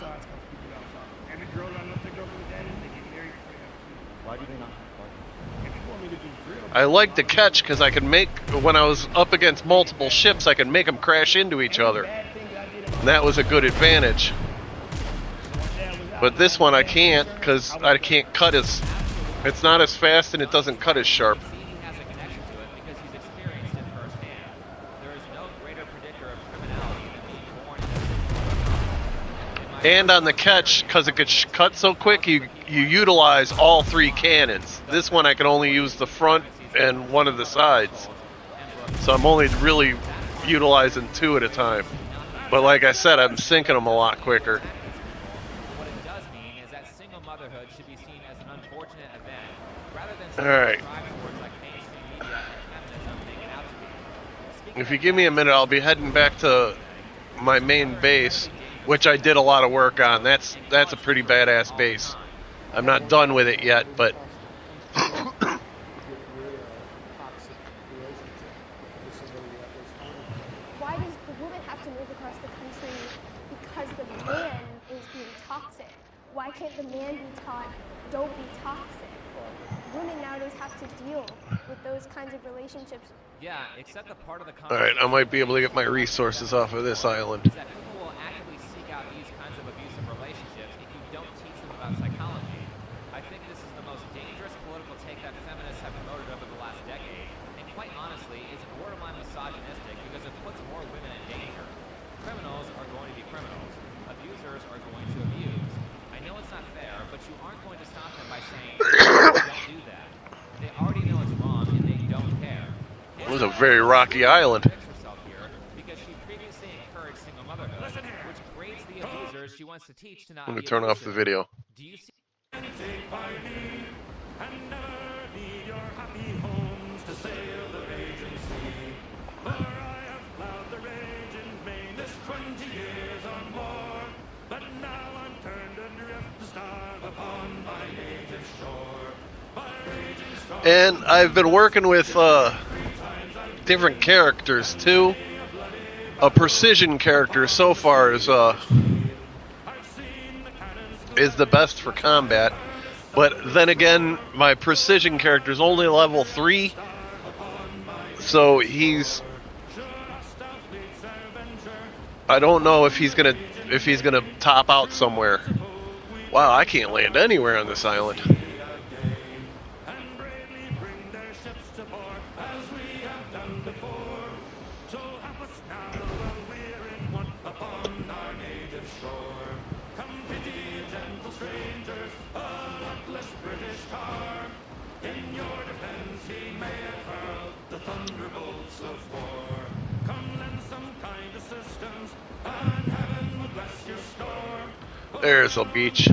I like the ketch because I can make, when I was up against multiple ships, I can make them crash into each other. And that was a good advantage. But this one I can't because I can't cut as... It's not as fast and it doesn't cut as sharp. And on the ketch, because it gets cut so quick, you utilize all 3 cannons. This one I can only use the front and one of the sides. So I'm only really utilizing 2 at a time. But like I said, I'm sinking them a lot quicker. Alright. If you give me a minute, I'll be heading back to my main base, which I did a lot of work on. That's a pretty badass base. I'm not done with it yet, but... Why does the woman have to move across the country because the man is being toxic? Why can't the man be taught, don't be toxic? Women nowadays have to deal with those kinds of relationships. Yeah, except the part of the Alright, I might be able to get my resources off of this island. that people will actively seek out these kinds of abusive relationships if you don't teach them about psychology. I think this is the most dangerous political take that feminists have promoted over the last decade, and quite honestly, is borderline misogynistic because it puts more women in danger. Criminals are going to be criminals. Abusers are going to abuse. I know it's not fair, but you aren't going to stop them by saying, don't do that. They already know it's wrong and they don't care. It was a very rocky island. Because she previously encouraged single motherhood, which grades the abusers she wants to teach to not I'm be going to turn off the video. Do you see? And I've been working with different characters too. A precision character so far is the best for combat. But then again, my precision character is only level 3, so I don't know if he's gonna top out somewhere. Wow, I can't land anywhere on this island. There's a beach.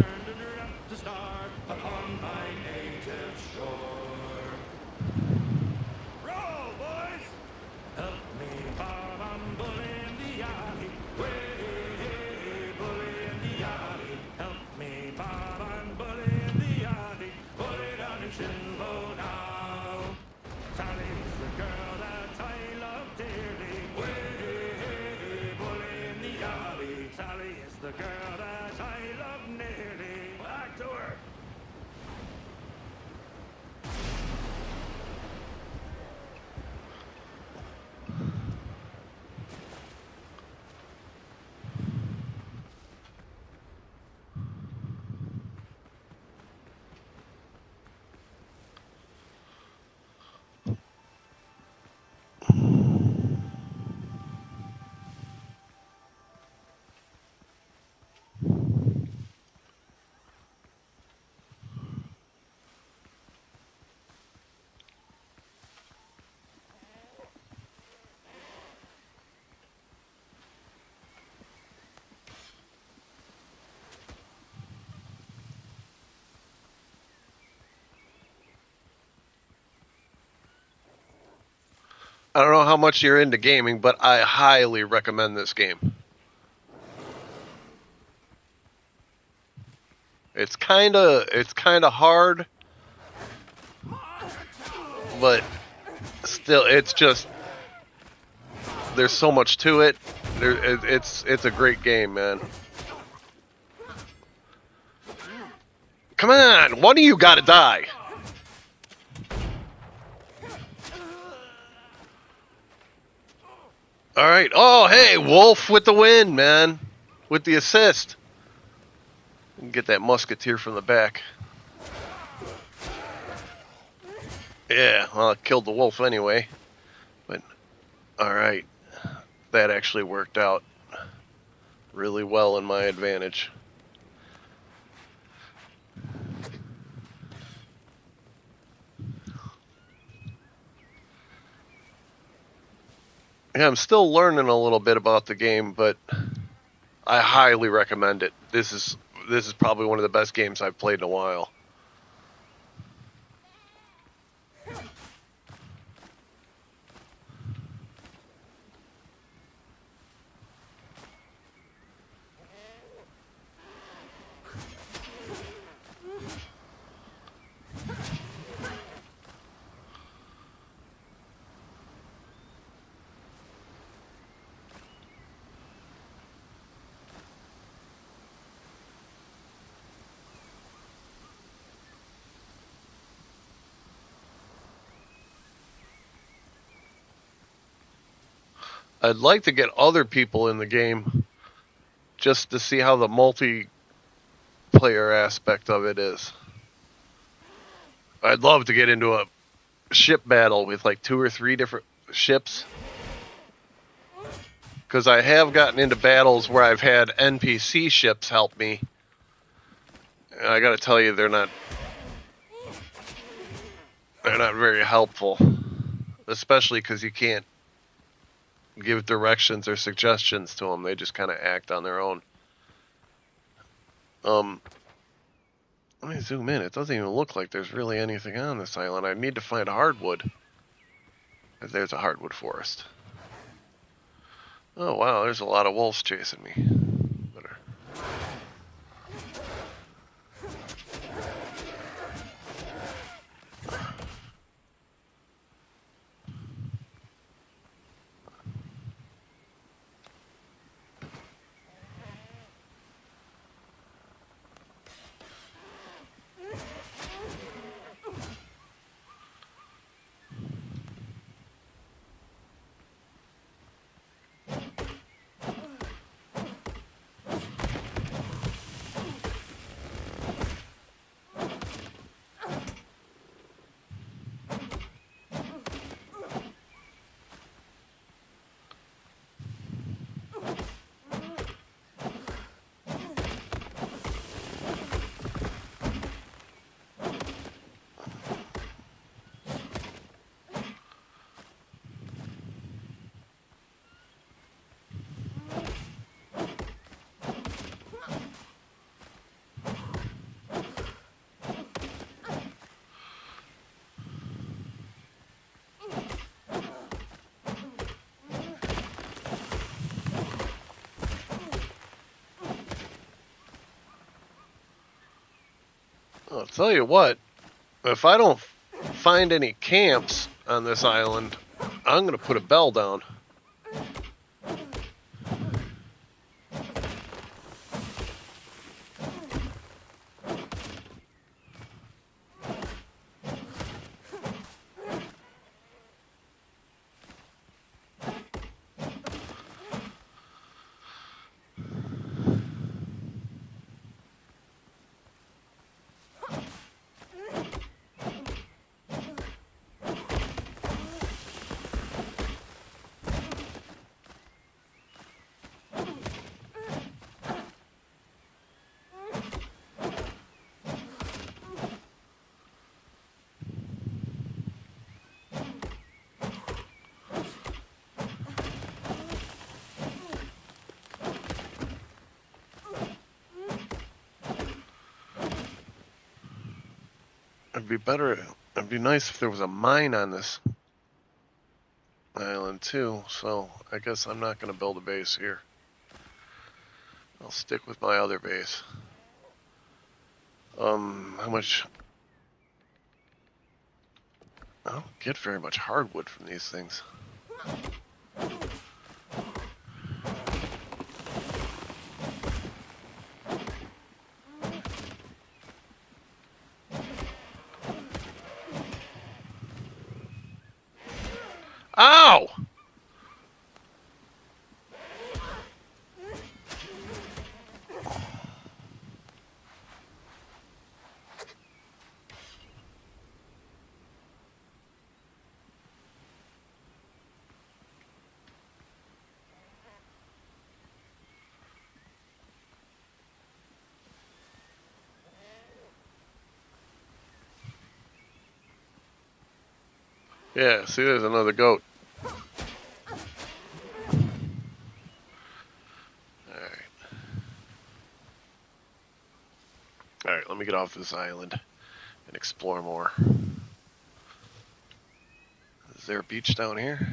I don't know how much you're into gaming, but I highly recommend this game. It's kind of hard, but still, it's just there's so much to it. It's a great game, man. Come on, one of you got to die. All right. Oh, hey, Wolf with the win, man. With the assist. Get that musketeer from the back. Yeah, well, I killed the wolf anyway. But, all right. That actually worked out really well in my advantage. Yeah, I'm still learning a little bit about the game, but I highly recommend it. This is probably one of the best games I've played in a while. I'd like to get other people in the game just to see how the multiplayer aspect of it is. I'd love to get into a ship battle with like 2 or 3 different ships. Because I have gotten into battles where I've had NPC ships help me. And I gotta tell you, they're not very helpful. Especially because you can't give directions or suggestions to them. They just kind of act on their own. Let me zoom in. It doesn't even look like there's really anything on this island. I need to find a hardwood. There's a hardwood forest. Oh wow, there's a lot of wolves chasing me. Better. I'll tell you what, if I don't find any camps on this island, I'm gonna put a bell down. It'd be nice if there was a mine on this island too, so I guess I'm not going to build a base here. I'll stick with my other base. How much? I don't get very much hardwood from these things. Ow! Yeah, see, there's another goat. Alright, let me get off this island and explore more. Is there a beach down here?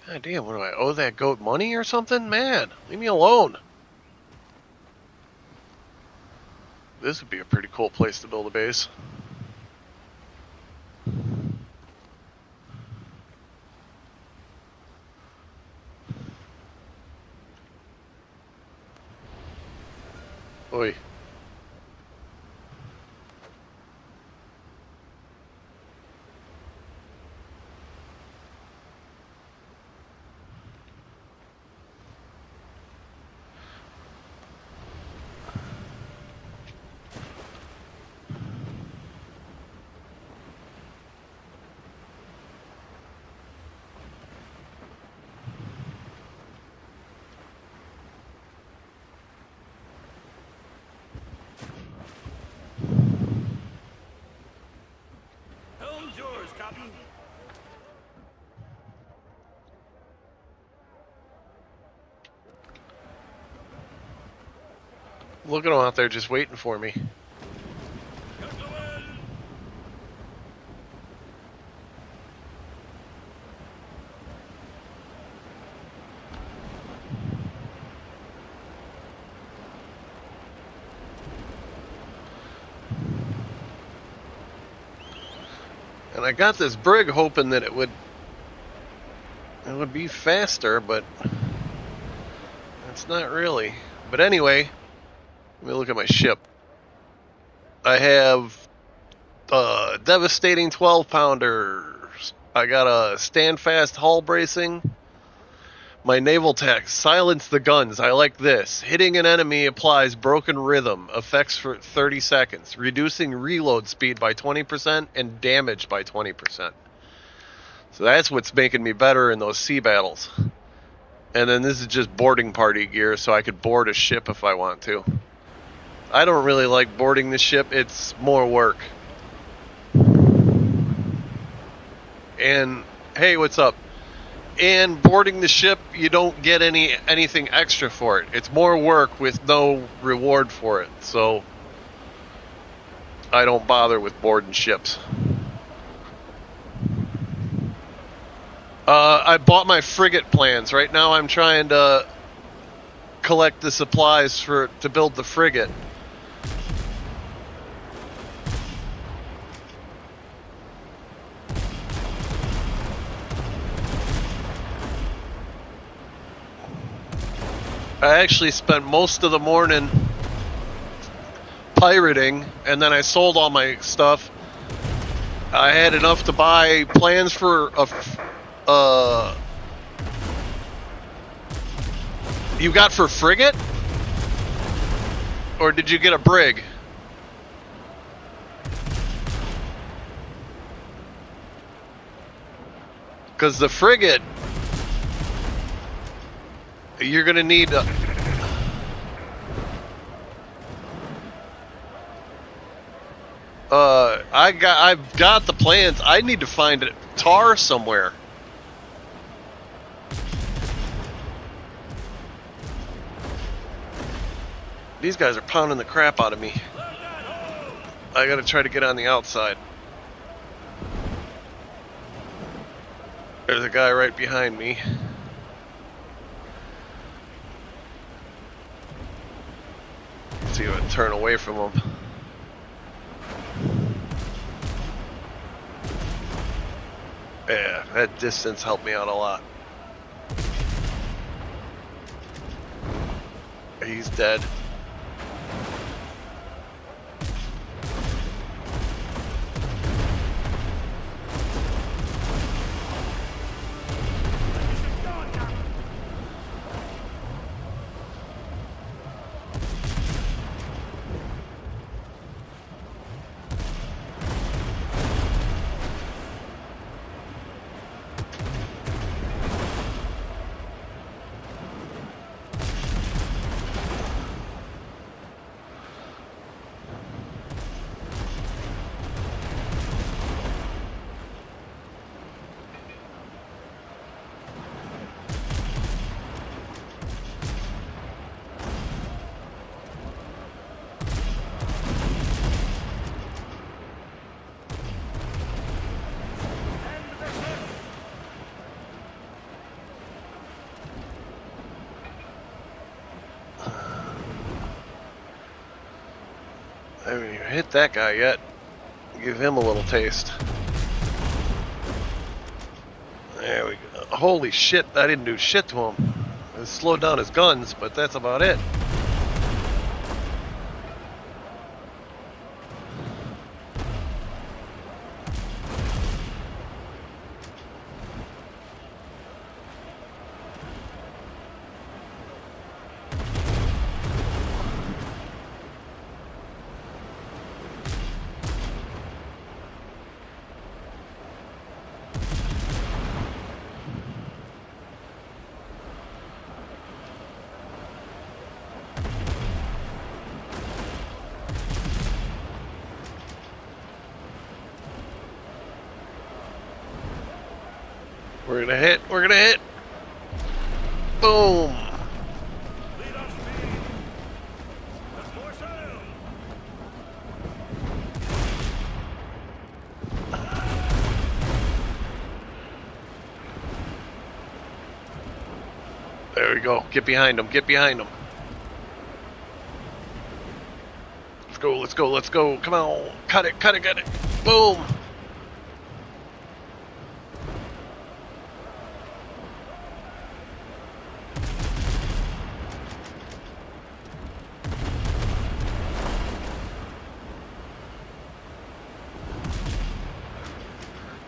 God damn, what do I owe that goat money or something? Man, leave me alone. This would be a pretty cool place to build a base. Oi. Helm's yours, Captain. Look at them out there just waiting for me. And I got this brig hoping that it would be faster, but it's not really. But anyway, let me look at my ship. I have devastating 12-pounders. I got a stand-fast hull bracing. My naval tech, silence the guns. I like this. Hitting an enemy applies broken rhythm. Effects for 30 seconds. Reducing reload speed by 20% and damage by 20%. So that's what's making me better in those sea battles. And then this is just boarding party gear, so I could board a ship if I want to. I don't really like boarding the ship. It's more work. And, hey, what's up? And boarding the ship, you don't get anything extra for it. It's more work with no reward for it. So I don't bother with boarding ships. I bought my frigate plans. Right now I'm trying to collect the supplies to build the frigate. I actually spent most of the morning pirating, and then I sold all my stuff. I had enough to buy plans for a you got for frigate? Or did you get a brig? Because the frigate, you're gonna need I've got the plans. I need to find tar somewhere. These guys are pounding the crap out of me. I gotta try to get on the outside. There's a guy right behind me. Let's see if I can turn away from him. Yeah, that distance helped me out a lot. He's dead. I haven't even hit that guy yet. Give him a little taste. There we go. Holy shit, I didn't do shit to him. I slowed down his guns, but that's about it. We're gonna hit, we're gonna hit. Boom. There we go. Get behind him, get behind him. Let's go, let's go, let's go. Come on. Cut it, cut it, cut it. Boom.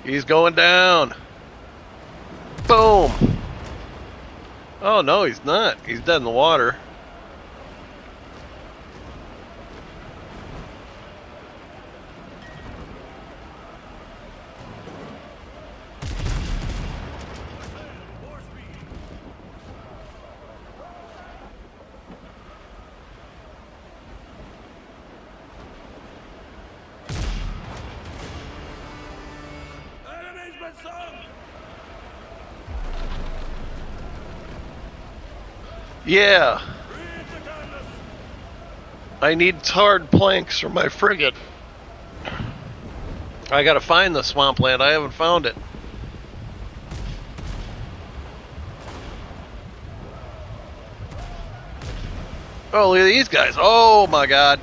He's going down. Boom. Oh no, he's not. He's dead in the water. Yeah. I need tarred planks for my frigate. I gotta find the swampland. I haven't found it. Oh, look at these guys. Oh my god.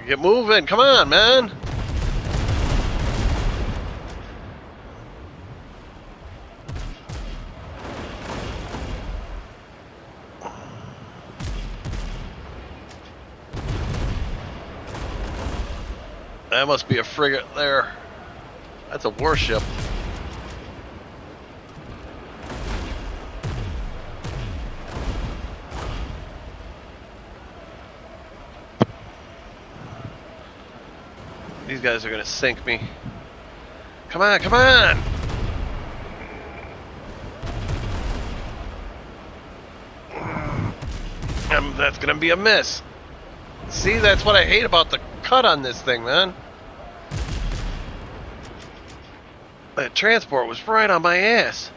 Get moving. Come on, man. That must be a frigate there. That's a warship. These guys are gonna sink me. Come on, come on! That's gonna be a miss. See, that's what I hate about the cut on this thing, man. That transport was right on my ass.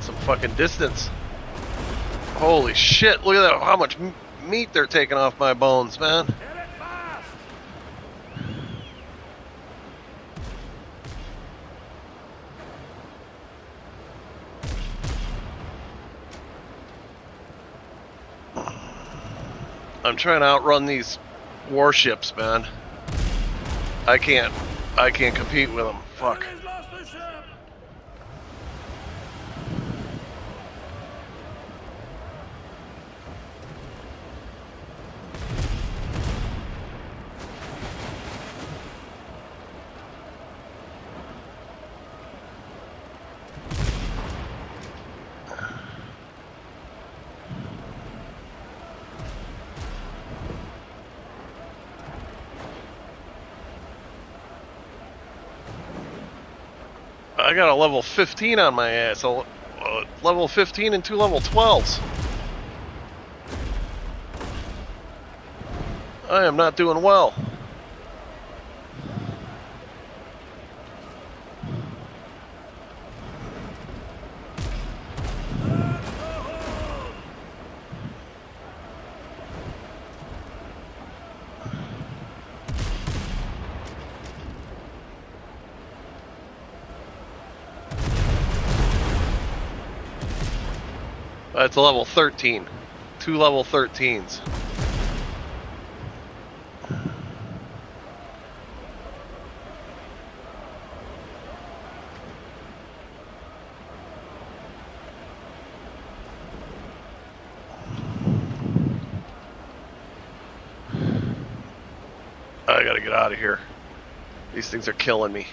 Some fucking distance. Holy shit, look at that, how much meat they're taking off my bones, man. I'm trying to outrun these warships, man. I can't compete with them. Fuck. I got a level 15 on my ass, a level 15 and 2 level 12s. I am not doing well. It's a level 13. 2 level 13s. I gotta get out of here. These things are killing me.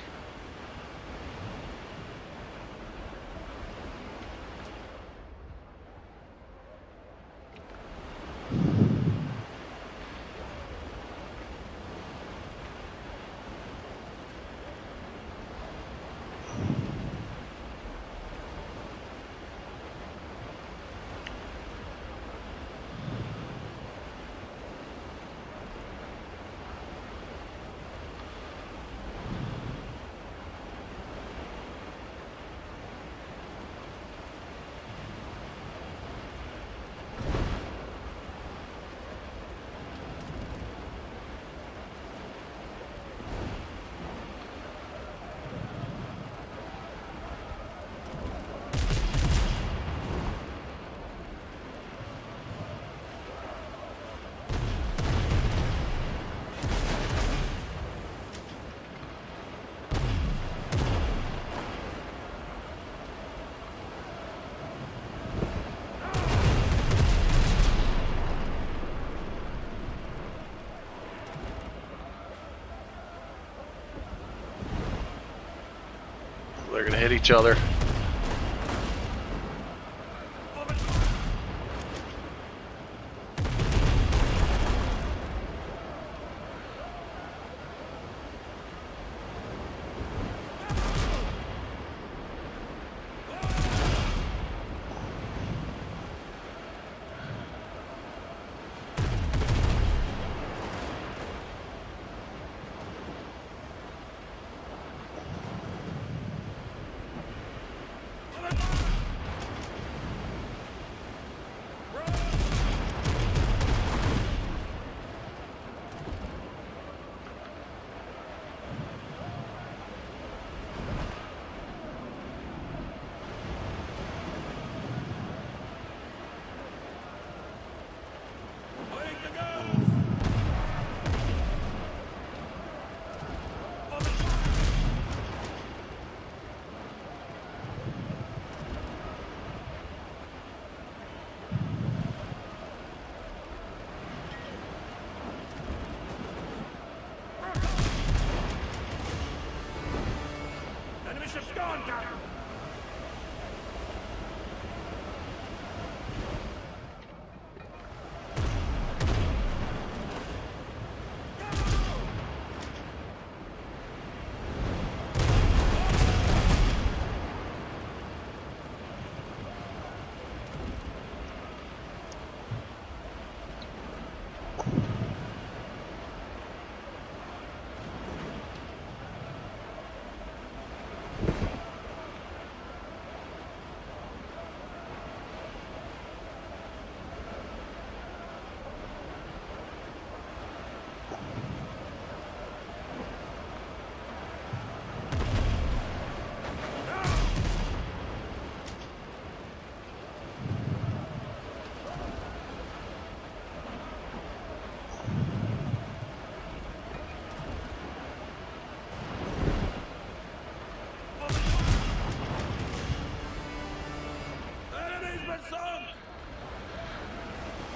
They're gonna hit each other.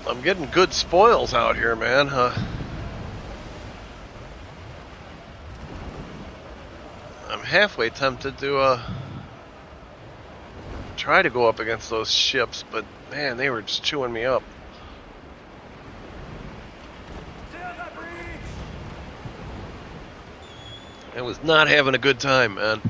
I'm getting good spoils out here, man. I'm halfway tempted to try to go up against those ships, but man, they were just chewing me up. I was not having a good time, man.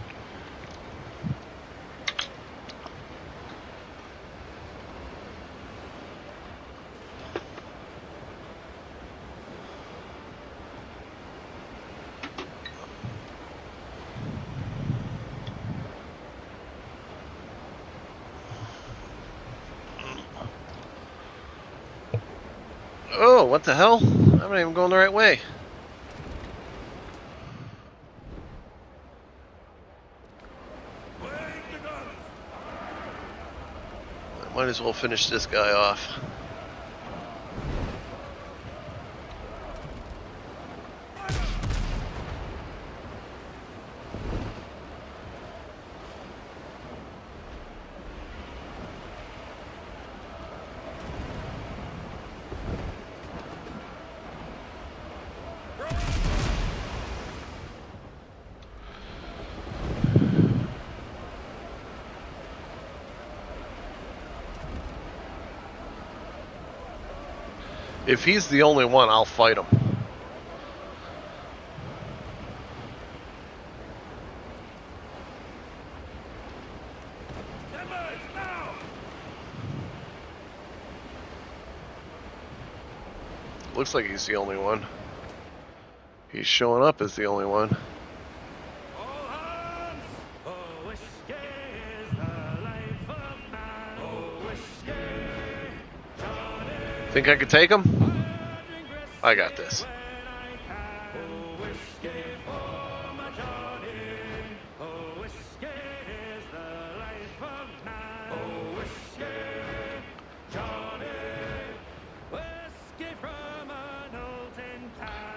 Oh, what the hell? I'm not even going the right way. I might as well finish this guy off. If he's the only one, I'll fight him. Looks like he's the only one. He's showing up as the only one. Think I could take him? I got this.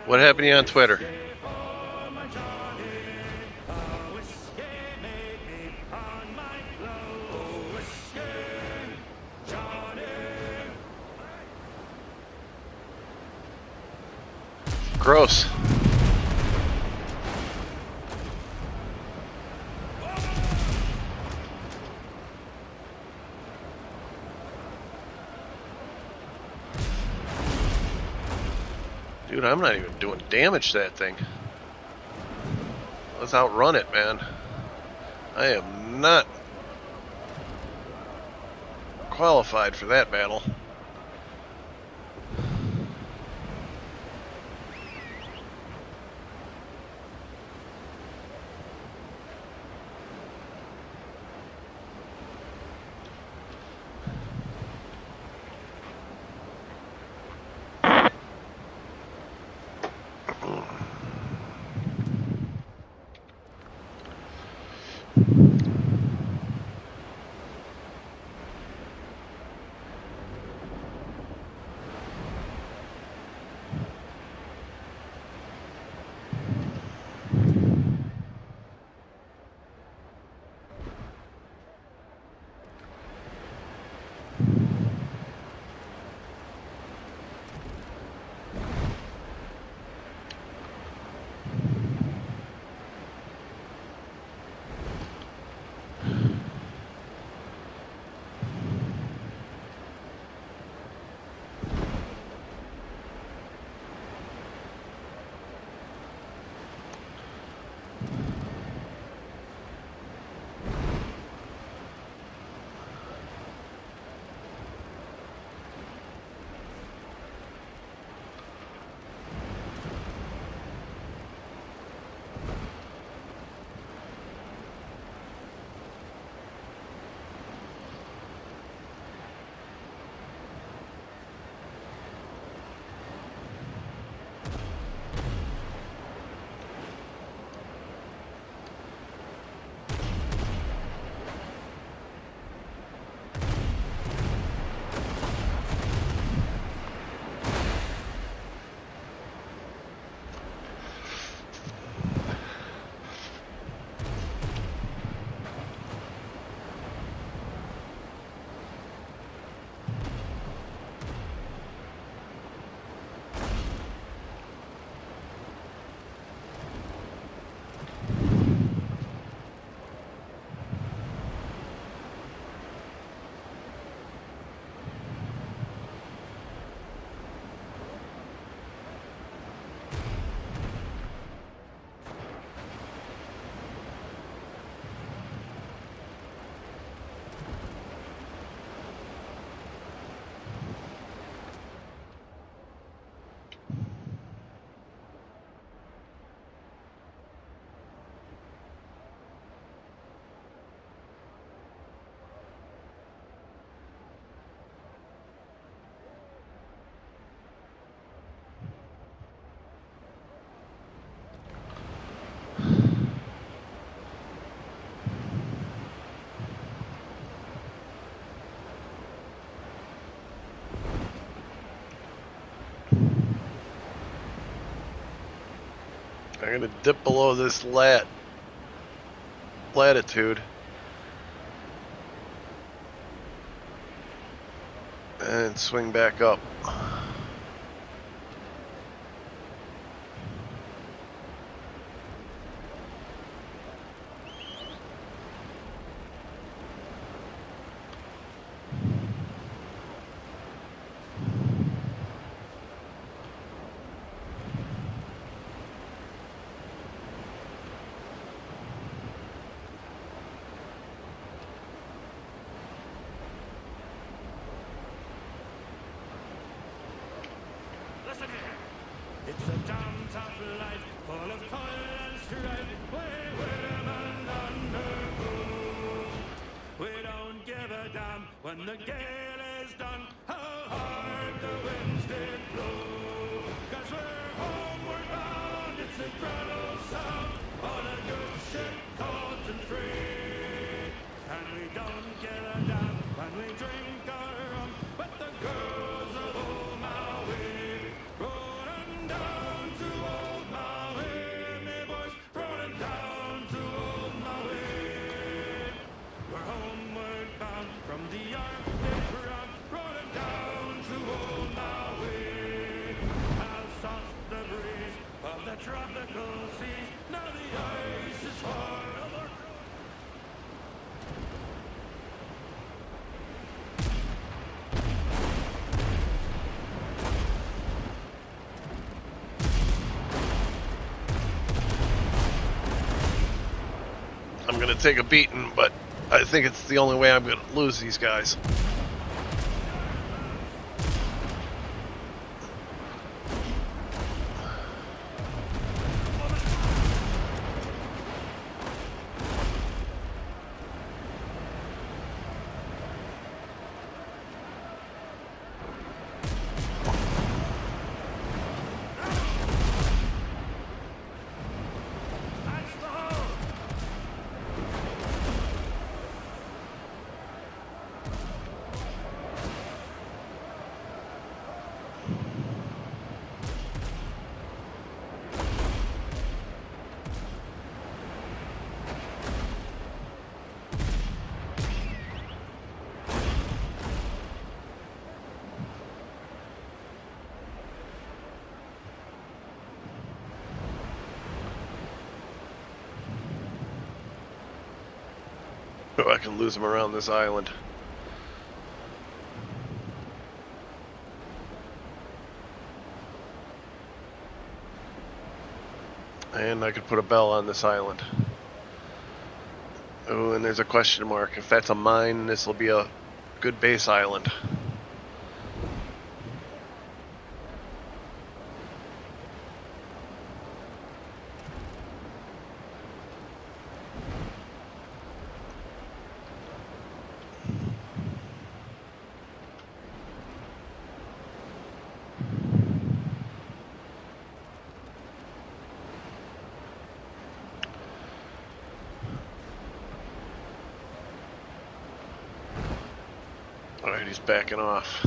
What happened to you on Twitter? Gross. Dude, I'm not even doing damage to that thing. Let's outrun it, man. I am not qualified for that battle. I'm gonna dip below this latitude and swing back up. It's a damn tough life, full of toil and strife, where women undergo. We don't give a damn when the gale is done, how hard the winds did blow. 'Cause we're homeward bound, it's a cradle sound, on a good ship taut and free. And we don't give a damn when we drink our rum with the girls of Old Maui. Rolling down to Old Maui, me boys, rolling down to Old Maui. We're homeward bound from the Arctic round, rolling down to Old Maui. How soft the breeze of the tropical I'm gonna take a beating, but I think it's the only way I'm gonna lose these guys. Oh, I can lose them around this island. And I could put a bell on this island. Oh, and there's a question mark. If that's a mine, this will be a good base island. Alright, he's backing off.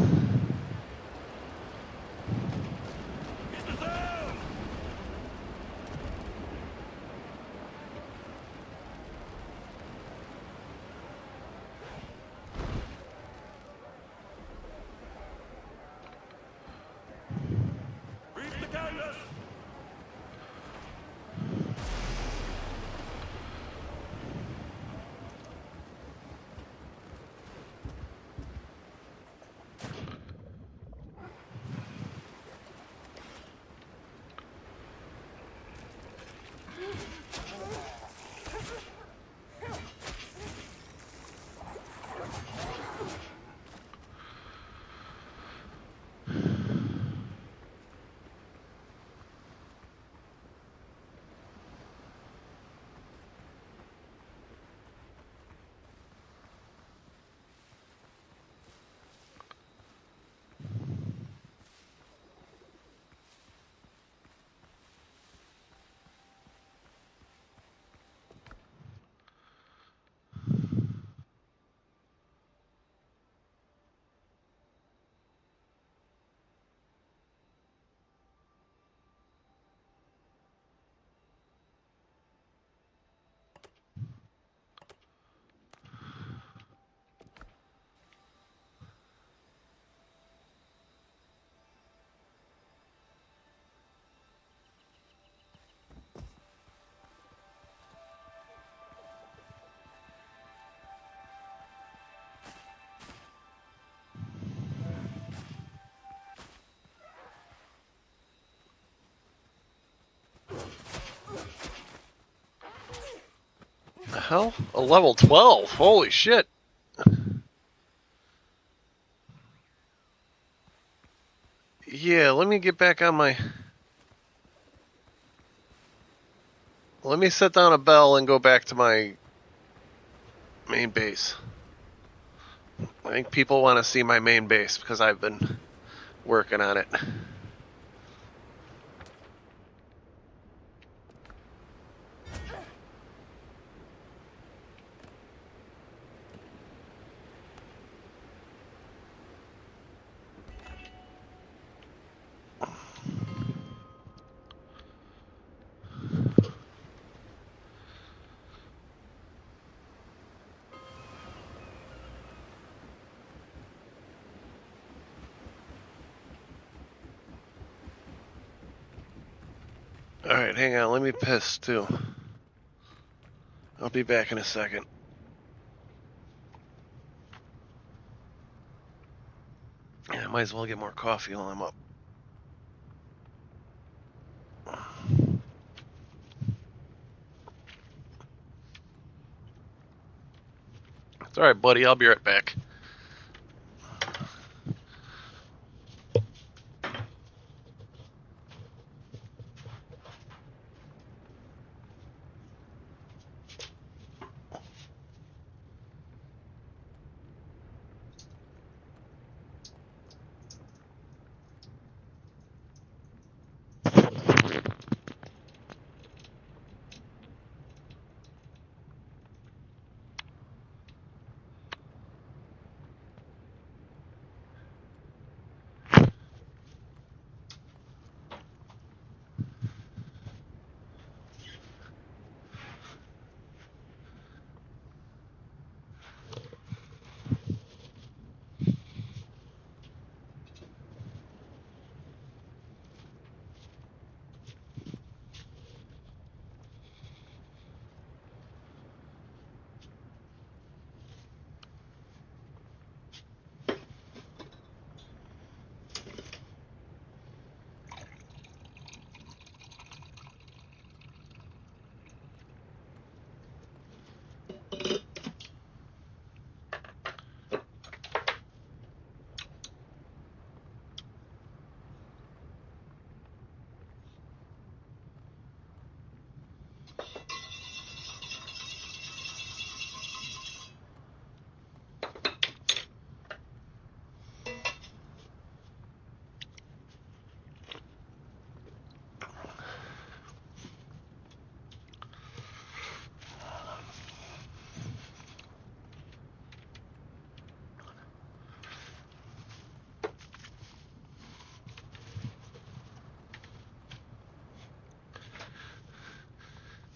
The hell? A level 12? Holy shit! Yeah, let me get back on my... Let me set down a bell and go back to my main base. I think people want to see my main base because I've been working on it. Alright, hang on, let me piss too. I'll be back in a second. Yeah, I might as well get more coffee while I'm up. All right, buddy. I'll be right back.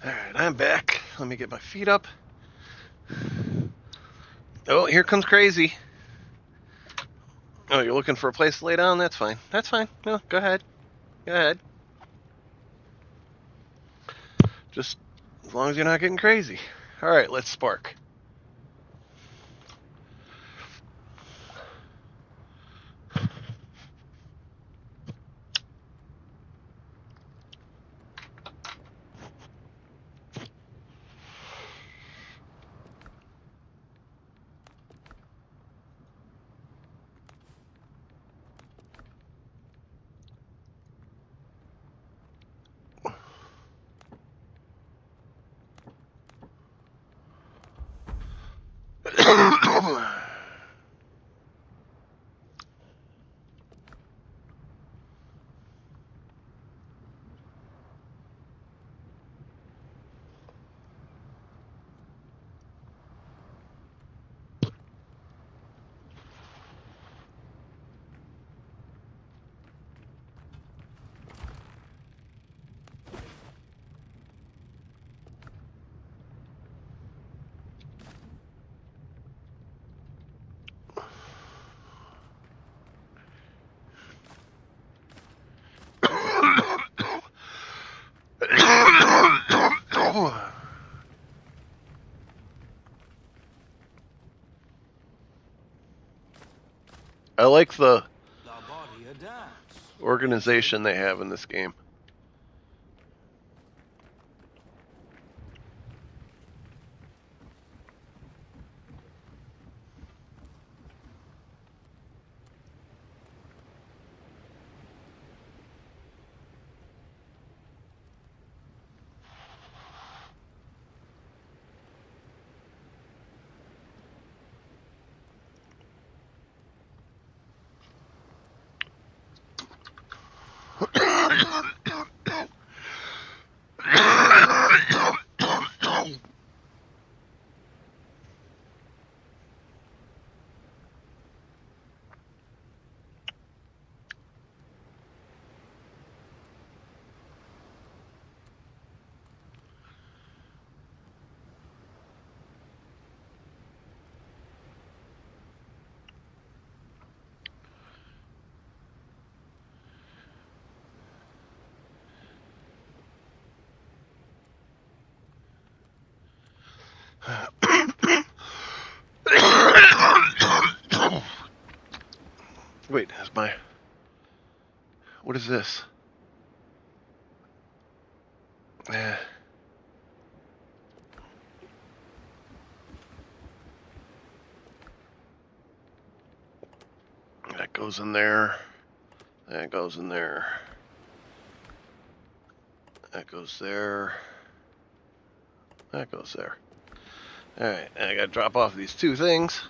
All right, I'm back. Let me get my feet up. Oh, here comes Crazy. Oh, you're looking for a place to lay down? That's fine. That's fine. No, go ahead. Go ahead. Just as long as you're not getting crazy. All right, let's spark. I like the organization they have in this game. Wait, is my... What is this? Yeah. goes in there. That goes in there. That goes there. That goes there. Alright, I gotta drop off these two things.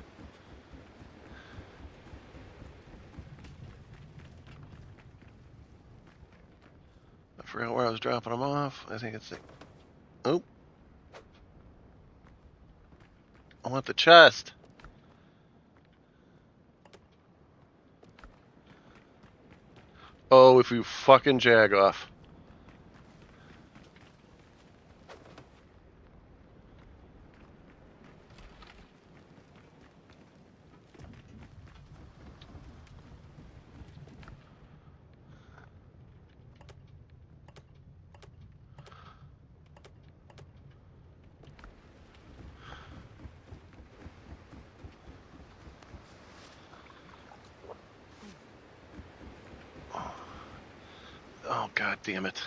I forgot where I was dropping them off. I think it's the... Oh. I want the chest. Oh, if you fucking jag off. Oh, god damn it.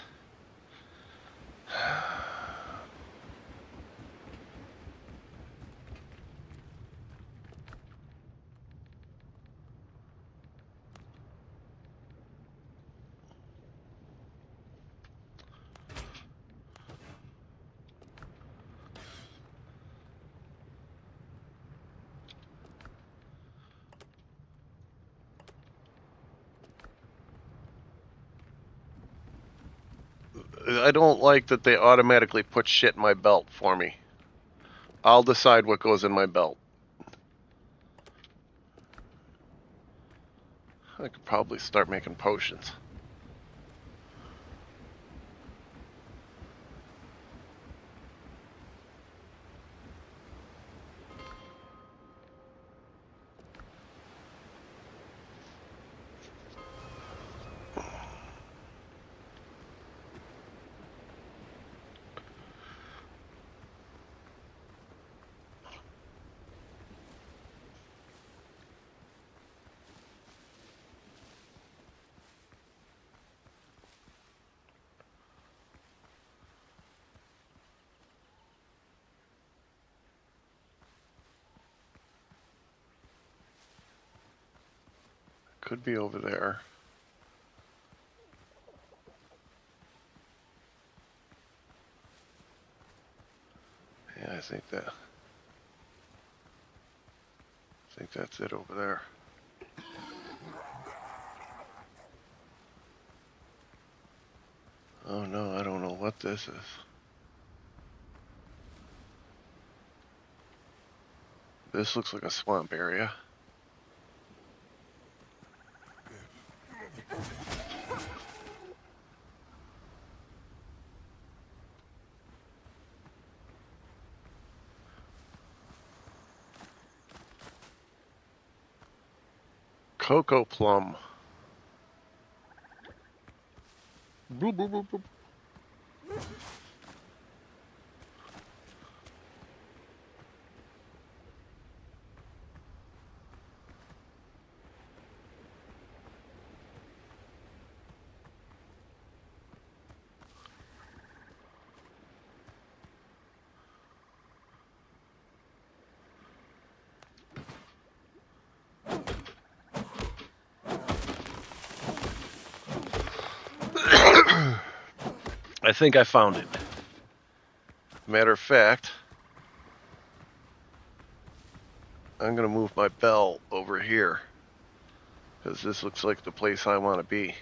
I don't like that they automatically put shit in my belt for me. I'll decide what goes in my belt. I could probably start making potions. Could be over there. Yeah, I think that's it over there. Oh no, I don't know what this is. This looks like a swamp area. Cocoa plum. Boop, boop, boop, boop. I think I found it. Matter of fact, I'm gonna move my bell over here because this looks like the place I want to be.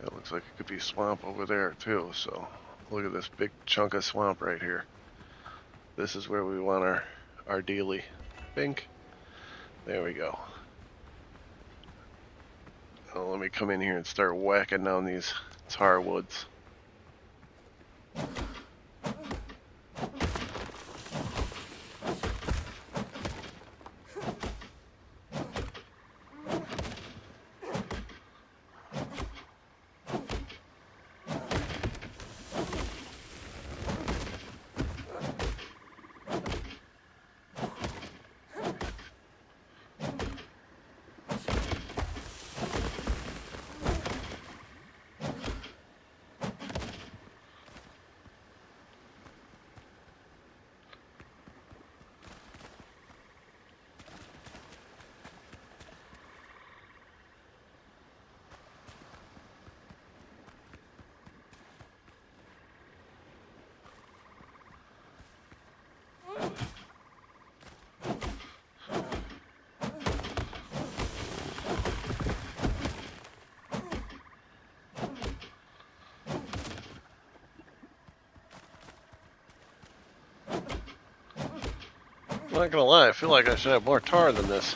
It looks like it could be swamp over there too, so look at this big chunk of swamp right here. This is where we want our dealy. Bink. There we go. Oh, let me come in here and start whacking down these tar woods. I'm not gonna lie, I feel like I should have more tar than this.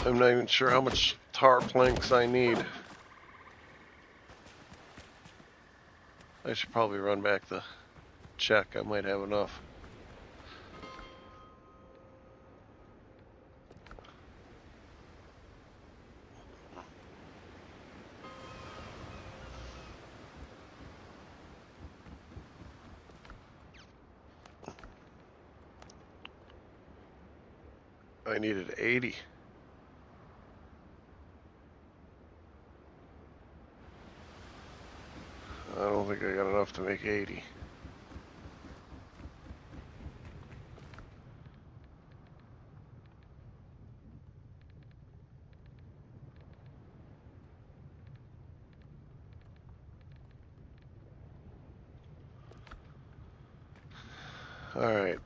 I'm not even sure how much tar planks I need. I should probably run back the check. I might have enough. I needed 80. I don't think I got enough to make 80. All right.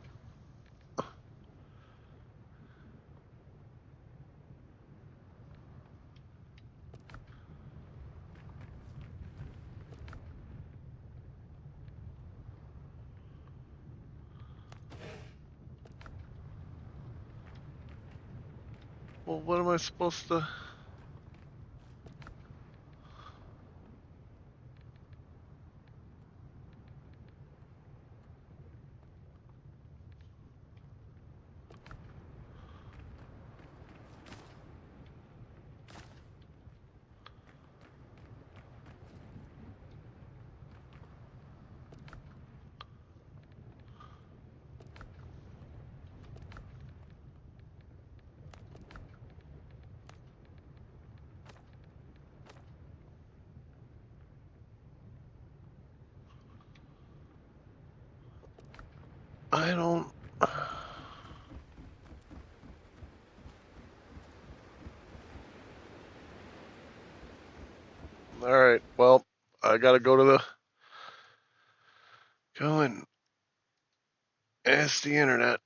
Well, what am I supposed to... I don't... All right, well, I gotta go to the... Go and ask the internet.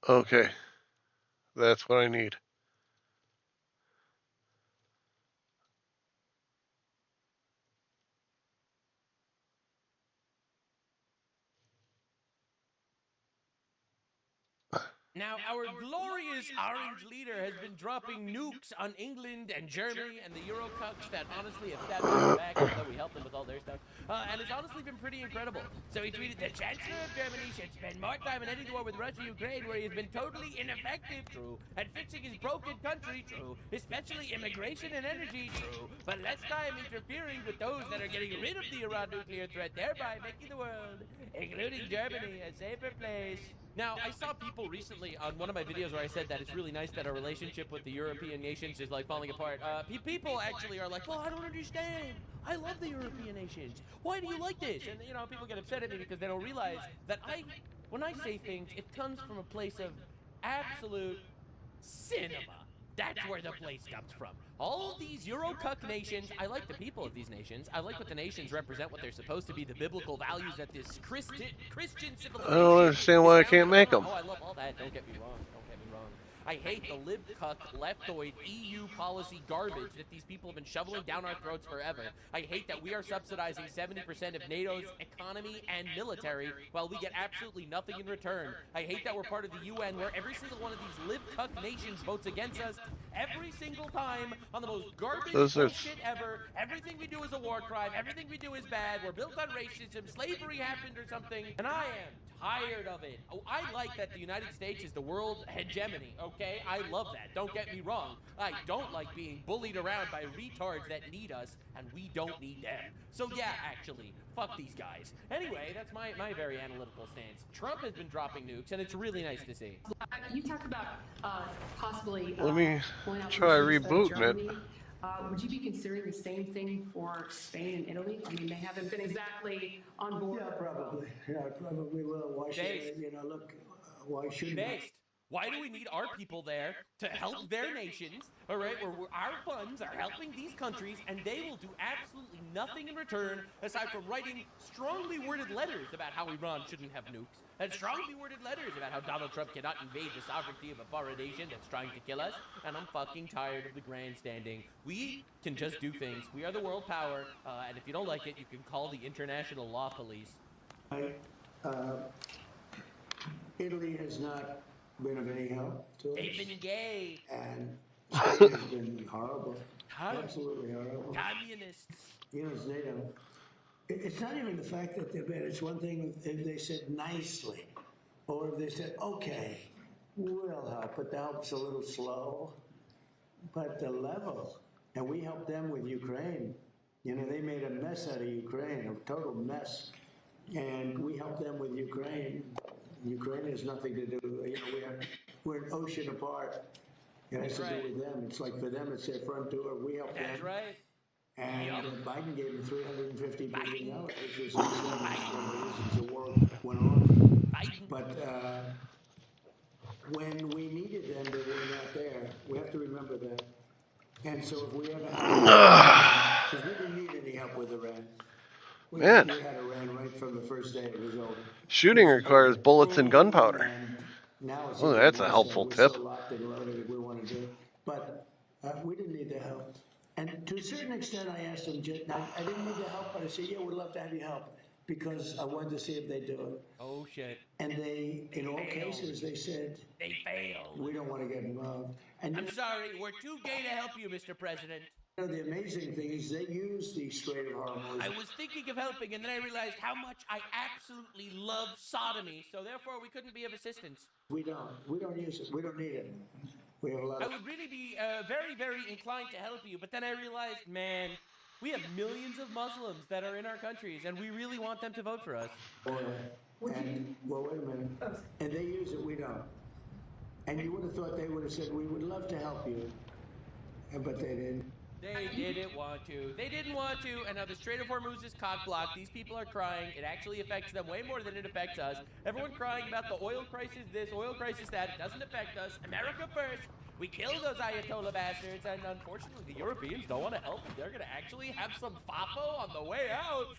Okay. That's what I need. Now, our glorious orange leader has been dropping nukes on England and Germany and the Eurocucks that honestly have stabbed us in the back, although we helped them with all their stuff. And it's honestly been pretty incredible. So he tweeted, the Chancellor of Germany should spend more time in any war with Russia, Ukraine, where he has been totally ineffective, true, at fixing his broken country, true, especially immigration and energy, true, but less time interfering with those that are getting rid of the Iran nuclear threat, thereby making the world, including Germany, a safer place. Now, I saw people recently on one of my videos where I said that it's really nice that our relationship with the European nations is like falling apart. People actually are like, well, I don't understand. I love the European nations. Why do you like this? And, you know, people get upset at me because they don't realize that when I say things, it comes from a place of absolute cinema. That's where the place comes from. All these Eurocuck nations, I like the people of these nations. I like what the nations represent, what they're supposed to be, the biblical values that this Christian civilization. I don't understand why I can't make them. Oh, I love all that. Don't get me wrong. Don't get me wrong. I hate the libcuck, leftoid, EU policy garbage that these people have been shoveling down our throats forever. I hate that we are subsidizing 70% of NATO's economy and military while we get absolutely nothing in return. I hate that we're part of the UN where every single one of these libcuck nations votes against us every single time on the most garbage bullshit ever. Everything we do is a war crime. Everything we do is bad. We're built on racism. Slavery happened or something. And I am tired of it. Oh, I like that the United States is the world hegemony, okay? I love that. Don't get me wrong. I don't like being bullied around by retards that need us, and we don't need them. So yeah, actually, fuck these guys. Anyway, that's my very analytical stance. Trump has been dropping nukes, and it's really nice to see. You talked about possibly Let me pulling out try nations of rebooting it. Germany. Would you be considering the same thing for Spain and Italy? I mean, they haven't been exactly on board. Yeah, probably. Yeah, probably will. Why should Based. you know? Look, why shouldn't? Based. Why do we need our people there to help their nations, all right, where our funds are helping these countries, and they will do absolutely nothing in return aside from writing strongly worded letters about how Iran shouldn't have nukes, and strongly worded letters about how Donald Trump cannot invade the sovereignty of a foreign nation that's trying to kill us, and I'm fucking tired of the grandstanding. We can just do things. We are the world power, and if you don't like it, you can call the international law police. Italy has not been of any help to us. They've been gay. And Spain has been horrible. Absolutely horrible. Communists. You know, it's NATO. It's not even the fact that they're bad. It's one thing if they said nicely, or if they said, okay, we'll help, but the help's a little slow. But the level, and we helped them with Ukraine. You know, they made a mess out of Ukraine, a total mess. And we helped them with Ukraine. Ukraine has nothing to do, you know, we're an ocean apart. It has to do with them. It's like for them, it's their front door. We help them. That's right. And Biden gave them $350 billion, which was the war went on. But when we needed them, they were not there. We have to remember that. And so if we ever had, because we didn't need any help with Iran. We had Iran right from the first day it was over. Shooting requires bullets and gunpowder. Now it's Oh, that's a helpful tip. We want to do, but we didn't need the help. And to a certain extent, I asked them. I didn't need the help, but I said, "Yeah, we'd love to have you help," because I wanted to see if they do it. Oh shit! And they, in all cases, they said they failed. We don't want to get involved. And I'm sorry, we're too gay to help you, Mr. President. You know, the amazing thing is they use the Strait of Hormuz. I was thinking of helping, and then I realized how much I absolutely love sodomy, so therefore we couldn't be of assistance. We don't use it. We don't need it. We have a lot I of... would really be very, very inclined to help you, but then I realized, man, we have millions of Muslims that are in our countries, and we really want them to vote for us. Well, wait a minute. And they use it, we don't. And you would have thought they would have said, we would love to help you. But they didn't. They didn't want to. They didn't want to, and now the Strait of Hormuz is cock-blocked. These people are crying. It actually affects them way more than it affects us. Everyone crying about the oil crisis this, oil crisis that. It doesn't affect us. America first. We kill those Ayatollah bastards, and unfortunately the Europeans don't want to help them. They're going to actually have some FAFO on the way out.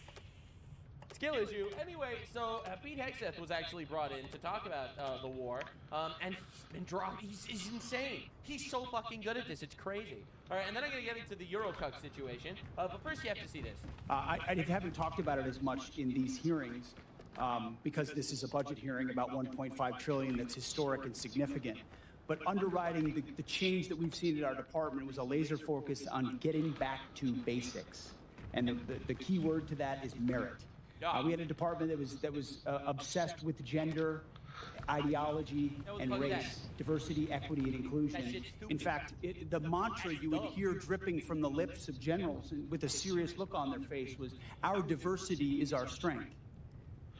It's skill issue. Anyway, so Pete Hegseth was actually brought in to talk about the war, and he's been dropped. He's insane. He's so fucking good at this. It's crazy. All right, and then I'm gonna get into the Eurocuck situation. But first, you have to see this. I haven't talked about it as much in these hearings because this is a budget hearing about $1.5 trillion that's historic and significant. But underwriting the change that we've seen in our department was a laser focus on getting back to basics. And the key word to that is merit. We had a department that was obsessed with gender, ideology, and race, diversity, equity, and inclusion. In fact, the mantra you would hear dripping from the lips of generals with a serious look on their face was, "Our diversity is our strength,"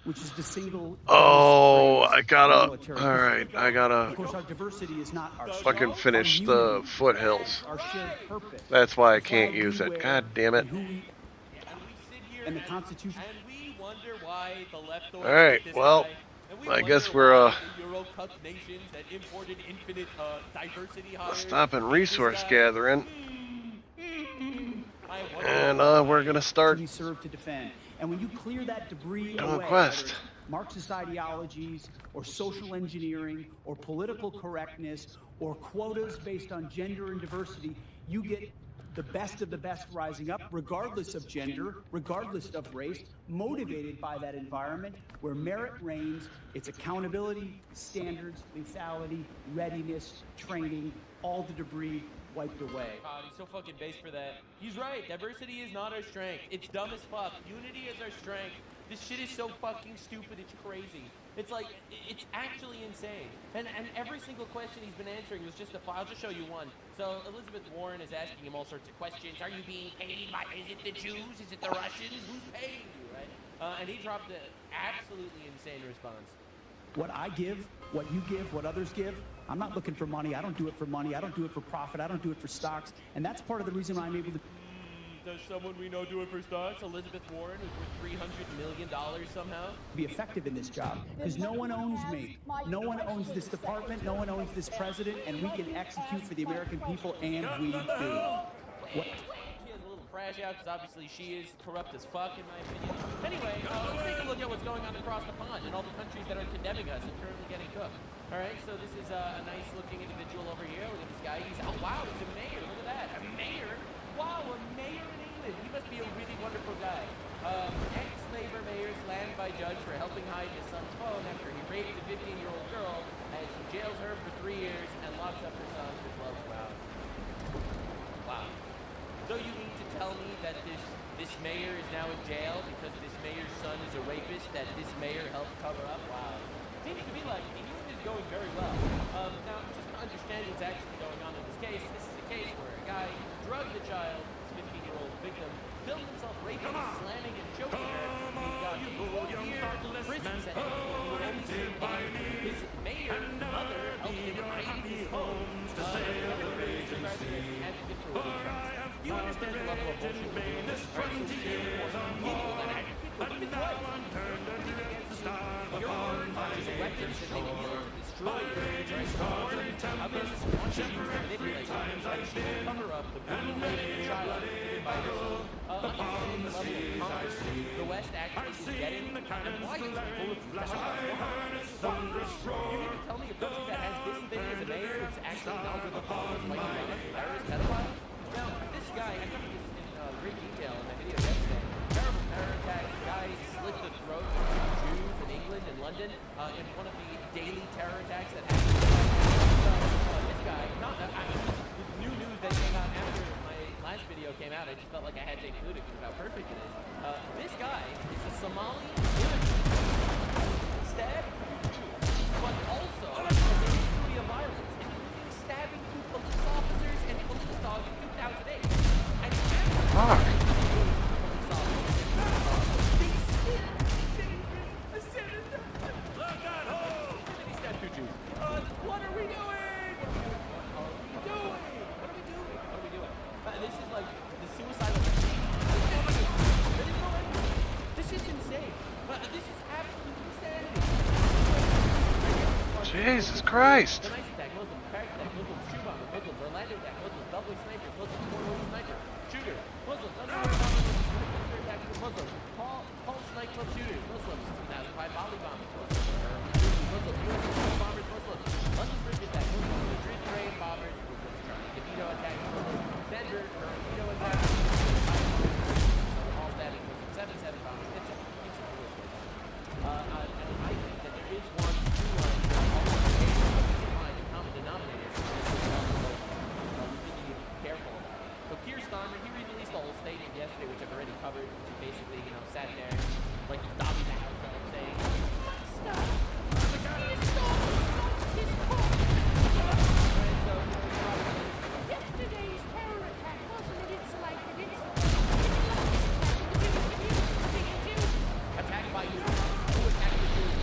which is the single. Oh, I gotta. All right, I gotta. Of course, our diversity is not our fucking finish the foothills. Our shared purpose. That's why I can't use it. God damn it. And the Constitution. And we wonder why the left. All right, well, I guess we're Eurocuck nations that imported infinite diversity hires. stopping resource gathering, and we're gonna start. We serve to defend. And when you clear that debris doing away, quest. whether it's Marxist ideologies or social engineering or political correctness or quotas based on gender and diversity, you get the best of the best rising up, regardless of gender, regardless of race, motivated by that environment where merit reigns. It's accountability, standards, lethality, readiness, training, all the debris wiped away. God, he's so fucking base for that. He's right. Diversity is not our strength. It's dumb as fuck. Unity is our strength. This shit is so fucking stupid. It's crazy. It's like, it's actually insane. And every single question he's been answering was just I'll just show you one. So Elizabeth Warren is asking him all sorts of questions. Are you being paid by, is it the Jews? Is it the Russians? Who's paying you, right? And he dropped an absolutely insane response. What I give, what you give, what others give, I'm not looking for money. I don't do it for money. I don't do it for profit. I don't do it for stocks. And that's part of the reason I'm able to... Does someone we know do it for stocks? Elizabeth Warren, who's worth $300 million somehow? Be effective in this job because no one owns me. No one owns this department. No one owns this president. And we can execute for the American people, and we do. What? She has a little crash out because obviously she is corrupt as fuck, in my opinion. Anyway, let's take a look at what's going on across the pond in all the countries that are condemning us and currently getting cooked. All right, so this is a nice-looking individual over here. Look at this guy. Oh, wow, he's a mayor. Look at that. A mayor? Wow, a mayor in England. He must be a really wonderful guy. Ex-Labour mayor slammed by judge for helping hide his son's phone after he raped a 15-year-old girl as he jails her for 3 years and locks up her son for 12 hours. Wow. So you mean to tell me that this mayor is now in jail because this mayor's son is a rapist that this mayor helped cover up? Wow. Seems to be like England is going very well. Now, just to understand what's actually going on in this case, this is a case where a guy drugged a child, his 15-year-old victim, filmed himself raping, slamming, and choking her. He got a 4-year prison sentence where he would only serve 8. His mayor mother helped him raid his home. You understand the level of bullshit we're doing this? Right, so people that act women's rights. Your words are just weapons that they can use to destroy your words. How does this want you to manipulate and cover up the brutal rape of a child by yourself? Understanding the level of Congress the West actually is getting, and why use bulletproof vests? You mean to tell me a country that has this thing as a mayor is actually not with the problems like a terrorist pedophile? Now, this guy, I covered this in great detail in my video yesterday. Terrible terror attack. Guys slit the throats of Jews in England and London in one of the daily terror attacks that happened. So, this guy, with new news that came out after my last video came out, I just felt like I had to include it because of how perfect it is. This guy is a Somali stabbed but also has a history of violence, including stabbing 2 police officers and police dogs in 2008. And Fuck. What are we doing? This is like the suicidal. This is insane. This is absolute insanity. Jesus Christ. The nice attack, Muslim, crack attack, Muslims, shoe bomber, Muslims, Orlando attack, Muslims, double snipers, Muslims, four-wheel sniper, shooter, Muslims, underwear bomber, Muslims, attack, Muslims, Paul sniper, Muslim shooters, Muslims, 2005 Bali bombings, Muslims, US Muslim bombers, Muslims, London Bridge attack, Muslims, Madrid train bombers, Muslims, Charlie D'Amelio attack, Muslims, Denver tornado attack, all stabbing, Muslims, 77 bombers. It's a list goes on. And I think that there is one through line that all find a common denominator. We really need to be careful about it. So Keir Starmer, he released a whole statement yesterday, which I've already covered, which he basically, sat there like Dobby the house saying, Yesterday's terror attack wasn't it isolated, attacked by you. Who attacked the Jews?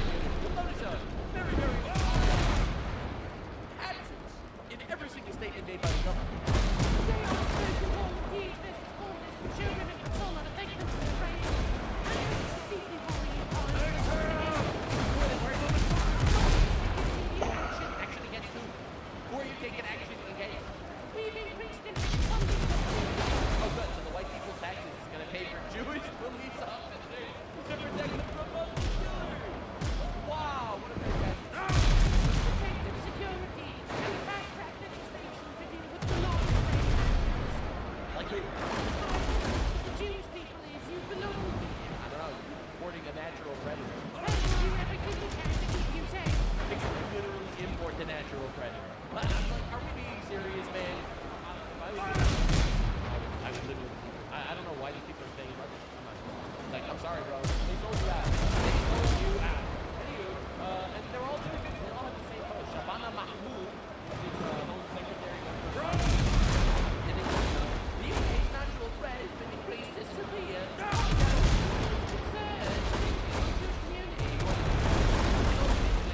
You'll notice a very, very absence in every single statement made by the government.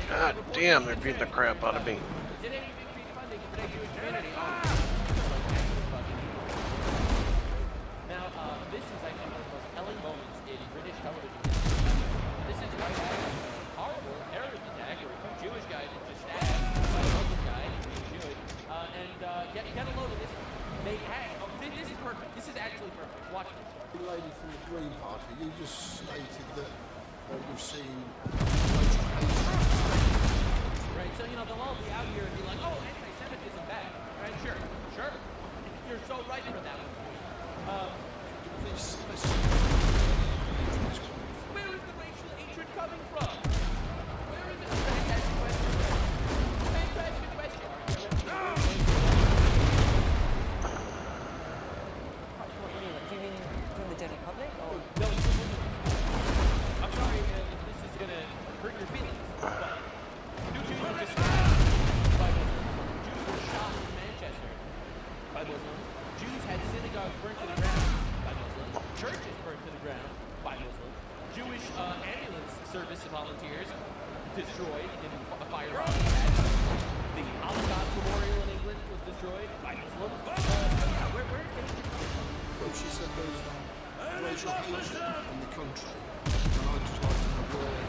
God damn, they're beating the crap out of me. Now, this is, I think, one of the most telling moments in British television. This is right after a horrible terrorist attack where two Jewish guys were just stabbed by a Muslim guy who's Jewish. Get a load of this. They had, this is perfect. This is actually perfect. Watch this. The lady from the Green Party, you just stated that you've seen. Right, so they'll all be out here and be like, oh, anti-Semitism bad. Right, sure. You're so right for that one. Where is the racial hatred coming from? Where is it? Fantastic question. Fantastic question. Do you mean from the general public? Or? No, I'm sorry, this is going to hurt your feelings, but two Jews were just by Muslims. Jews were shot in Manchester by Muslims. Jews had synagogues burnt to the ground by Muslims. Churches burnt to the ground by Muslims. Jewish ambulance service volunteers destroyed in a fire attack. The Holocaust Memorial in England was destroyed by Muslims. Where is it? Well, she said there's racial hatred in the country, and I'd just like to know where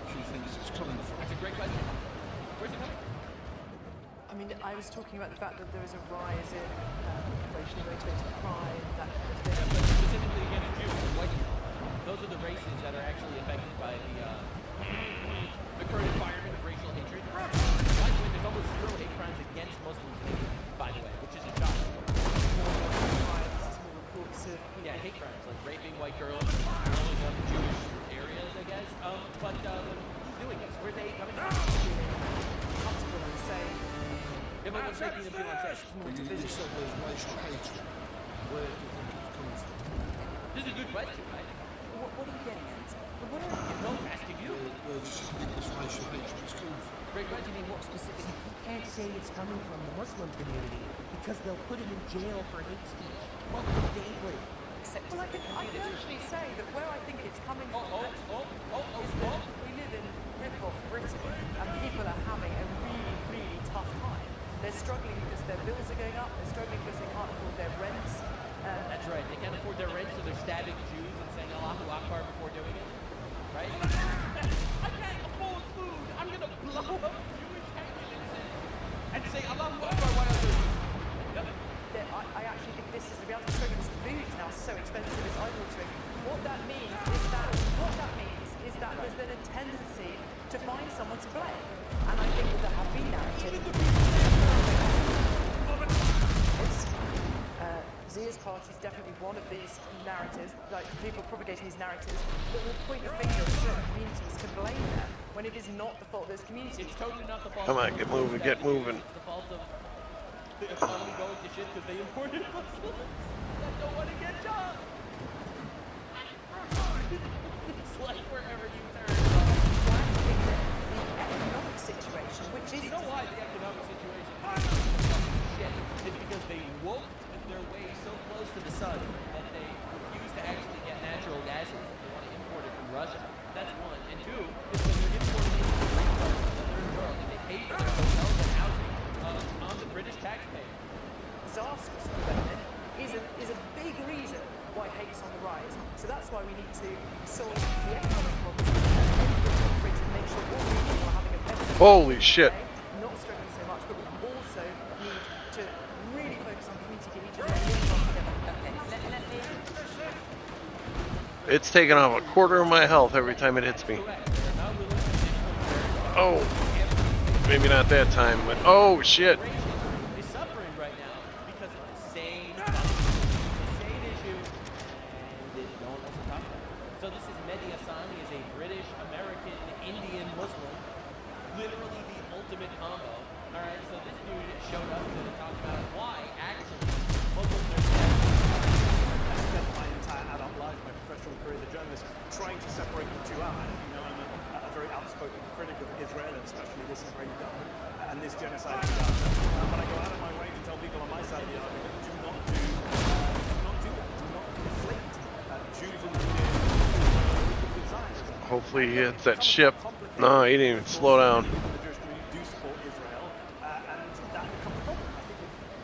she thinks it's coming from. That's a great question. Where's it coming from? I mean, I was talking about the fact that there was a rise in racially motivated crime, that kind of thing. But specifically against Jews and white people. Those are the races that are actually affected by the current environment of racial hatred. By the way, there's almost zero hate crimes against Muslims in India, by the way, which is a shock. Yeah, hate crimes, like raping white girls, blowing up Jewish areas, I guess. But who's doing this? Where's the hate coming from? Comfortable and safe. Yeah, but what's making them feel unsafe? You said there's racial hatred. Where do you think it's coming from? This is a good question, right? What are you getting at? No, I'm asking you. Where do you think this racial hatred is coming from? Great question. You mean what specifically? You can't say it's coming from the Muslim community because they'll put him in jail for hate speech. Well, daily. Well, I can actually say that where I think it's coming from is that we live in rip-off Britain and people are having a really, really tough time. They're struggling because their bills are going up, they're struggling because they can't afford their rents. That's right, they can't afford their rent, so they're stabbing Jews and saying Allahu Akbar before doing it, right? I can't afford food, I'm gonna blow up Jewish ambulances and say Allahu Akbar while I'm doing it. I actually think this is the reality. Struggling because food is now so expensive, it's eye-watering. What that means is that someone to blame. And I think that the happy narrative. Zia's party is definitely one of these narratives, like people propagating these narratives that will point the finger at certain communities to blame them when it is not the fault of those communities. It's totally not the fault. Come on, get moving, get moving. It's the fault of the economy going to shit because they imported Muslims that don't want to get jobs. It's like wherever you turn. The economic situation, which is... You know why the economic situation is shit? It's because they woke their way so close to the sun that they refuse to actually get natural gases. They want to import it from Russia. That's one. And two, is when they're importing it from the third world and they pay for their hotels and housing on the British taxpayer. Disastrous development is a big reason why hate's on the rise. So that's why we need to solve the economic problems of Britain, make sure all people are having a better Holy shit. not struggling so much, but we also need to really focus on community giving each other. It's taking off a quarter of my health every time it hits me. Oh, maybe not that time, but oh shit. Is suffering right now because of the same issue, and no one wants to talk about it. So this is Mehdi Hassani, is a British, American, Indian Muslim, literally the ultimate combo. All right, so this dude showed up to talk about why actually Muslims are. I spent my entire adult life, my professional career as a journalist, trying to separate the two out. You know, I'm a very outspoken critic of Israel, and especially this Israeli government and this genocide in Gaza. But I go out of my way to tell people on my side of the argument, do not do that. Do not conflate Jews and with Zionism. Hopefully he hits that ship. No, he didn't even slow down.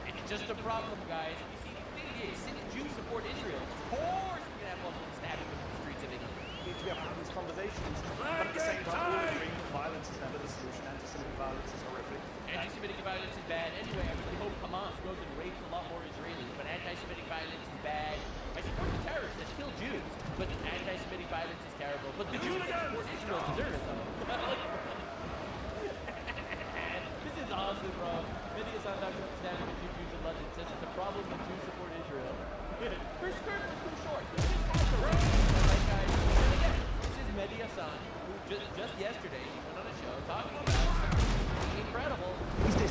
It's just a problem, guys. You see, the thing is, Jews support Israel. Of course, we can have Muslims stabbing them in the streets of England. We need to be having these conversations, but at the same time, we're agreeing that violence is never the solution. Anti-Semitic violence is horrific. Anti-Semitic violence is bad. Anyway, I really hope Hamas goes and rapes a lot more Israelis, but anti-Semitic violence is bad. I support the terrorists that kill Jews, but anti-Semitic violence is terrible. But the Jews that support Israel deserve it, though. This is awesome, bro. Mehdi Hassani talks about standing with two Jews in London, says it's a problem when Jews support Israel. Her skirt was too short. This is also right, guys. And again, this is Mehdi Hassani, who just yesterday he went on a show talking about something incredible. These days,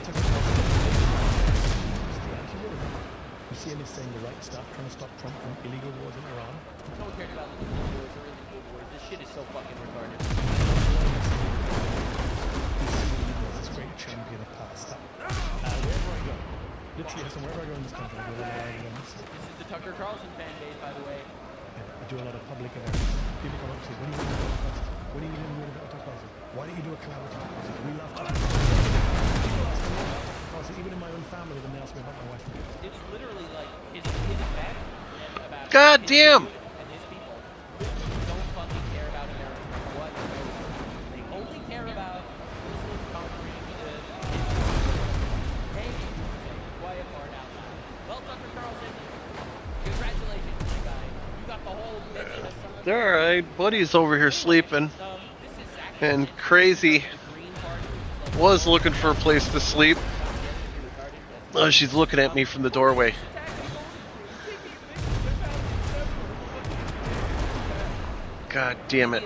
you see him saying the right stuff, trying to stop Trump from illegal wars in Iran. No one cares about illegal wars or illegal wars. This shit is so fucking retarded. This great champion of pasta. Wherever I go, literally, wherever I go in this country, I do a lot of events. This is the Tucker Carlson fan base, by the way. I do a lot of public events. People come up and say, when are you doing a podcast? When are you doing a Tucker Carlson? Why don't you do a collab with Tucker Carlson? We love Tucker Carlson. Even in my own family, when they ask me about my wife. It's literally like his back about God damn! And his people literally don't fucking care about America whatsoever. They only care about Muslims conquering hey, quiet part out loud. Well, Tucker Carlson, congratulations, my guy. You got the whole Mehdi Hassani. Alright, Buddy's over here sleeping. And Crazy was looking for a place to sleep. Oh, she's looking at me from the doorway. God damn it.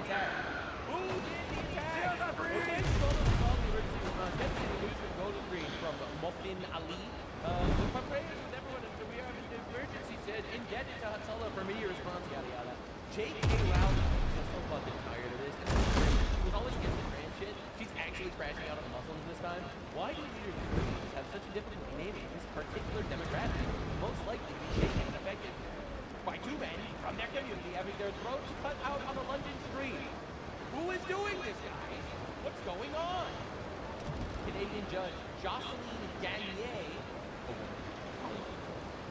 J.K. Rowling is so fucking tired of this. She was always against the trans shit. She's actually crashing out on the Muslims this time. Why do leaders of communities have such a difficulty naming this particular demographic most likely to be shaken and affected by two men from their community having their throats cut out on a London street? Who is doing this, guys? What's going on? Canadian judge Jocelyn Gagnier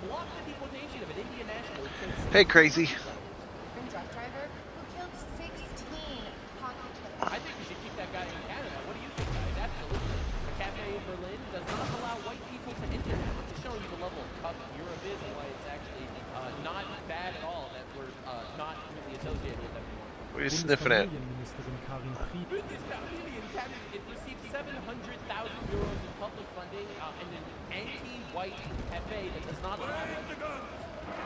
blocked the deportation of an Indian national. Hey, Crazy. Truck driver who killed 16 pocket killers. I think we should keep that guy in Canada. What do you think, guys? Absolutely. A cafe in Berlin does not allow white people to enter. It's showing you the level of cuck Europe is and why it's actually not bad at all that we're not really associated with them anymore. We he's sniffing it. Bundesvermögen candidate received 700,000 euros in public funding and an anti-white cafe that does not allow white people.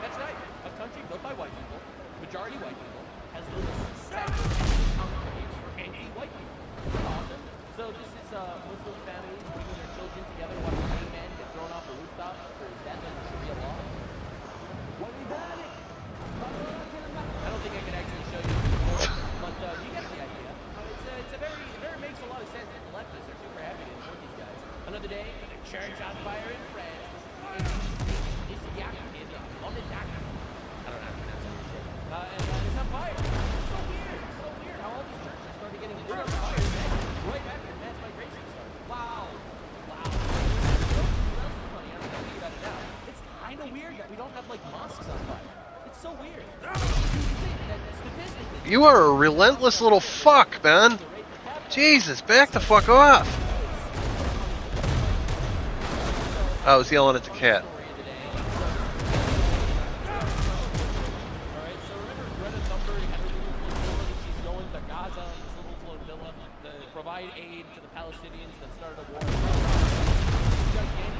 That's right. A country built by white people, majority white people, has the most campaigns for anti-white people. Isn't that awesome? So this is Muslim families bringing their children together watching a man get thrown off a rooftop for his death under Sharia law. I don't think I can actually show you the but you get the idea. It makes a lot of sense. The leftists are super happy to import these guys. Another day, a church on fire in France. This is Yak in Monadak. I don't know how to pronounce that shit. And it's on fire. It's so weird. It's so weird how all these churches started getting lit on fire right after mass migration started. Wow. Wow. What else is funny? I'm thinking about it now. It's kind of weird that we don't have like mosques on fire. It's so weird. You are a relentless little fuck, man. Jesus, back the fuck off. I was yelling at the cat.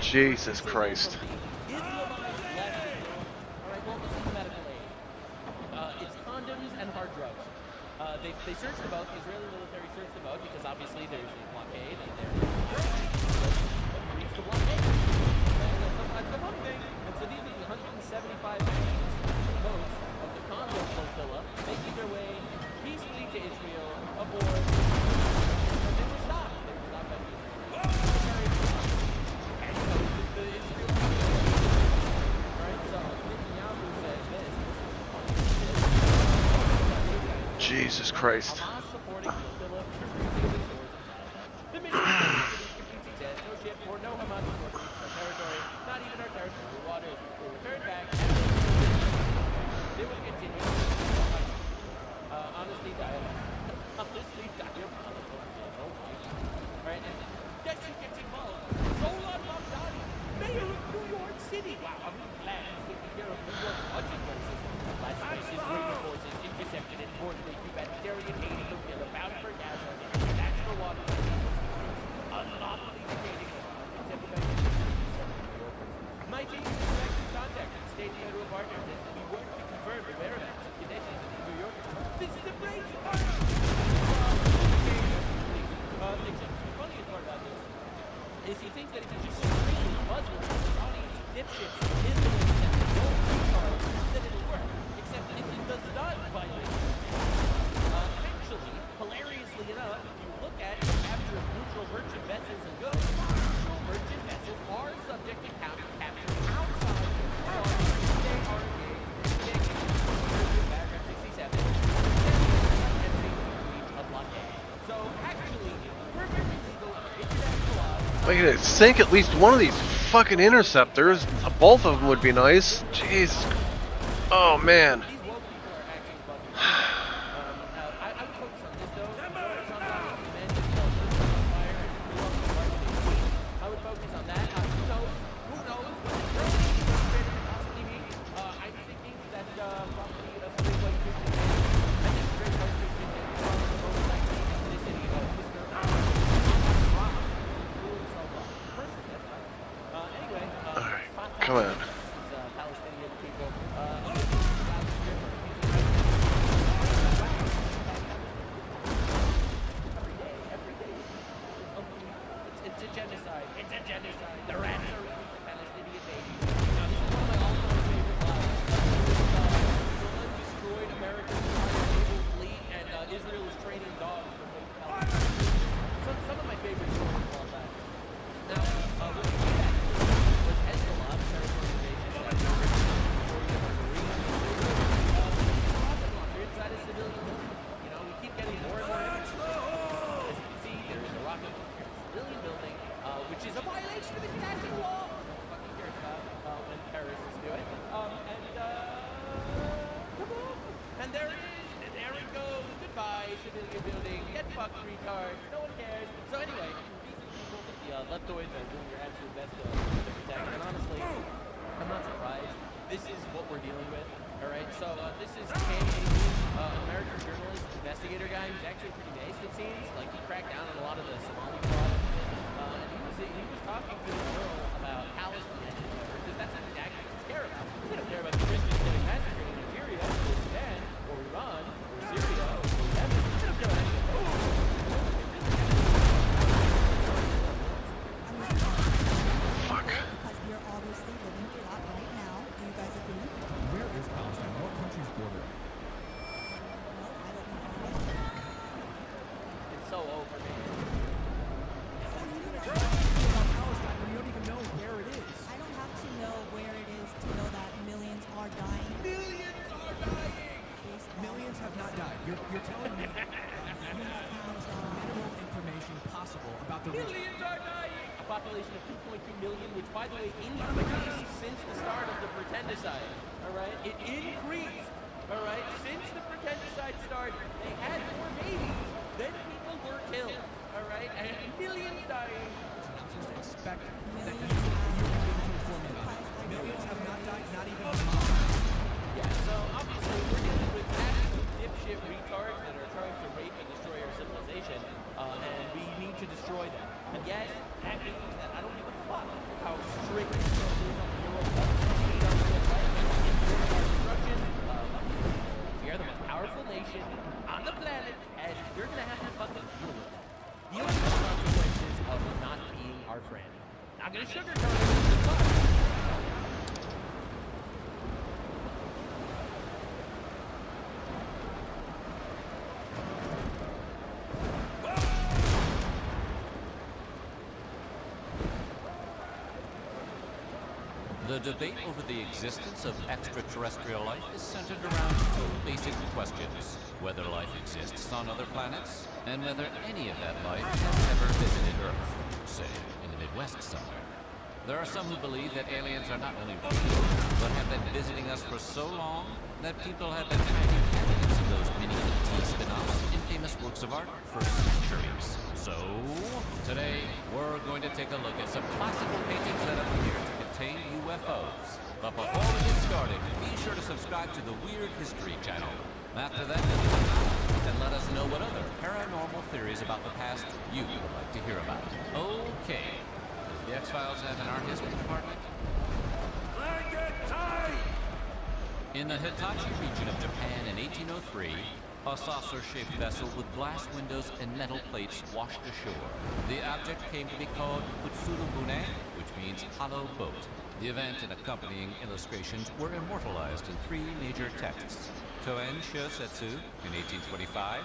Jesus Christ. It's condoms and hard drugs. They searched the boat. The Israeli military searched the boat because obviously there's a blockade and they're breached the blockade. That's the one thing. And so these are the 175 boats of the condom flotilla making their way peacefully to Israel aboard. And they were stopped. They were stopped by the Israeli military. And so the Israel. Alright, so Netanyahu says this. Jesus Christ. Hamas supporting flotilla the mission says no ship or no Hamas supports our territory, not even our territorial waters, will return back. They will continue. Honestly, diabolical. Right, and that shit gets involved. Zolan Ramdani, mayor of New York City. Wow, I'm glad he's taking care of New York's budget crisis. Last week, Israeli forces intercepted and boarded a humanitarian aid flotilla bound for Gaza in international waters. Unlawfully detaining my team is direct contact with state and federal partners as we work to confirm the whereabouts and conditions of the New Yorkers. This is a break! The funniest part about this is he thinks that if he just screams buzzwords to his audience, dipshits, Islamists, and old retards, that it'll work. Except that it does not violate. Actually, hilariously enough, if you look at the capture of neutral merchant vessels and goods, neutral merchant vessels are subject to capture outside of the water. They are engaged in paragraph 67 and a blockade. So actually, perfectly legal international law. We could sink at least one of these fucking interceptors. Both of them would be nice. Jeez. Oh man. Come on. It's a genocide. It's a genocide. The rats are eating the Palestinian babies. Now, this is one of my all-time favorite lines. Israel destroyed America's naval fleet, and Israel is training dogs for Palestine. Some of my favorite stories of all time. Now, what we see that was Hezbollah, the terrorist organization, that inside a civilian building. You know, we keep getting more and more evidence. As you can see, there is a rocket launcher in a civilian building, which is a violation of international law. No one fucking cares about when terrorists do it. Kaboom! And there it is, and there it goes. Goodbye, civilian building. Get fucked, retard. No one cares. So anyway, these are people that the leftoids are doing their absolute best to protect. And honestly, I'm not surprised. This is what we're dealing with. All right, so this is K-18. American journalist, investigator guy who's actually pretty nice, it seems. Like, he cracked down on a lot of the Somali fraud. And he was talking to the girl about Palestine, because that's what the activists care about. They don't care about the Christians getting massacred in Nigeria, or Sudan, or Iran, or Syria, or Yemen. They don't care about any of those. Fuck. Because we are obviously living through that right now. Do you guys agree? Where is Palestine? What country's border? It's so over, man. Palestine when you don't even know where it is. I don't have to know where it is to know that millions are dying. Millions are dying! Millions have not died. You're telling me you have minimal information possible about the region. Millions are dying! A population of 2.2 million, which, by the way, increased since the start of the Pretendicide. Alright? It increased. Alright? Since the Pretendicide started, they had more babies than people were killed. Alright? And millions dying. I'm supposed to expect that you can inform me about it. Millions have not died, not even a month. Yeah, so obviously we're dealing with absolute dipshit retards that are trying to rape and destroy our civilization, and we need to destroy them. And yes, that means that I don't give a fuck how strict it is on the Euro destruction. We are the most powerful nation on the planet, and you're gonna have to fucking deal with that. Deal with the consequences of not being our friend. Not gonna sugarcoat it. The debate over the existence of extraterrestrial life is centered around two basic questions: whether life exists on other planets, and whether any of that life has ever visited Earth, say, in the Midwest somewhere. There are some who believe that aliens are not only real, but have been visiting us for so long that people have been finding evidence of those mini-ET spin-offs in famous works of art for centuries. So, today, we're going to take a look at some classical paintings that appear to contain UFOs. But before we get started, be sure to subscribe to the Weird History channel. After that, and let us know what other paranormal theories about the past you would like to hear about. Okay, does the X-Files have an art history department? In the Hitachi region of Japan in 1803, a saucer-shaped vessel with glass windows and metal plates washed ashore. The object came to be called Utsurubune, which means hollow boat. The event and accompanying illustrations were immortalized in three major texts: Toen Shosetsu in 1825,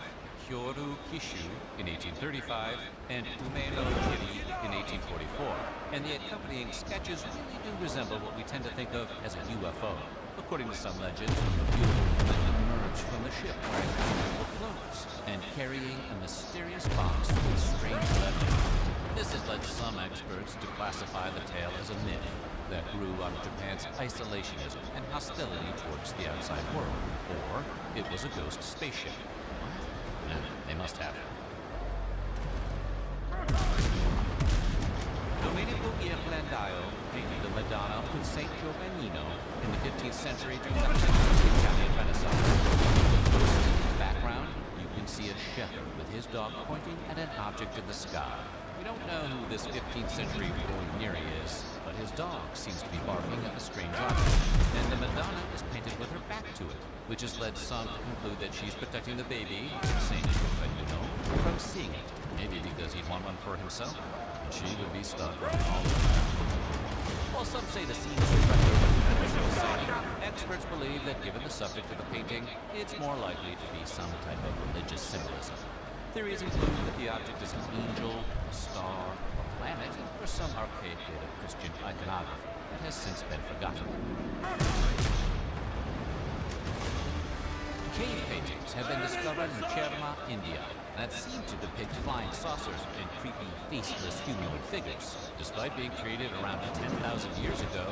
Hyoru Kishu in 1835, and Ume no Kiri in 1844. And the accompanying sketches really do resemble what we tend to think of as a UFO. According to some legends, UFO emerged from the ship wearing colorful clothes and carrying a mysterious box with strange letters. This has led some experts to classify the tale as a myth that grew out of Japan's isolationism and hostility towards the outside world, or it was a ghost spaceship. What? No, they must have it. Domenico Ghirlandaio painted the Madonna with Saint Giovannino in the 15th century during the Italian Renaissance. In the background, you can see a shepherd with his dog pointing at an object in the sky. We don't know who this 15th century Ranieri is, but his dog seems to be barking at the strange object. And the Madonna is painted with her back to it, which has led some to conclude that she's protecting the baby, Saint Giovannino, from seeing it. Maybe because he'd want one for himself. She would be stuck running all the time. While some say the scene is experts believe that given the subject of the painting, it's more likely to be some type of religious symbolism. Theories include that the object is an angel, a star, a planet, or some archaic bit of Christian iconography that has since been forgotten. Cave paintings have been discovered in Kerala, India, that seem to depict flying saucers and creepy, faceless humanoid figures. Despite being created around 10,000 years ago,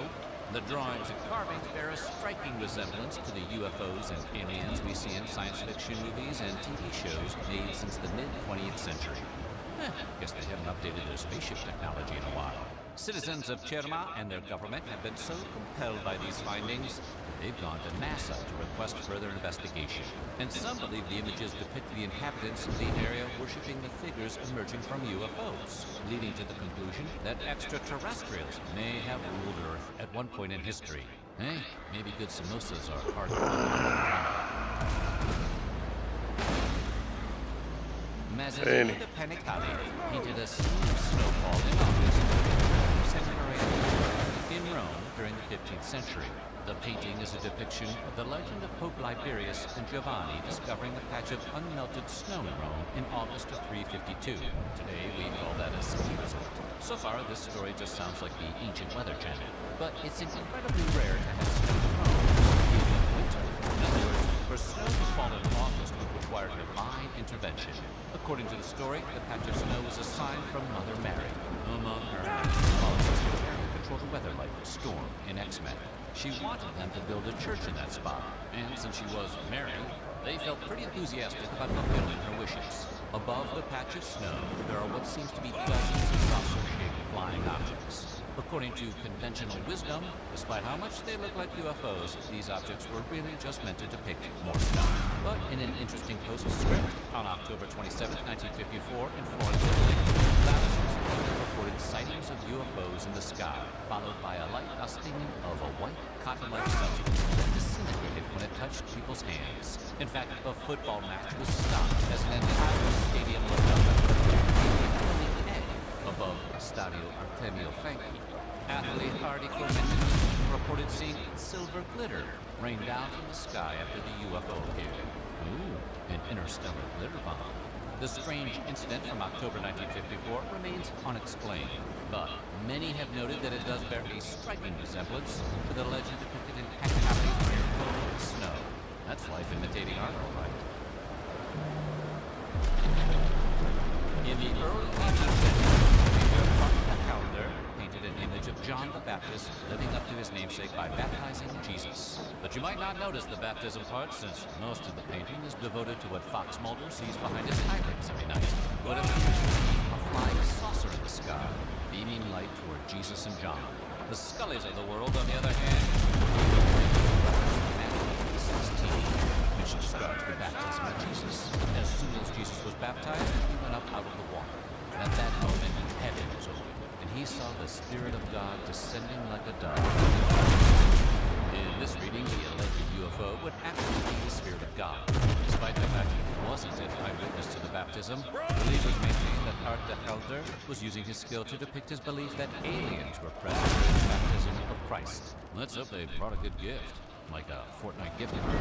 the drawings and carvings bear a striking resemblance to the UFOs and aliens we see in science fiction movies and TV shows made since the mid-20th century. Guess they haven't updated their spaceship technology in a while. Citizens of Cherma and their government have been so compelled by these findings, they've gone to NASA to request further investigation. And some believe the images depict the inhabitants of the area worshipping the figures emerging from UFOs, leading to the conclusion that extraterrestrials may have ruled Earth at one point in history. Hey, maybe good samosas are hard to find. Mazzolini de Panicali painted a smooth snowfall in August in Rome during the 15th century. The painting is a depiction of the legend of Pope Liberius and Giovanni discovering a patch of unmelted snow in Rome in August of 352. Today we call that a ski resort. So far, this story just sounds like the ancient Weather Channel, but it's incredibly rare to have snow in Rome, even in winter. In other words, for snow to fall in August would require divine intervention. According to the story, the patch of snow was a sign from Mother Mary. Among her policies to control the weather like Storm in X-Men. She wanted them to build a church in that spot, and since she was Mary, they felt pretty enthusiastic about fulfilling her wishes. Above the patch of snow, there are what seems to be dozens of saucer-shaped flying objects. According to conventional wisdom, despite how much they look like UFOs, these objects were really just meant to depict more snow. But in an interesting postscript, on October 27, 1954, in Florence, Italy, thousands of people reported sightings of UFOs in the sky, followed by a light dusting of a white cotton-like substance that disintegrated when it touched people's hands. In fact, a football match was stopped as an entire stadium looked up above Stadio Artemio Franchi. Athlete Artie Clementi reported seeing silver glitter rain down from the sky after the UFO appeared. Ooh, an interstellar glitter bomb. The strange incident from October 1954 remains unexplained, but many have noted that it does bear a striking resemblance to the legend depicted in Panicali's Miracle in the Snow. That's life imitating art, all right. In the early 18th century, the calendar painted an image of John the Baptist living up to his namesake by baptizing Jesus. But you might not notice the baptism part, since most of the painting is devoted to what Fox Mulder sees behind his Pyrex every night. What appears to be a flying saucer in the sky, beaming light toward Jesus and John. The Scullys of the world, on the other hand, Matthew 16, which describes the baptism of Jesus. As soon as Jesus was baptized, he went up out of the water. At that moment, heaven was opened, and he saw the Spirit of God descending like a dove. In this reading, the alleged UFO would actually be the Spirit of God. Despite the fact he wasn't an eyewitness to the baptism, believers maintain that Art de Helder was using his skill to depict his belief that aliens were present during the baptism of Christ. Let's hope they brought a good gift, like a Fortnite gift card.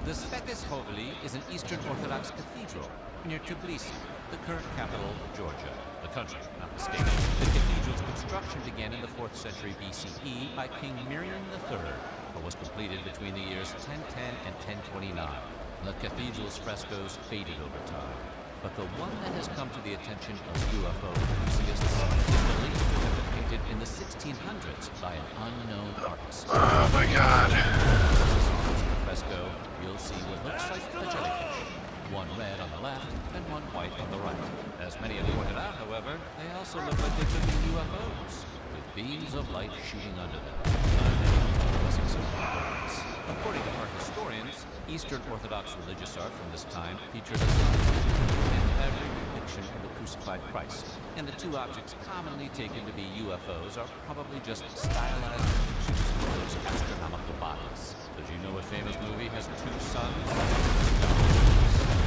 The Svetes Hovli is an Eastern Orthodox cathedral near Tbilisi, the current capital of Georgia, the country, not the state. The cathedral's construction began in the 4th century BCE by King Miriam III, but was completed between the years 1010 and 1029. The cathedral's frescoes faded over time, but the one that has come to the attention of UFO enthusiasts is believed to have been painted in the 1600s by an unknown artist. Oh my God. Fresco, you'll see what looks like a jellyfish. One red on the left and one white on the right. As many have pointed out, however, they also look like they could be UFOs, with beams of light shooting under them. According to art historians, Eastern Orthodox religious art from this time featured a sun in every depiction of the crucified Christ. And the two objects commonly taken to be UFOs are probably just stylized depictions of those astronomical bodies. Did you know a famous movie has two suns?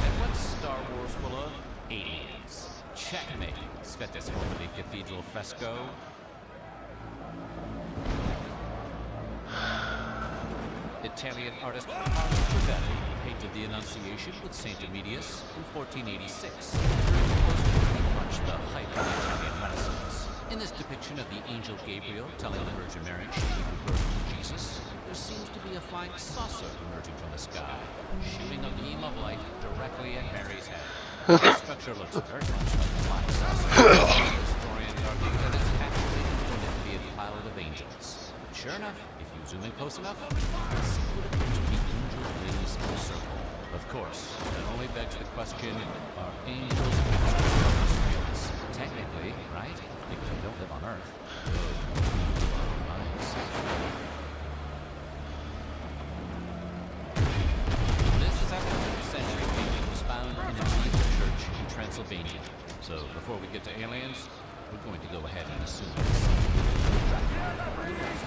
And what's Star Wars full of? Aliens. Checkmate. Svetes Hovli Cathedral fresco. Italian artist Carlo Trivelli painted the Annunciation with Saint Emilius in 1486, pretty much the height of the Italian Renaissance. In this depiction of the angel Gabriel telling the Virgin Mary she would give birth to Jesus, there seems to be a flying saucer emerging from the sky, shooting a beam of light directly at Mary's head. The structure looks very much like a flying saucer. Historians argue that it's actually intended to be a cloud of angels. But sure enough, if you zoom in close enough, you can see what appears to be angels' wings in a circle. Of course, that only begs the question question, are angels extraterrestrials? Technically, right? Because we don't live on Earth. This 17th century painting was found in a medieval church in Transylvania. So before we get to aliens, we're going to go ahead and assume it's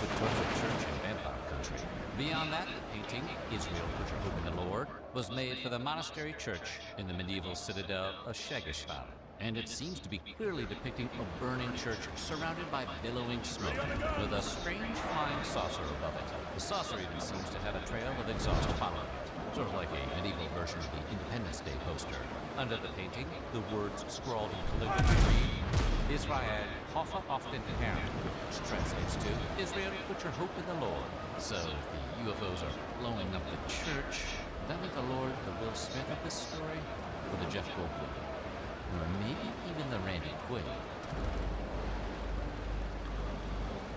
the torture church in vampire country. Beyond that, the painting, Israel Put Your Hope in the Lord, was made for the monastery church in the medieval citadel of Shegeshval. And it seems to be clearly depicting a burning church surrounded by billowing smoke, with a strange flying saucer above it. The saucer even seems to have a trail of exhaust following it, sort of like a medieval version of the Independence Day poster. Under the painting, the words scrawled in calligraphy read, Israel hoffe auf den Herrn, which translates to, Israel, put your hope in the Lord. So if the UFOs are blowing up the church, would that make the Lord the Will Smith of this story? Or the Jeff Goldblum? Or maybe even the Randy Quaid?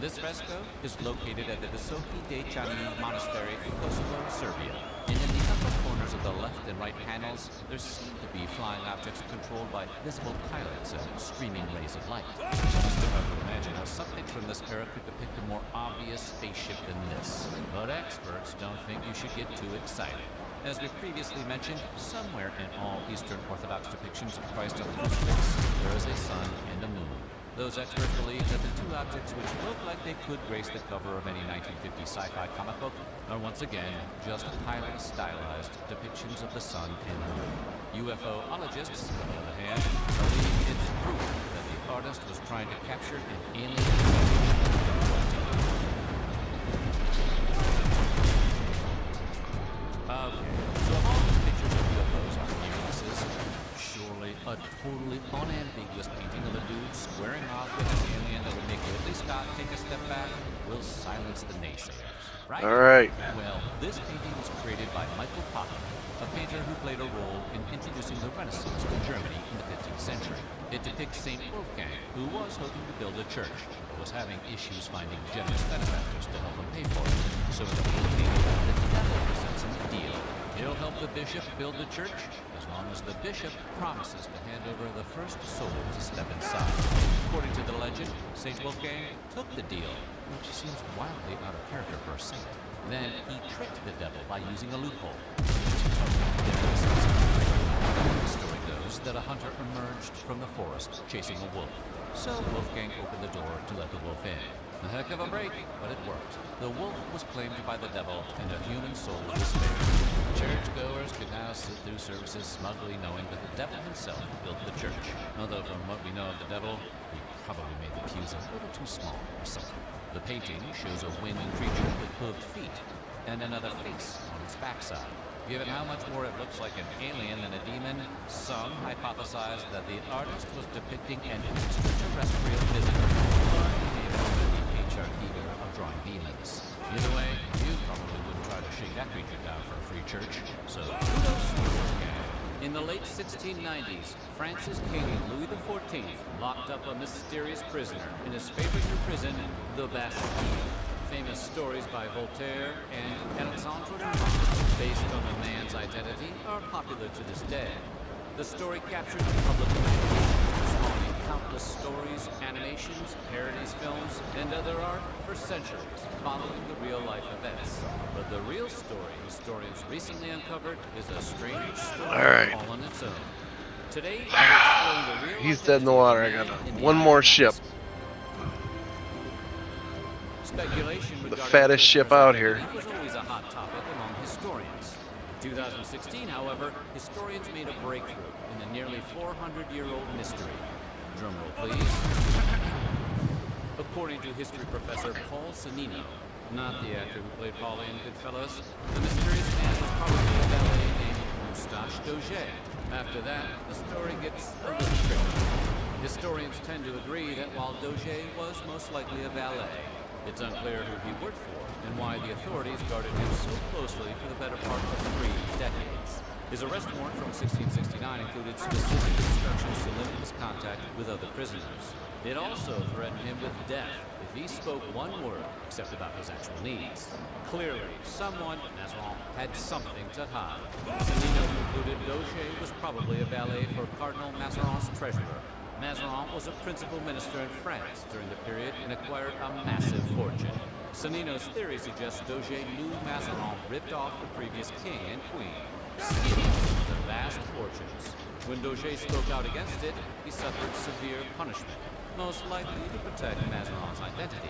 This fresco is located at the Visoki Dejani Monastery in Kosovo, Serbia. And in the upper corners of the left and right panels, there seem to be flying objects controlled by visible pilots and streaming rays of light. It's just hard to imagine how something from this era could depict a more obvious spaceship than this. But experts don't think you should get too excited. As we previously mentioned, somewhere in all Eastern Orthodox depictions of Christ on the crucifix, there is a sun and a moon. Those experts believe that the two objects which look like they could grace the cover of any 1950 sci-fi comic book are once again just highly stylized depictions of the sun and moon. UFOologists, on the other hand, believe it's proof that the artist was trying to capture an alien. Okay, so of all these pictures of UFOs on near-misses, surely a totally unambiguous painting of a dude squaring off with an alien that would make Ridley Scott take a step back will silence the naysayers, right? All right. Well, this painting was created by Michael Potter, a painter who played a role in introducing the Renaissance to Germany in the 15th century. It depicts St. Wolfgang, who was hoping to build a church, but was having issues finding generous benefactors to help him pay for it. So the painting, the devil presents him a deal. He'll help the bishop build the church as long as the bishop promises to hand over the first soul to step inside. According to the legend, St. Wolfgang took the deal, which seems wildly out of character for a saint. Then he tricked the devil by using a loophole. The story goes that a hunter emerged from the forest chasing a wolf. So Wolfgang opened the door to let the wolf in. A heck of a break, but it worked. The wolf was claimed by the devil, and a human soul was spared. Churchgoers could now sit through services smugly knowing that the devil himself built the church. Although from what we know of the devil, he probably made the pews a little too small or something. The painting shows a winged creature with hooved feet, and another face on its backside. Given how much more it looks like an alien than a demon, some hypothesize that the artist was depicting an extraterrestrial visitor, or maybe the patriarchy of drawing demons. Either way, you probably wouldn't try to shake that creature down for a free church, so kudos to Wolfgang. In the late 1690s, France's King Louis XIV locked up a mysterious prisoner in his favorite new prison, the Bastille. Famous stories by Voltaire and Alexandre Dumas, based on the man's identity, are popular to this day. The story captured the public imagination, spawning countless stories, animations, parodies, films, and other art for centuries, following the real-life events. But the real story historians recently uncovered is a strange story all on its own. Today, we're exploring the real. He's dead in the water. I got one more ship. The fattest ship out here. It was always a hot topic among historians. In 2016, however, historians made a breakthrough in the nearly 400-year-old mystery. Drumroll, please. According to history professor Paul Sonino, not the actor who played Paulie in Goodfellas, the mysterious man was probably a valet named Eustache Dauger. After that, the story gets a little tricky. Historians tend to agree that while Dauger was most likely a valet, it's unclear who he worked for and why the authorities guarded him so closely for the better part of 3 decades. His arrest warrant from 1669 included specific instructions to limit his contact with other prisoners. It also threatened him with death if he spoke one word except about his actual needs. Clearly, someone, Mazarin, had something to hide. Sannino concluded Dauger was probably a valet for Cardinal Mazarin's treasurer. Mazarin was a principal minister in France during the period and acquired a massive fortune. Sannino's theory suggests Dauger knew Mazarin ripped off the previous king and queen, stealing the vast fortunes. When Dauger spoke out against it, he suffered severe punishment, most likely to protect Mazarin's identity.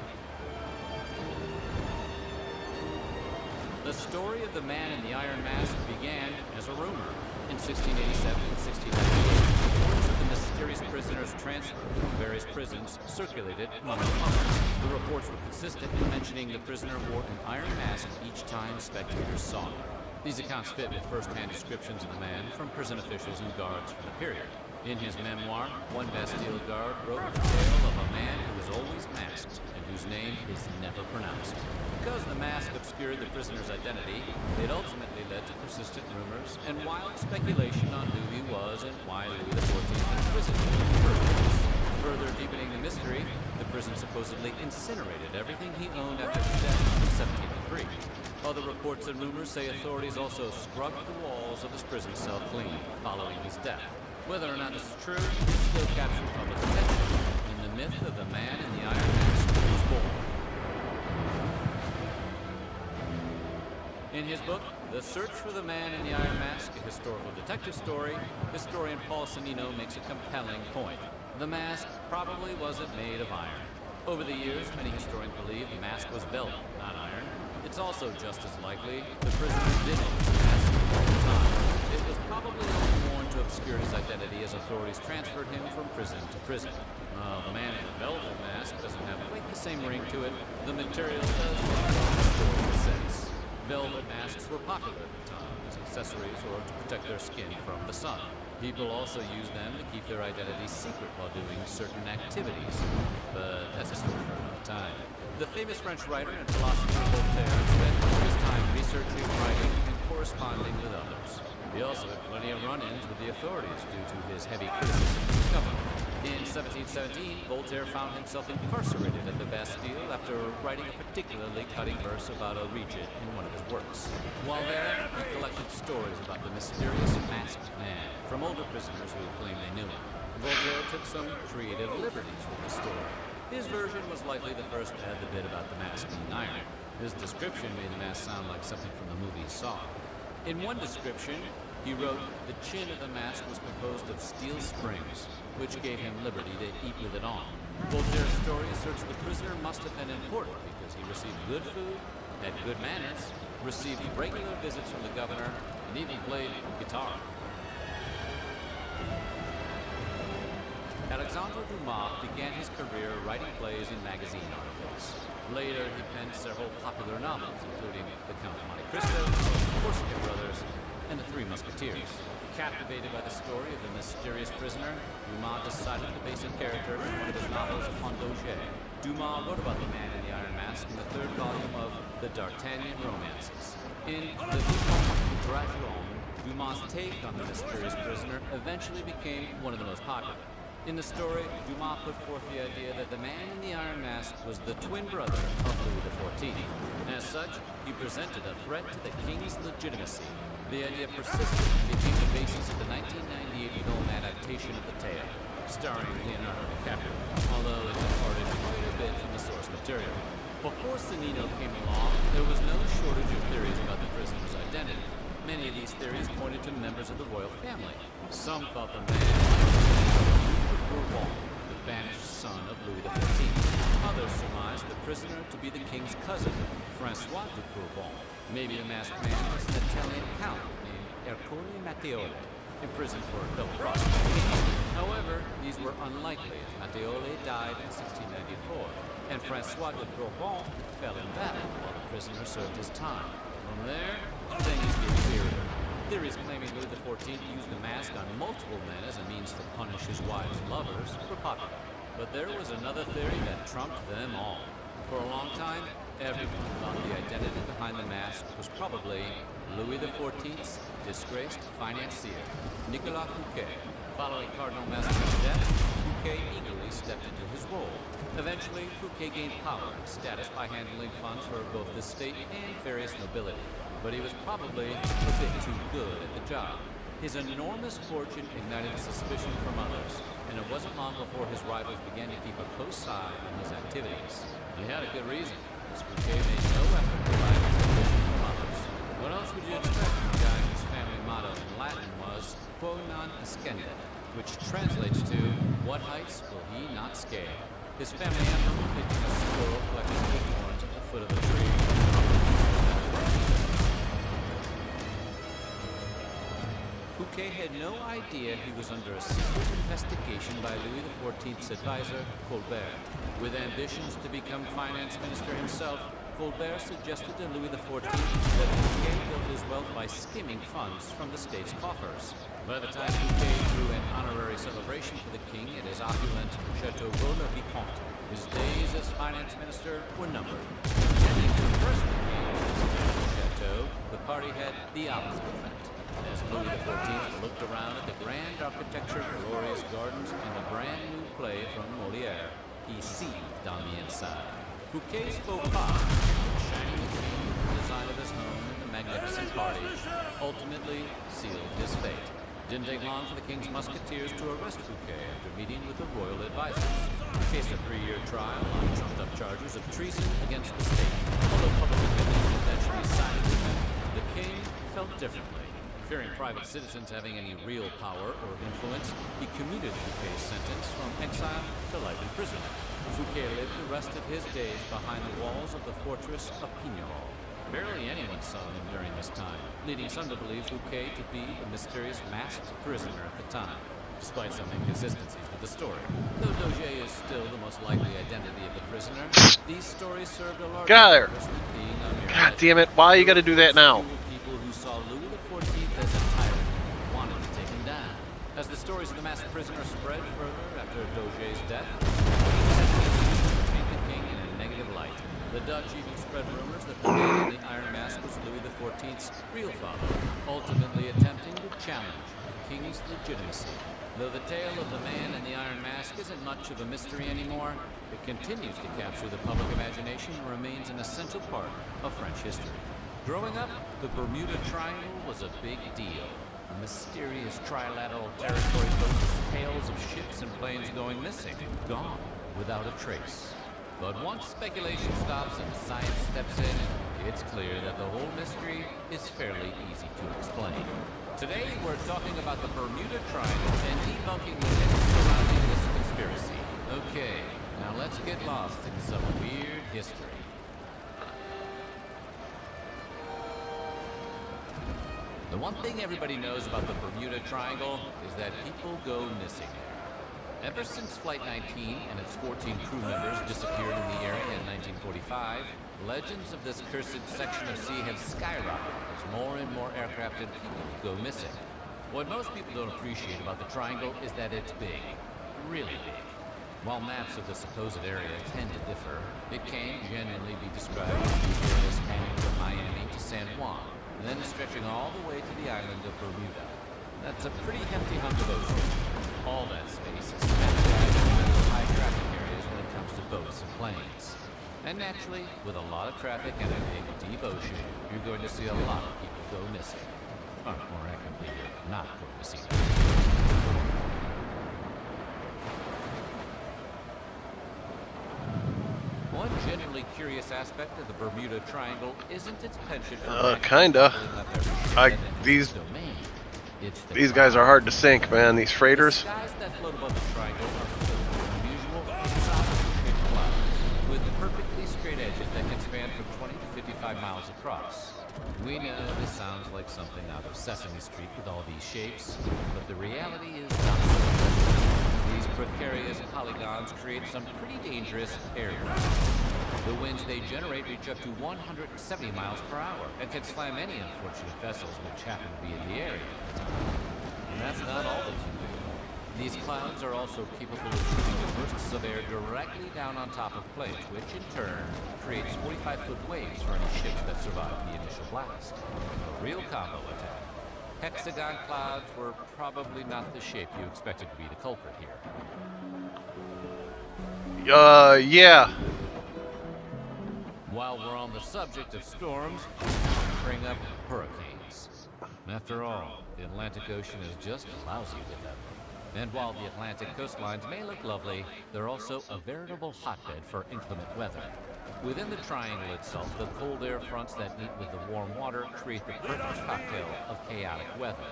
The story of the Man in the Iron Mask began as a rumor. In 1687 and 1698, reports of the mysterious prisoners transferred from various prisons circulated among the public. The reports were consistent in mentioning the prisoner wore an iron mask each time spectators saw him. These accounts fit with first-hand descriptions of the man from prison officials and guards from the period. In his memoir, one Bastille guard wrote the tale of a man who is always masked and whose name is never pronounced. Because the mask obscured the prisoner's identity, it ultimately led to persistent rumors and wild speculation on who he was and why Louis XIV imprisoned him. Further deepening the mystery, the prison supposedly incinerated everything he owned after his death in 1703. Other reports and rumors say authorities also scrubbed the walls of his prison cell clean following his death. Whether or not this is true, it still captured public attention, and the myth of the Man in the Iron Mask was born. In his book, The Search for the Man in the Iron Mask, a historical detective story, historian Paul Sannino makes a compelling point. The mask probably wasn't made of iron. Over the years, many historians believe the mask was velvet, not iron. It's also just as likely the prisoner did own the mask all the time. It was probably only worn to obscure his identity as authorities transferred him from prison to prison. The man in the velvet mask doesn't have quite the same ring to it. The material does make historical sense. Velvet masks were popular at the time as accessories or to protect their skin from the sun. People also used them to keep their identity secret while doing certain activities. But that's a story for another time. The famous French writer and philosopher Voltaire spent much of his time researching, writing, and corresponding with others. He also had plenty of run-ins with the authorities due to his heavy criticism of the government. In 1717, Voltaire found himself incarcerated at the Bastille after writing a particularly cutting verse about a regent in one of his works. While there, he collected stories about the mysterious masked man from older prisoners who claimed they knew him. Voltaire took some creative liberties with the story. His version was likely the first to add the bit about the mask being iron. His description made the mask sound like something from the movie Saw. In one description, he wrote, the chin of the mask was composed of steel springs, which gave him liberty to eat with it on. Voltaire's story asserts the prisoner must have been important because he received good food, had good manners, received regular visits from the governor, and even played guitar. Alexandre Dumas began his career writing plays and magazine articles. Later, he penned several popular novels, including The Count of Monte Cristo, The Corsican Brothers, and The Three Musketeers. Captivated by the story of the mysterious prisoner, Dumas decided to base a character in one of his novels on Dauger. Dumas wrote about the Man in the Iron Mask in the third volume of The D'Artagnan Romances. In The Vicomte de Bragelonne, Dumas' take on the mysterious prisoner eventually became one of the most popular. In the story, Dumas put forth the idea that the Man in the Iron Mask was the twin brother of Louis XIV. As such, he presented a threat to the king's legitimacy. The idea persisted and became the basis of the 1998 film adaptation of the tale, starring Leonardo DiCaprio, although it departed quite a bit from the source material. Before Sannino came along, there was no shortage of theories about the prisoner's identity. Many of these theories pointed to members of the royal family. Some thought the man Bourbon, the banished son of Louis XIV. Others surmised the prisoner to be the king's cousin, Francois de Bourbon. Maybe the masked man was an Italian count named Ercole Mattioli, imprisoned for double crossing. However, these were unlikely as Mattioli died in 1694, and Francois de Bourbon fell in battle while the prisoner served his time. From there, things get weirder. Theories claiming Louis XIV used the mask on multiple men as a means to punish his wife's lovers were popular. But there was another theory that trumped them all. For a long time, Everyone thought the identity behind the mask was probably Louis XIV's disgraced financier, Nicolas Fouquet. Following Cardinal Mazarin's death, Fouquet eagerly stepped into his role. Eventually, Fouquet gained power and status by handling funds for both the state and various nobility. But he was probably a bit too good at the job. His enormous fortune ignited suspicion from others, and it wasn't long before his rivals began to keep a close eye on his activities. He had a good reason, as Fouquet made no effort to hide suspicion from others. What else would you expect from a guy whose family motto in Latin was Quo non ascendit, which translates to, what heights will he not scale? His family emblem depicted a squirrel collecting acorns at the foot of a tree. Fouquet had no idea he was under a secret investigation by Louis XIV's advisor, Colbert. With ambitions to become finance minister himself, Colbert suggested to Louis XIV that Fouquet built his wealth by skimming funds from the state's coffers. By the time Fouquet threw an honorary celebration for the king at his opulent Chateau Vaux-le-Vicomte, his days as finance minister were numbered. Intending to impress the king with his official chateau, the party had the opposite effect. As Louis XIV looked around at the grand architecture, glorious gardens, and the brand new play from Molière, he seethed on the inside. Fouquet's faux pas, shining the design of his home and the magnificent party, ultimately sealed his fate. It didn't take long for the king's musketeers to arrest Fouquet after meeting with the royal advisors. He faced a 3-year trial on trumped-up charges of treason against the state. Although public opinion eventually sided with him, the king felt differently. Fearing private citizens having any real power or influence, he commuted Fouquet's sentence from exile to life imprisonment. Fouquet lived the rest of his days behind the walls of the fortress of Pignerol. Barely anyone saw him during this time, leading some to believe Fouquet to be the mysterious masked prisoner at the time, despite some inconsistencies with the story. Though Dauger is still the most likely identity of the prisoner, these stories served a larger purpose than being a mere God damn it, why you gotta do that now? people who saw Louis XIV as a tyrant wanted to take him down. As the stories of the masked prisoner spread further after Dauger's death, paint the king in a negative light. The Dutch even spread rumors that the man in the Iron Mask was Louis XIV's real father, ultimately attempting to challenge the king's legitimacy. Though the tale of the man in the Iron Mask isn't much of a mystery anymore, it continues to capture the public imagination and remains an essential part of French history. Growing up, the Bermuda Triangle was a big deal. A mysterious trilateral territory boasts tales of ships and planes going missing, gone without a trace. But once speculation stops and science steps in, it's clear that the whole mystery is fairly easy to explain. Today, we're talking about the Bermuda Triangle and debunking the myths surrounding this conspiracy. Okay, now let's get lost in some weird history. The one thing everybody knows about the Bermuda Triangle is that people go missing. Ever since Flight 19 and its 14 crew members disappeared in the area in 1945, legends of this cursed section of sea have skyrocketed as more and more aircraft and people go missing. What most people don't appreciate about the triangle is that it's big, really big. While maps of the supposed area tend to differ, it can genuinely be described as the area spanning from Miami to San Juan, then stretching all the way to the island of Bermuda. That's a pretty hefty hunk of ocean. All that space is categorized into high traffic areas when it comes to boats and planes. And naturally, with a lot of traffic and a big, deep ocean, you're going to see a lot of people go missing. Or more accurately, you're not going to see them. One genuinely curious aspect of the Bermuda Triangle isn't its penchant for kinda. These guys are hard to sink, man, these freighters. The skies that float above the triangle are filled with unusual, exotic-shaped clouds, with perfectly straight edges that can span from 20 to 55 miles across. We know this sounds like something out of Sesame Street with all these shapes, but the reality is not so. These precarious polygons create some pretty dangerous air routes. The winds they generate reach up to 170 miles per hour and can slam any unfortunate vessels which happen to be in the area. And that's not all they can do. These clouds are also capable of shooting bursts of air directly down on top of planes, which in turn creates 45-foot waves for any ships that survive the initial blast. A real combo attack. Hexagon clouds were probably not the shape you expected to be the culprit here. Yeah. While we're on the subject of storms, bring up hurricanes. After all, the Atlantic Ocean is just lousy with them. And while the Atlantic coastlines may look lovely, they're also a veritable hotbed for inclement weather. Within the triangle itself, the cold air fronts that meet with the warm water create the perfect cocktail of chaotic weather.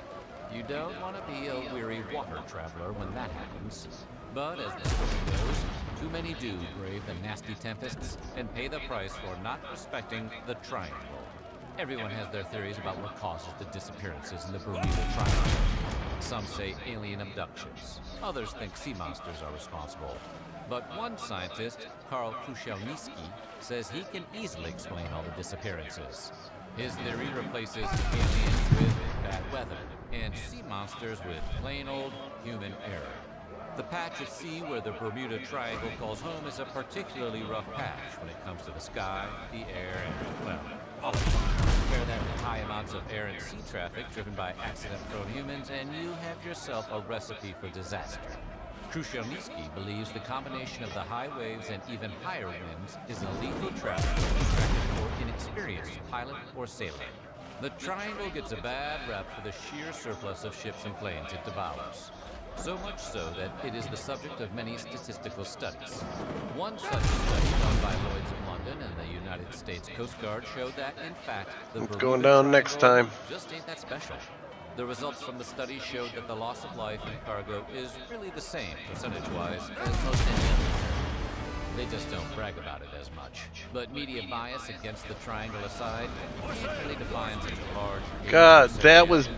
You don't want to be a weary water traveler when that happens. But as the story goes, too many do brave the nasty tempests and pay the price for not respecting the triangle. Everyone has their theories about what causes the disappearances in the Bermuda Triangle. Some say alien abductions. Others think sea monsters are responsible. But one scientist, Karl Kruszelnicki, says he can easily explain all the disappearances. His theory replaces aliens with bad weather and sea monsters with plain old human error. The patch of sea where the Bermuda Triangle calls home is a particularly rough patch when it comes to the sky, the air, and, well, all of it. Compare that with high amounts of air and sea traffic driven by accident-prone humans, and you have yourself a recipe for disaster. Kruszelnicki believes the combination of the high waves and even higher winds is a lethal trap for distracted or inexperienced pilot or sailor. The Triangle gets a bad rap for the sheer surplus of ships and planes it devours. So much so that it is the subject of many statistical studies. One such study done by Lloyd's of London and the United States Coast Guard showed that, in fact, the It's Bermuda going down next Triangle time. just ain't that special. The results from the study showed that the loss of life in cargo is really the same, percentage-wise, as most any other. They just don't brag about it as much. But media bias against the Triangle aside, you can't really define such a large... God, that was...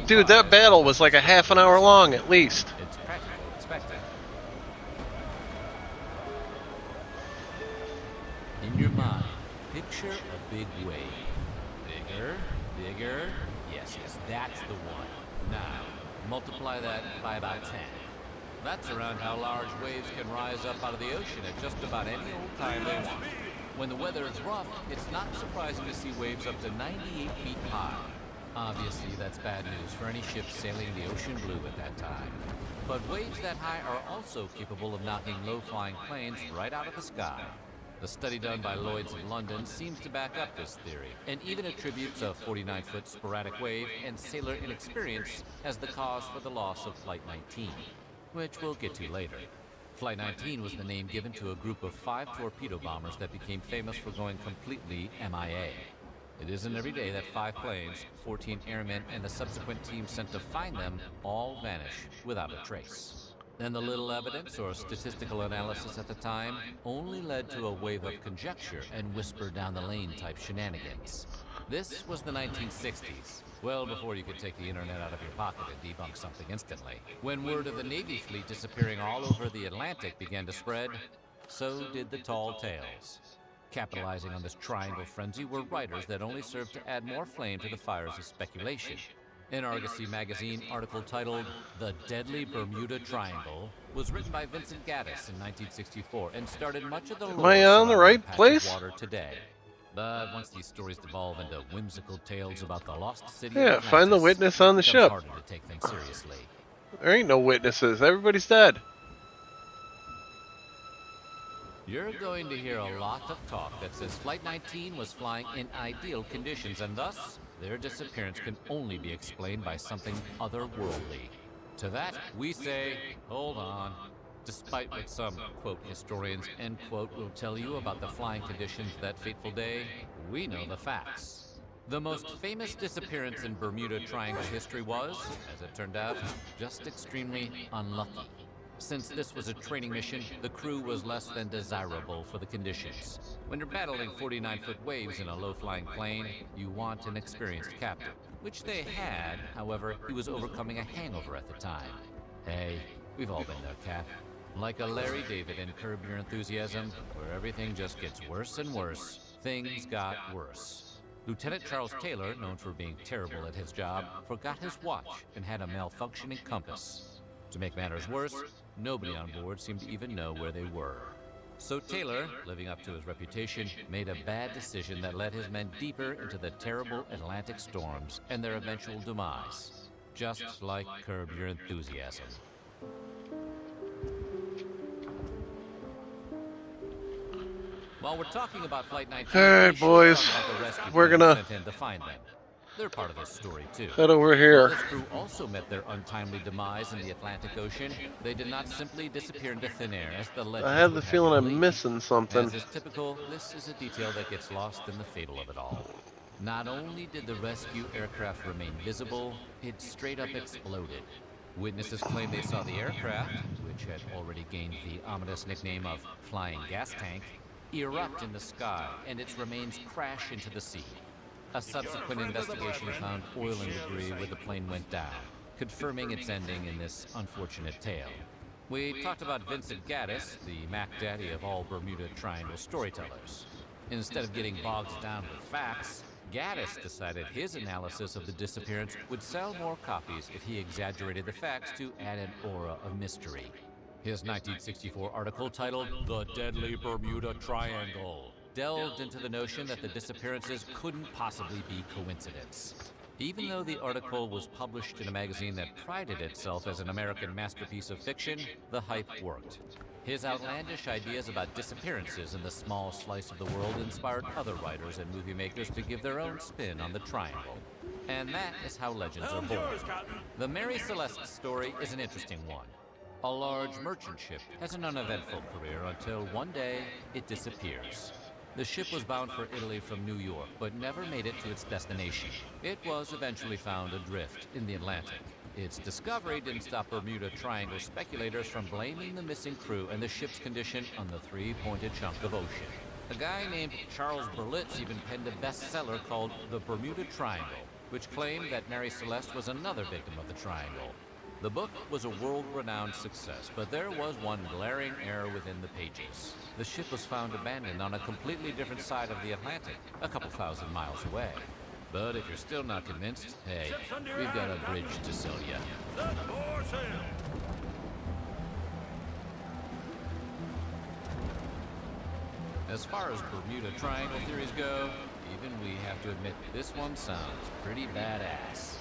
dude, that battle was like a half an hour long at least. It's practically expected. In your mind, picture a big wave. Bigger, bigger. Yes, that's the one. Now, multiply that by about 10. That's around how large waves can rise up out of the ocean at just about any old time. When the weather is rough, it's not surprising to see waves up to 98 feet high. Obviously, that's bad news for any ship sailing the ocean blue at that time. But waves that high are also capable of knocking low-flying planes right out of the sky. The study done by Lloyd's of London seems to back up this theory, and even attributes a 49-foot sporadic wave and sailor inexperience as the cause for the loss of Flight 19, which we'll get to later. Flight 19 was the name given to a group of 5 torpedo bombers that became famous for going completely MIA. It isn't every day that 5 planes, 14 airmen, and the subsequent team sent to find them all vanish without a trace. And the little evidence or statistical analysis at the time only led to a wave of conjecture and whisper down the lane type shenanigans. This was the 1960s, well before you could take the internet out of your pocket and debunk something instantly. When word of the Navy fleet disappearing all over the Atlantic began to spread, so did the tall tales. Capitalizing on this triangle frenzy were writers that only served to add more flame to the fires of speculation. An Argosy magazine article titled The Deadly Bermuda Triangle was written by Vincent Gaddis in 1964 and started much of the lore Am I on the right patch of place? water today. But once these stories devolve into whimsical tales about the lost city Yeah, of find the Atlantis, witness on the it becomes ship. harder to take them seriously. There ain't no witnesses. Everybody's dead. You're going to hear a lot of talk that says Flight 19 was flying in ideal conditions, and thus, their disappearance can only be explained by something otherworldly. To that, we say, hold on. Despite what some, quote, historians, end quote, will tell you about the flying conditions that fateful day, we know the facts. The most famous disappearance in Bermuda Triangle history was, as it turned out, just extremely unlucky. Since this was a training mission, the crew was less than desirable for the conditions. When you're battling 49-foot waves in a low-flying plane, you want an experienced captain, which they had. However, he was overcoming a hangover at the time. Hey, we've all been there, Cap. Like a Larry David in Curb Your Enthusiasm, where everything just gets worse and worse, things got worse. Lieutenant Charles Taylor, known for being terrible at his job, forgot his watch and had a malfunctioning compass. To make matters worse, nobody on board seemed to even know where they were. So Taylor, living up to his reputation, made a bad decision that led his men deeper into the terrible Atlantic storms and their eventual demise. Just like Curb Your Enthusiasm. While we're talking about Flight 19, Alright, boys. We're gonna sent in to find them. They're part of this story too. head over here. While this crew also met their untimely demise in the Atlantic Ocean, they did not simply disappear into thin air as the legends I have the would feeling you I'm believe. missing something. As is typical, this is a detail that gets lost in the fable of it all. Not only did the rescue aircraft remain visible, it straight up exploded. Witnesses claim they saw the aircraft, which had already gained the ominous nickname of Flying Gas Tank, erupt in the sky and its remains crash into the sea. A subsequent investigation found oil and debris where the plane went down, confirming its ending in this unfortunate tale. We talked about Vincent Gaddis, the Mac Daddy of all Bermuda Triangle storytellers. Instead of getting bogged down with facts, Gaddis decided his analysis of the disappearance would sell more copies if he exaggerated the facts to add an aura of mystery. His 1964 article titled The Deadly Bermuda Triangle delved into the notion that the disappearances couldn't possibly be coincidence. Even though the article was published in a magazine that prided itself as an American masterpiece of fiction, the hype worked. His outlandish ideas about disappearances in the small slice of the world inspired other writers and movie makers to give their own spin on the triangle. And that is how legends are born. The Mary Celeste story is an interesting one. A large merchant ship has an uneventful career until one day it disappears. The ship was bound for Italy from New York, but never made it to its destination. It was eventually found adrift in the Atlantic. Its discovery didn't stop Bermuda Triangle speculators from blaming the missing crew and the ship's condition on the three-pointed chunk of ocean. A guy named Charles Berlitz even penned a bestseller called The Bermuda Triangle, which claimed that Mary Celeste was another victim of the triangle. The book was a world-renowned success, but there was one glaring error within the pages. The ship was found abandoned on a completely different side of the Atlantic, a couple thousand miles away. But if you're still not convinced, hey, we've got a bridge to sell you. As far as Bermuda Triangle theories go, even we have to admit this one sounds pretty badass.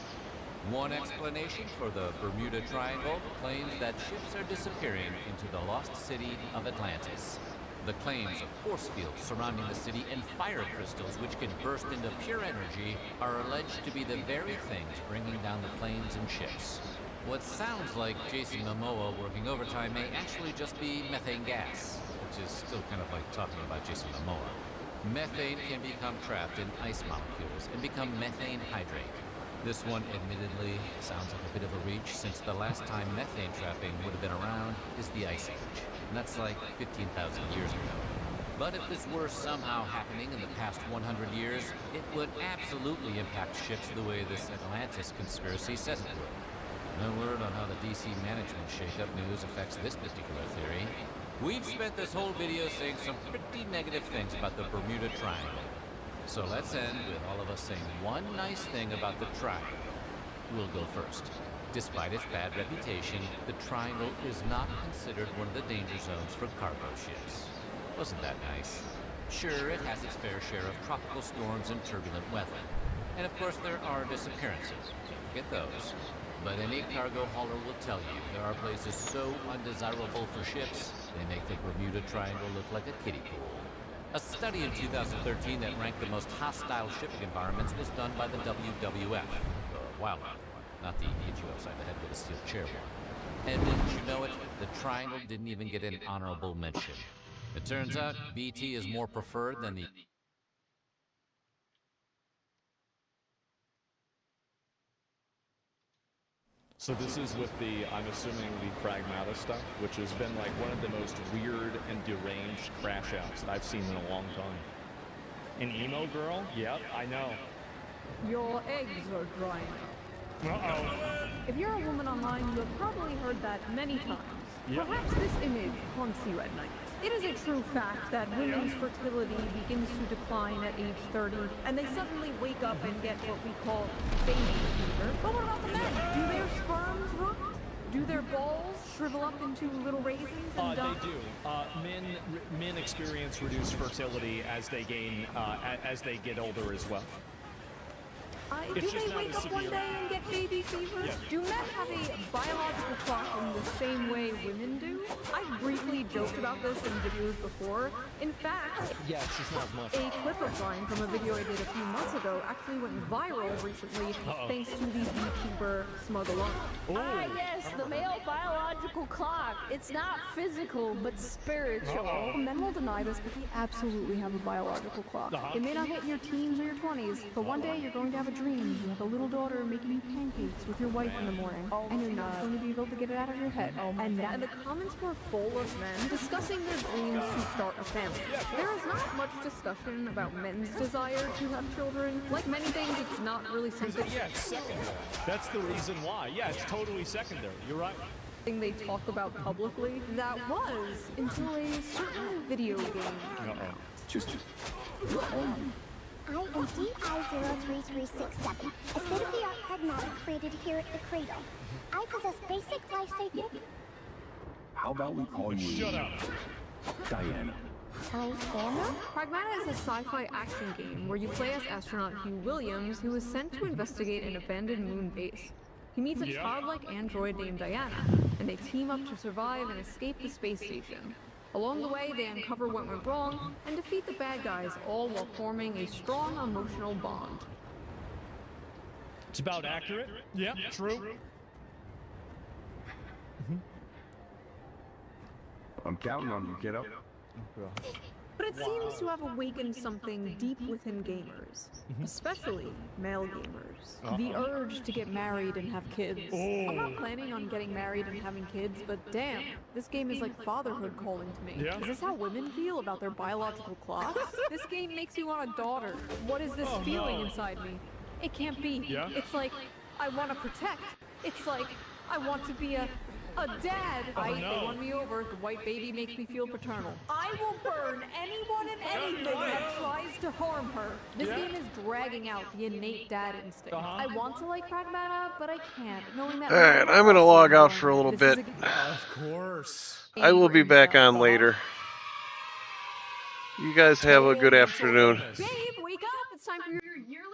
One explanation for the Bermuda Triangle claims that ships are disappearing into the lost city of Atlantis. The claims of force fields surrounding the city and fire crystals which can burst into pure energy are alleged to be the very things bringing down the planes and ships. What sounds like Jason Momoa working overtime may actually just be methane gas, which is still kind of like talking about Jason Momoa. Methane can become trapped in ice molecules and become methane hydrate. This one admittedly sounds like a bit of a reach, since the last time methane trapping would have been around is the Ice Age, and that's like 15,000 years ago. But if this were somehow happening in the past 100 years, it would absolutely impact ships the way this Atlantis conspiracy says it would. No word on how the DC management shakeup news affects this particular theory. We've spent this whole video saying some pretty negative things about the Bermuda Triangle. So let's end with all of us saying one nice thing about the Triangle. We'll go first. Despite its bad reputation, the Triangle is not considered one of the danger zones for cargo ships. Wasn't that nice? Sure, it has its fair share of tropical storms and turbulent weather. And of course there are disappearances. Can't forget those. But any cargo hauler will tell you there are places so undesirable for ships, they make the Bermuda Triangle look like a kiddie pool. A study in 2013 that ranked the most hostile shipping environments was done by the WWF, the wildlife one, not the hit you upside the head with a steel chair one. And didn't you know it, the Triangle didn't even get an honorable mention. It turns out BT is more preferred than the So this is with the, I'm assuming, the Pragmata stuff, which has been like one of the most weird and deranged crash outs that I've seen in a long time. An emo girl? Yep, I know. Your eggs are drying up. Uh-oh. If you're a woman online, you have probably heard that many times. Yep. Perhaps this image haunts you at night. It is a true fact that women's fertility begins to decline at age 30, and they suddenly wake up and get what we call baby fever. But what about the men? Do their sperms rot? Do their balls shrivel up into little raisins and die? They do. Men experience reduced fertility as they gain as they get older as well. Do they wake up one day and get baby fever? Yeah. Do men have a biological clock in the same way women do? I've briefly joked about this in videos before. In fact, Yeah, it's just not as much. a clip of mine from a video I did a few months ago actually went viral recently thanks to the YouTuber Smuggle On. Ah, yes, the male biological clock. It's not physical, but spiritual. Men will deny this, but they absolutely have a biological clock. It may not hit in your teens or your 20s, but one day you're going to have a dream. You have a little daughter making you pancakes with your wife in the morning, and you're not going to be able to get it out of your head. And the comments were full of men discussing their dreams to start a family. There is not much discussion about men's desire to have children. Like many things, it's not really something. Yeah, it's secondary. That's the reason why. Yeah, it's totally secondary. You're right. Thing they talk about publicly. That was until a certain video game. I am DI-03367, a state-of-the-art pragmatic created here at the Cradle. I possess basic life saving... How about we call you... Shut up. Diana. Diana? Pragmata is a sci-fi action game where you play as astronaut Hugh Williams, who is sent to investigate an abandoned moon base. He meets a childlike android named Diana, and they team up to survive and escape the space station. Along the way, they uncover what went wrong and defeat the bad guys, all while forming a strong emotional bond. It's about accurate. Yeah, true. I'm counting on you, kiddo. But it seems to have awakened something deep within gamers, especially male gamers. The urge to get married and have kids. I'm not planning on getting married and having kids, but damn, this game is like fatherhood calling to me. Yeah. Is this how women feel about their biological clocks? This game makes me want a daughter. What is this feeling inside me? It can't be. Yeah. It's like, I want to protect. It's like, I want to be a dad. They won me over. The white baby makes me feel paternal. I will burn anyone and anything that tries to harm her. This game is dragging out the innate dad instinct. I want to like Pragmata, but I can't, knowing that... Alright, I'm gonna log out for a little bit. Of course. I will be back on later. You guys have a good afternoon. Babe, wake up! It's time for your yearly